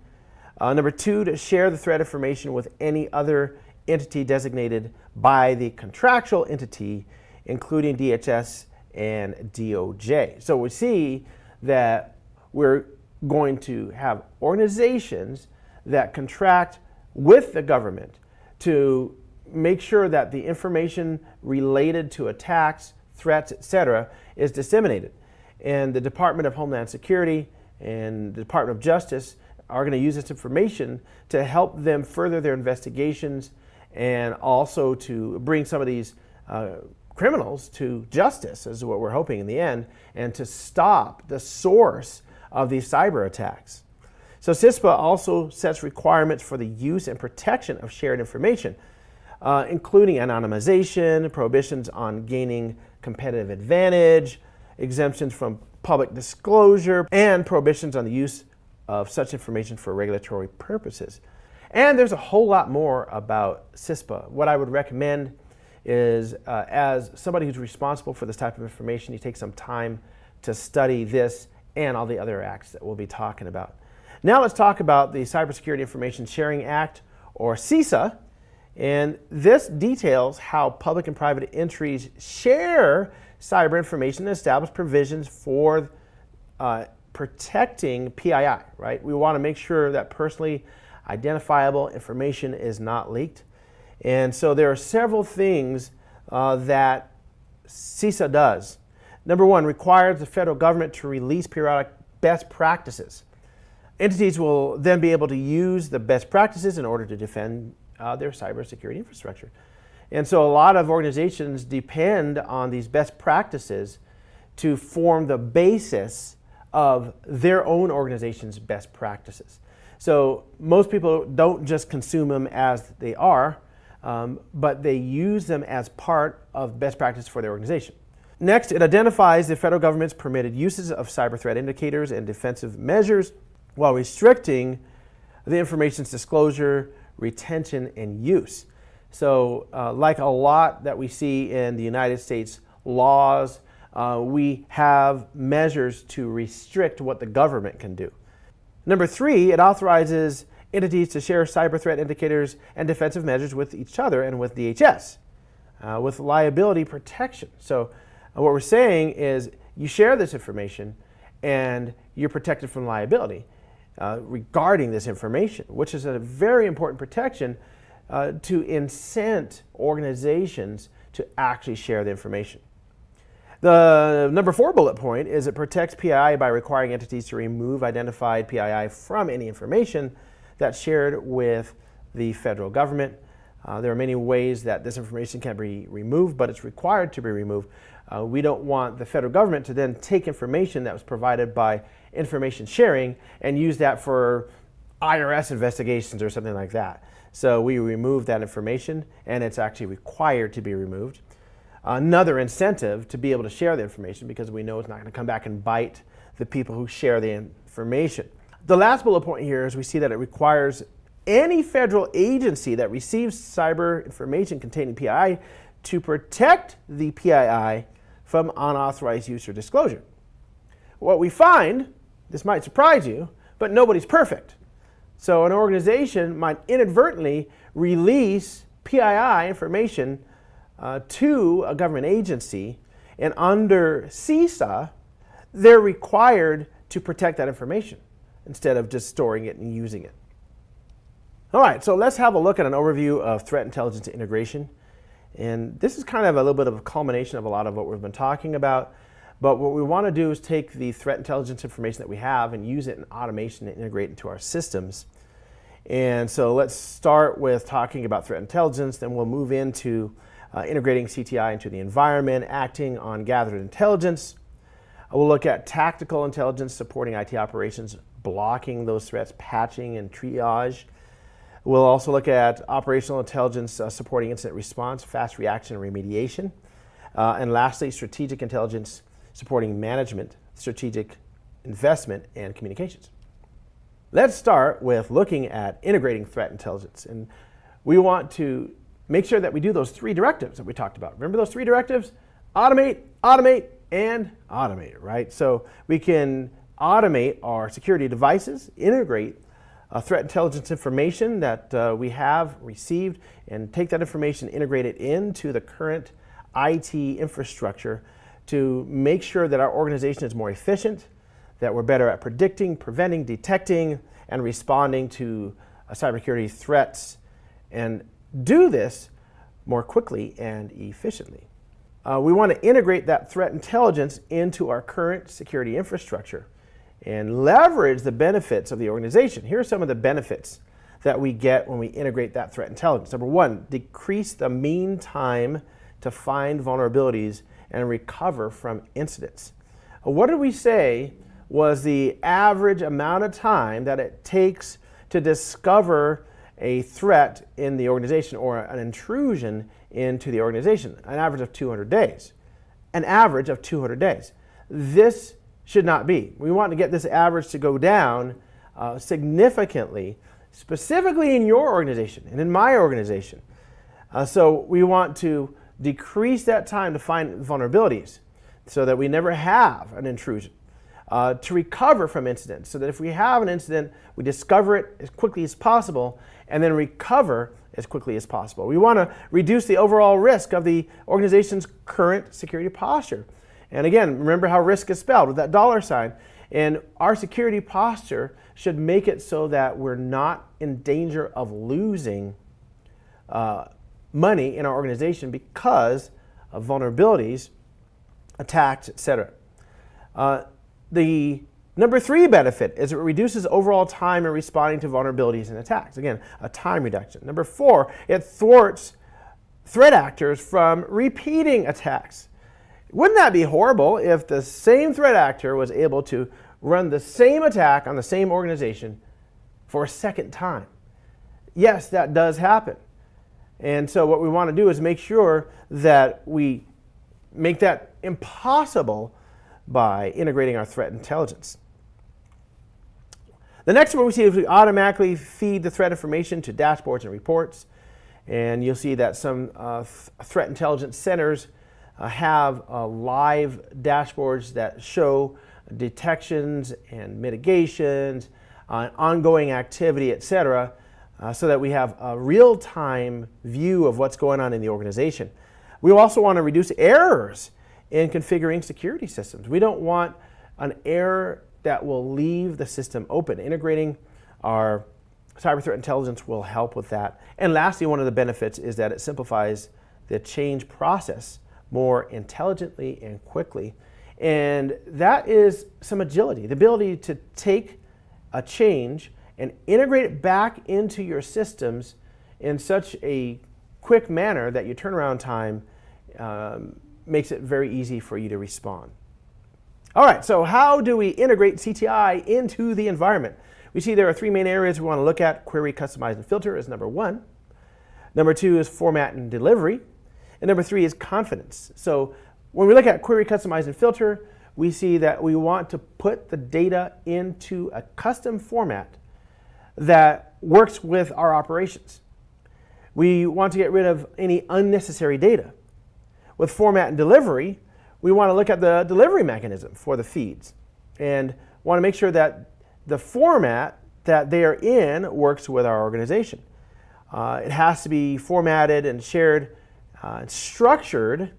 Number two, to share the threat information with any other entity designated by the contractual entity, including DHS and DOJ. So we see that we're going to have organizations that contract with the government to make sure that the information related to attacks, threats, etc., is disseminated. And the Department of Homeland Security and the Department of Justice are going to use this information to help them further their investigations and also to bring some of these criminals to justice, is what we're hoping in the end, and to stop the source of these cyber attacks. So CISPA also sets requirements for the use and protection of shared information, including anonymization, prohibitions on gaining competitive advantage, exemptions from public disclosure, and prohibitions on the use of such information for regulatory purposes. And there's a whole lot more about CISPA. What I would recommend is, as somebody who's responsible for this type of information, you take some time to study this and all the other acts that we'll be talking about. Now let's talk about the Cybersecurity Information Sharing Act, or CISA. And this details how public and private entities share cyber information and establish provisions for protecting PII, right? We want to make sure that personally identifiable information is not leaked. And so there are several things that CISA does. Number one, requires the federal government to release periodic best practices. Entities will then be able to use the best practices in order to defend their cybersecurity infrastructure. And so a lot of organizations depend on these best practices to form the basis of their own organization's best practices. So most people don't just consume them as they are, but they use them as part of best practice for their organization. Next, it identifies the federal government's permitted uses of cyber threat indicators and defensive measures while restricting the information's disclosure, retention, and use. So like a lot that we see in the United States laws, we have measures to restrict what the government can do. Number three, it authorizes entities to share cyber threat indicators and defensive measures with each other and with DHS, with liability protection. So what we're saying is you share this information and you're protected from liability regarding this information, which is a very important protection to incent organizations to actually share the information. The number 4 bullet point is it protects PII by requiring entities to remove identified PII from any information that's shared with the federal government. There are many ways that this information can be removed, but it's required to be removed. We don't want the federal government to then take information that was provided by information sharing and use that for IRS investigations or something like that. So we remove that information, and it's actually required to be removed. Another incentive to be able to share the information, because we know it's not going to come back and bite the people who share the information. The last bullet point here is we see that it requires any federal agency that receives cyber information containing PII to protect the PII from unauthorized use or disclosure. What we find, this might surprise you, but nobody's perfect. So an organization might inadvertently release PII information to a government agency, and under CISA, they're required to protect that information instead of just storing it and using it. All right, so let's have a look at an overview of threat intelligence integration. And this is kind of a little bit of a culmination of a lot of what we've been talking about. But what we want to do is take the threat intelligence information that we have and use it in automation and integrate into our systems. And so let's start with talking about threat intelligence, then we'll move into integrating CTI into the environment, acting on gathered intelligence. We'll look at tactical intelligence supporting IT operations, blocking those threats, patching and triage. We'll also look at operational intelligence supporting incident response, fast reaction, and remediation. And lastly, strategic intelligence supporting management, strategic investment, and communications. Let's start with looking at integrating threat intelligence. And we want to make sure that we do those 3 directives that we talked about. Remember those 3 directives? Automate, automate, and automate, right? So we can automate our security devices, integrate threat intelligence information that we have received, and take that information, integrate it into the current IT infrastructure to make sure that our organization is more efficient, that we're better at predicting, preventing, detecting, and responding to cybersecurity threats, and do this more quickly and efficiently. We want to integrate that threat intelligence into our current security infrastructure and leverage the benefits of the organization. Here are some of the benefits that we get when we integrate that threat intelligence. Number 1, decrease the mean time to find vulnerabilities and recover from incidents. What did we say was the average amount of time that it takes to discover a threat in the organization or an intrusion into the organization? An average of 200 days. An average of 200 days. This should not be. We want to get this average to go down significantly, specifically in your organization and in my organization. So we want to decrease that time to find vulnerabilities so that we never have an intrusion. To recover from incidents, so that if we have an incident, we discover it as quickly as possible and then recover as quickly as possible. We want to reduce the overall risk of the organization's current security posture. And again, remember how risk is spelled with that $sign. And our security posture should make it so that we're not in danger of losing money in our organization because of vulnerabilities, attacks, etc. The number 3 benefit is it reduces overall time in responding to vulnerabilities and attacks. Again, a time reduction. Number 4, it thwarts threat actors from repeating attacks. Wouldn't that be horrible if the same threat actor was able to run the same attack on the same organization for a second time? Yes, that does happen. And so what we want to do is make sure that we make that impossible by integrating our threat intelligence. The next one we see is we automatically feed the threat information to dashboards and reports. And you'll see that some threat intelligence centers have live dashboards that show detections and mitigations, ongoing activity, etc., so that we have a real-time view of what's going on in the organization. We also want to reduce errors in configuring security systems. We don't want an error that will leave the system open. Integrating our cyber threat intelligence will help with that. And lastly, one of the benefits is that it simplifies the change process more intelligently and quickly. And that is some agility, the ability to take a change and integrate it back into your systems in such a quick manner that your turnaround time makes it very easy for you to respond. All right, so how do we integrate CTI into the environment? We see there are three main areas we want to look at. Query, customize, and filter is number one. Number two is format and delivery. And number three is confidence. So when we look at query, customize, and filter, we see that we want to put the data into a custom format that works with our operations. We want to get rid of any unnecessary data. With format and delivery, we want to look at the delivery mechanism for the feeds and want to make sure that the format that they are in works with our organization. It has to be formatted and shared and structured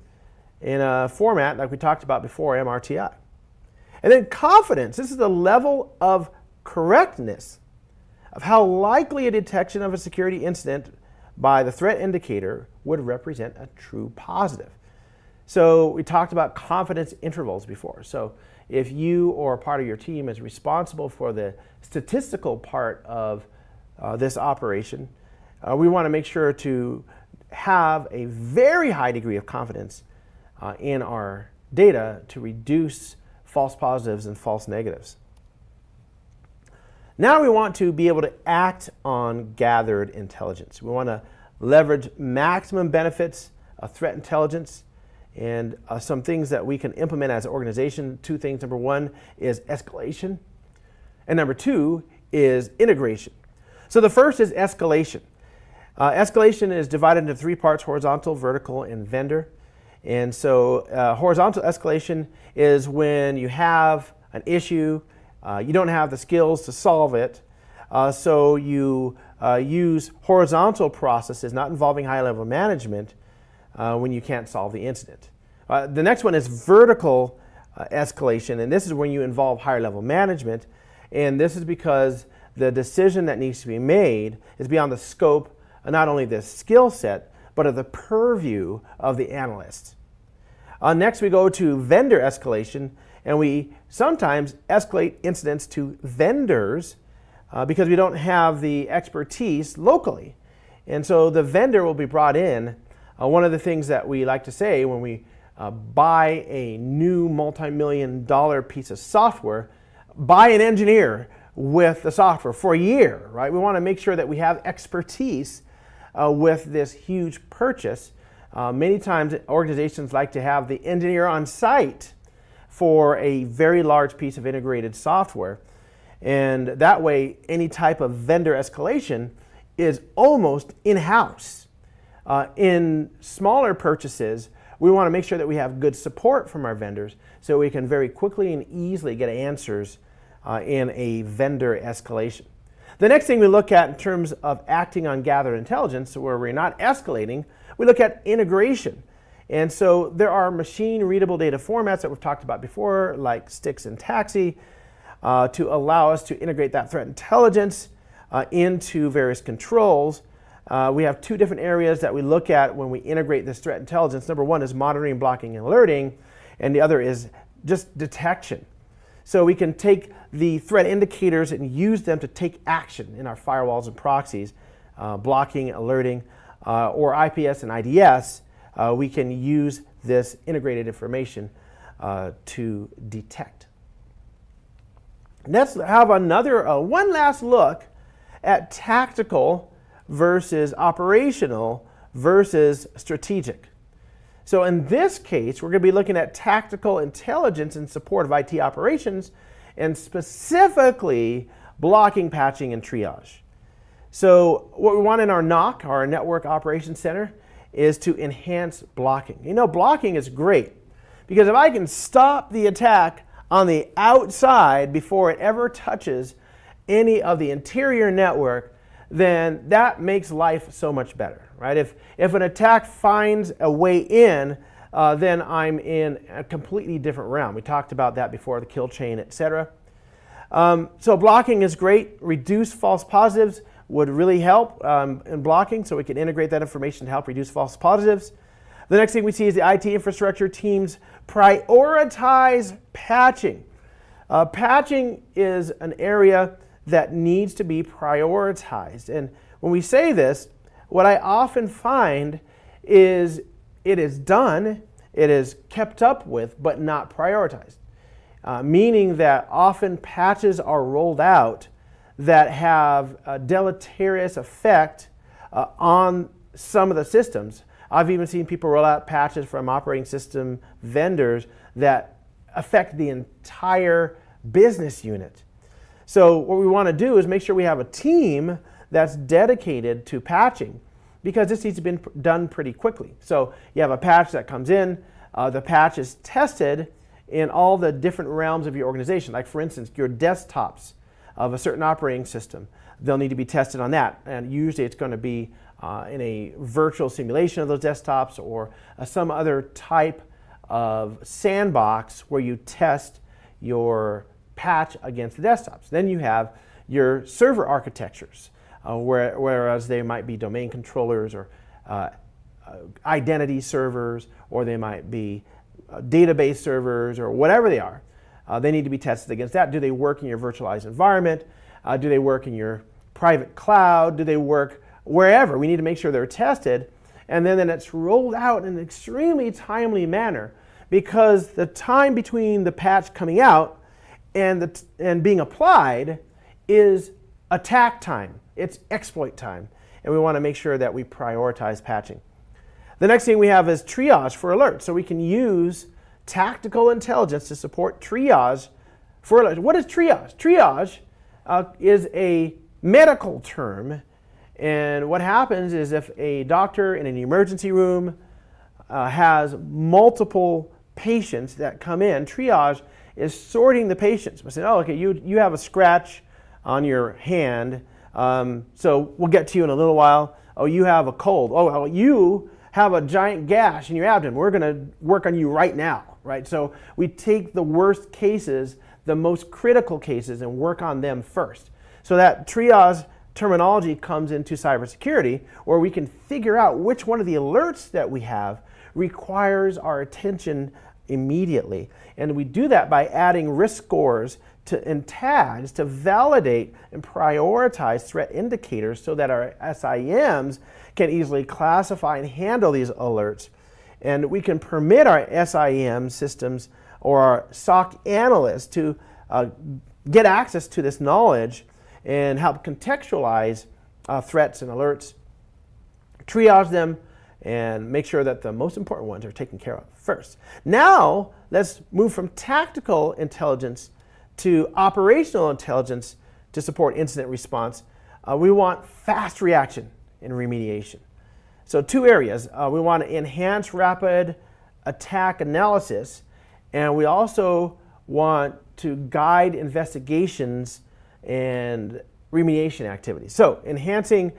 in a format like we talked about before, MRTI. And then confidence, this is the level of correctness of how likely a detection of a security incident by the threat indicator would represent a true positive. So we talked about confidence intervals before. So if you or part of your team is responsible for the statistical part of this operation, we want to make sure to have a very high degree of confidence in our data to reduce false positives and false negatives. Now we want to be able to act on gathered intelligence. We want to leverage maximum benefits of threat intelligence and some things that we can implement as an organization. Two things. Number one is escalation, and number two is integration. So the first is escalation. Escalation is divided into three parts: horizontal, vertical, and vendor. And so horizontal escalation is when you have an issue, you don't have the skills to solve it, so you use horizontal processes not involving high-level management when you can't solve the incident. The next one is vertical escalation, and this is when you involve higher-level management, and this is because the decision that needs to be made is beyond the scope of not only the skill set, but of the purview of the analyst. Next, we go to vendor escalation, and we sometimes escalate incidents to vendors because we don't have the expertise locally. And so the vendor will be brought in. One of the things that we like to say when we buy a new multi-million-dollar piece of software, buy an engineer with the software for a year, right? We want to make sure that we have expertise with this huge purchase. Many times organizations like to have the engineer on site for a very large piece of integrated software. And that way, any type of vendor escalation is almost in-house. In smaller purchases, we want to make sure that we have good support from our vendors so we can very quickly and easily get answers in a vendor escalation. The next thing we look at in terms of acting on gathered intelligence, where we're not escalating, we look at integration. And so there are machine-readable data formats that we've talked about before, like STIX and TAXI, to allow us to integrate that threat intelligence into various controls. We have two different areas that we look at when we integrate this threat intelligence. Number one is monitoring, blocking, and alerting, and the other is just detection. So we can take the threat indicators and use them to take action in our firewalls and proxies, blocking, alerting, or IPS and IDS. We can use this integrated information to detect. Let's have one last look at tactical versus operational versus strategic. So in this case, we're going to be looking at tactical intelligence in support of IT operations, and specifically blocking, patching, and triage. So what we want in our NOC, our Network Operations Center, is to enhance blocking. You know, blocking is great because if I can stop the attack on the outside before it ever touches any of the interior network, then that makes life so much better, right? If an attack finds a way in then I'm in a completely different realm. We talked about that before, the kill chain, etc. So blocking is great. Reduce false positives would really help in blocking, so we can integrate that information to help reduce false positives. The next thing we see is the IT infrastructure teams prioritize patching. Patching is an area that needs to be prioritized. And when we say this, what I often find is it is done, it is kept up with, but not prioritized. Meaning that often patches are rolled out that have a deleterious effect on some of the systems. I've even seen people roll out patches from operating system vendors that affect the entire business unit. So what we want to do is make sure we have a team that's dedicated to patching, because this needs to be done pretty quickly. So you have a patch that comes in, the patch is tested in all the different realms of your organization. Like for instance, your desktops of a certain operating system, they'll need to be tested on that. And usually it's going to be in a virtual simulation of those desktops, or some other type of sandbox where you test your patch against the desktops. Then you have your server architectures, whereas they might be domain controllers or identity servers, or they might be database servers, or whatever they are. They need to be tested against that. Do they work in your virtualized environment? Do they work in your private cloud? Do they work wherever? We need to make sure they're tested, and then it's rolled out in an extremely timely manner, because the time between the patch coming out and being applied is attack time. It's exploit time, and we want to make sure that we prioritize patching. The next thing we have is triage for alerts. So we can use tactical intelligence to support triage for alerts. What is triage? Triage is a medical term, and what happens is if a doctor in an emergency room has multiple patients that come in, triage is sorting the patients. We say, oh, okay, you have a scratch on your hand, so we'll get to you in a little while. Oh, you have a cold. Oh, well, you have a giant gash in your abdomen. We're going to work on you right now, right? So we take the worst cases, the most critical cases, and work on them first. So that triage terminology comes into cybersecurity, where we can figure out which one of the alerts that we have requires our attention immediately. And we do that by adding risk scores and tags to validate and prioritize threat indicators, so that our SIMs can easily classify and handle these alerts. And we can permit our SIM systems or our SOC analysts to get access to this knowledge and help contextualize threats and alerts, triage them, and make sure that the most important ones are taken care of first. Now, let's move from tactical intelligence to operational intelligence to support incident response. We want fast reaction and remediation. So two areas. We want to enhance rapid attack analysis, and we also want to guide investigations and remediation activities. So enhancing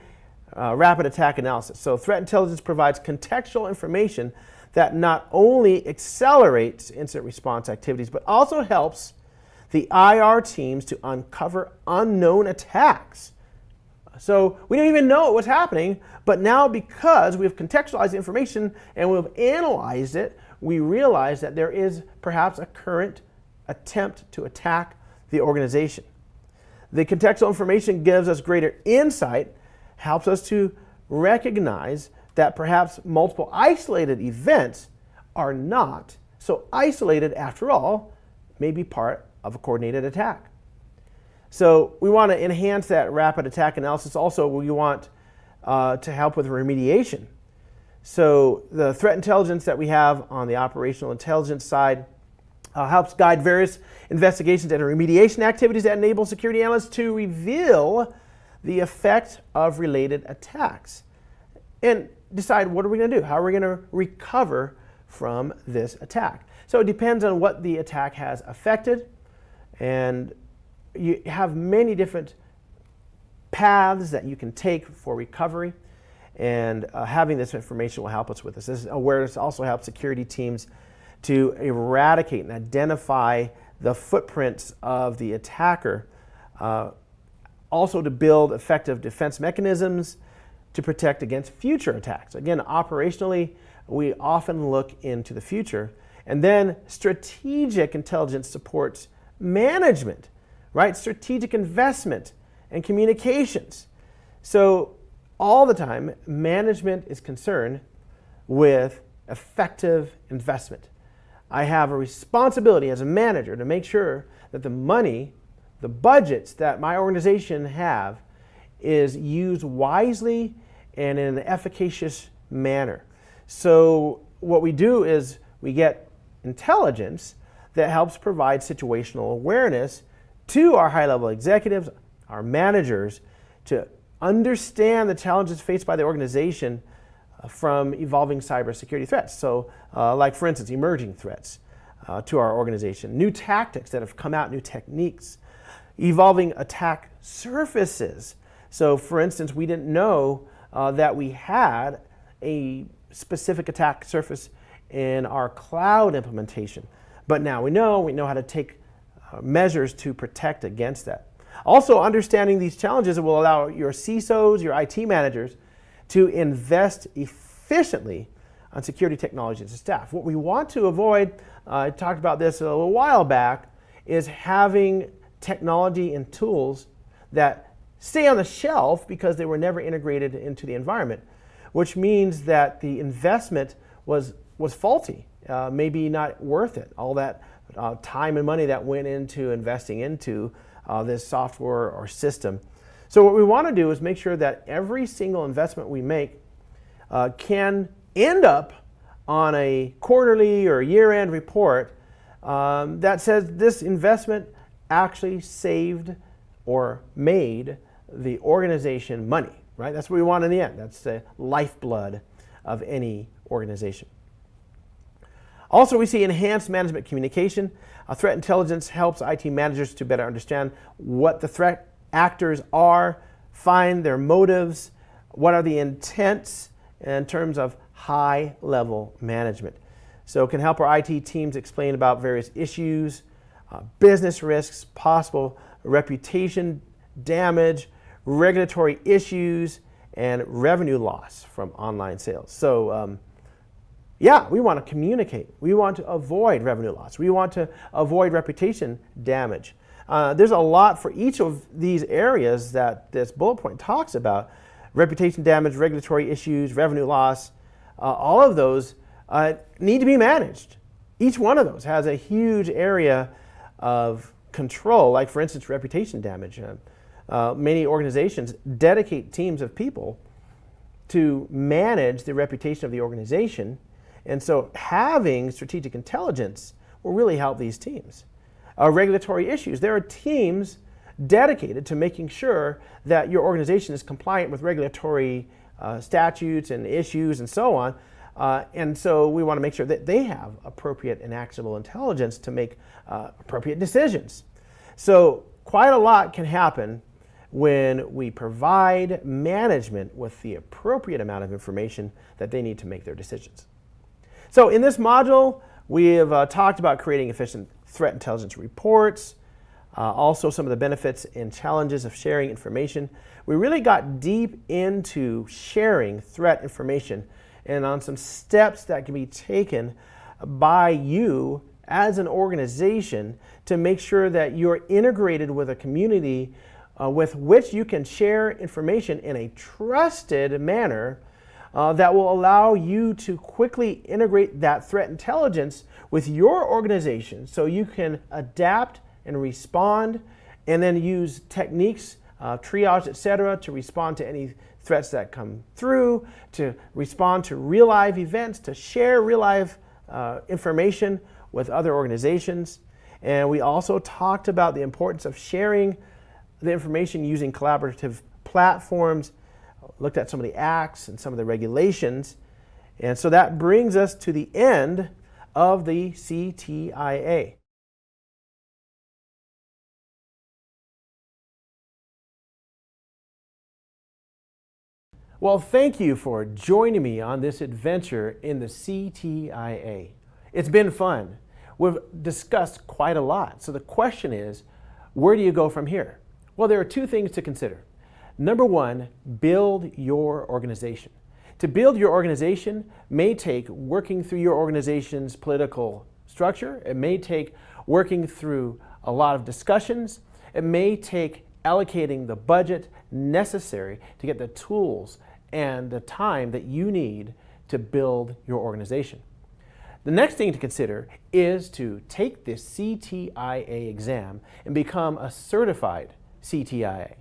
rapid attack analysis. So threat intelligence provides contextual information that not only accelerates incident response activities, but also helps the IR teams to uncover unknown attacks. So we didn't even know what was happening, but now because we've contextualized the information and we've analyzed it, we realize that there is perhaps a current attempt to attack the organization. The contextual information gives us greater insight, helps us to recognize that perhaps multiple isolated events are not so isolated after all, may be part of a coordinated attack. So we want to enhance that rapid attack analysis. Also, we want to help with remediation. So the threat intelligence that we have on the operational intelligence side helps guide various investigations and remediation activities that enable security analysts to reveal the effect of related attacks and decide, what are we going to do? How are we going to recover from this attack? So it depends on what the attack has affected, and you have many different paths that you can take for recovery. And having this information will help us with this. This awareness also helps security teams to eradicate and identify the footprints of the attacker, also to build effective defense mechanisms to protect against future attacks. Again, operationally, we often look into the future. And then strategic intelligence supports management, right? Strategic investment and communications. So all the time, management is concerned with effective investment. I have a responsibility as a manager to make sure that the money, the budgets that my organization have is used wisely and in an efficacious manner. So what we do is we get intelligence that helps provide situational awareness to our high-level executives, our managers, to understand the challenges faced by the organization from evolving cybersecurity threats. So like for instance, emerging threats to our organization, new tactics that have come out, new techniques, evolving attack surfaces. So for instance, we didn't know that we had a specific attack surface in our cloud implementation. But now we know how to take measures to protect against that. Also, understanding these challenges will allow your CISOs, your IT managers, to invest efficiently on security technologies and staff. What we want to avoid, I talked about this a little while back, is having technology and tools that stay on the shelf because they were never integrated into the environment, which means that the investment was faulty, maybe not worth it. All that time and money that went into investing into this software or system. So what we want to do is make sure that every single investment we make can end up on a quarterly or year-end report that says this investment actually saved or made the organization money, right? That's what we want in the end. That's the lifeblood of any organization. Also, we see enhanced management communication. Threat intelligence helps IT managers to better understand what the threat actors are, find their motives, what are the intents in terms of high-level management. So it can help our IT teams explain about various issues, business risks, possible reputation damage, regulatory issues, and revenue loss from online sales. So yeah, we want to communicate. We want to avoid revenue loss. We want to avoid reputation damage. There's a lot for each of these areas that this bullet point talks about. Reputation damage, regulatory issues, revenue loss, all of those need to be managed. Each one of those has a huge area of control, like for instance, reputation damage. Many organizations dedicate teams of people to manage the reputation of the organization. And so having strategic intelligence will really help these teams. Regulatory issues. There are teams dedicated to making sure that your organization is compliant with regulatory statutes and issues and so on. And so we want to make sure that they have appropriate and actionable intelligence to make appropriate decisions. So quite a lot can happen when we provide management with the appropriate amount of information that they need to make their decisions. So in this module, we have talked about creating efficient threat intelligence reports, also some of the benefits and challenges of sharing information. We really got deep into sharing threat information and on some steps that can be taken by you as an organization to make sure that you're integrated with a community with which you can share information in a trusted manner that will allow you to quickly integrate that threat intelligence with your organization so you can adapt and respond and then use techniques, triage, etc., to respond to any threats that come through, to respond to real-life events, to share real-life information with other organizations. And we also talked about the importance of sharing the information using collaborative platforms, looked at some of the acts and some of the regulations. And so that brings us to the end of the CTIA. Well, thank you for joining me on this adventure in the CTIA. It's been fun. We've discussed quite a lot. So the question is, where do you go from here? Well, there are two things to consider. Number one, build your organization. To build your organization may take working through your organization's political structure. It may take working through a lot of discussions. It may take allocating the budget necessary to get the tools and the time that you need to build your organization. The next thing to consider is to take this CTIA exam and become a certified CTIA.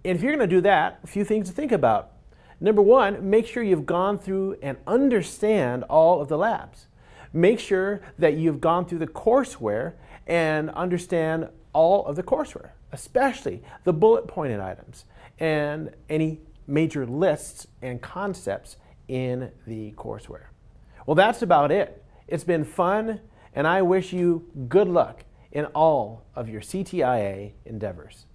And if you're going to do that, a few things to think about. Number one, make sure you've gone through and understand all of the labs. Make sure that you've gone through the courseware and understand all of the courseware, especially the bullet pointed items and any major lists and concepts in the courseware. Well, that's about it. It's been fun, and I wish you good luck in all of your CTIA endeavors.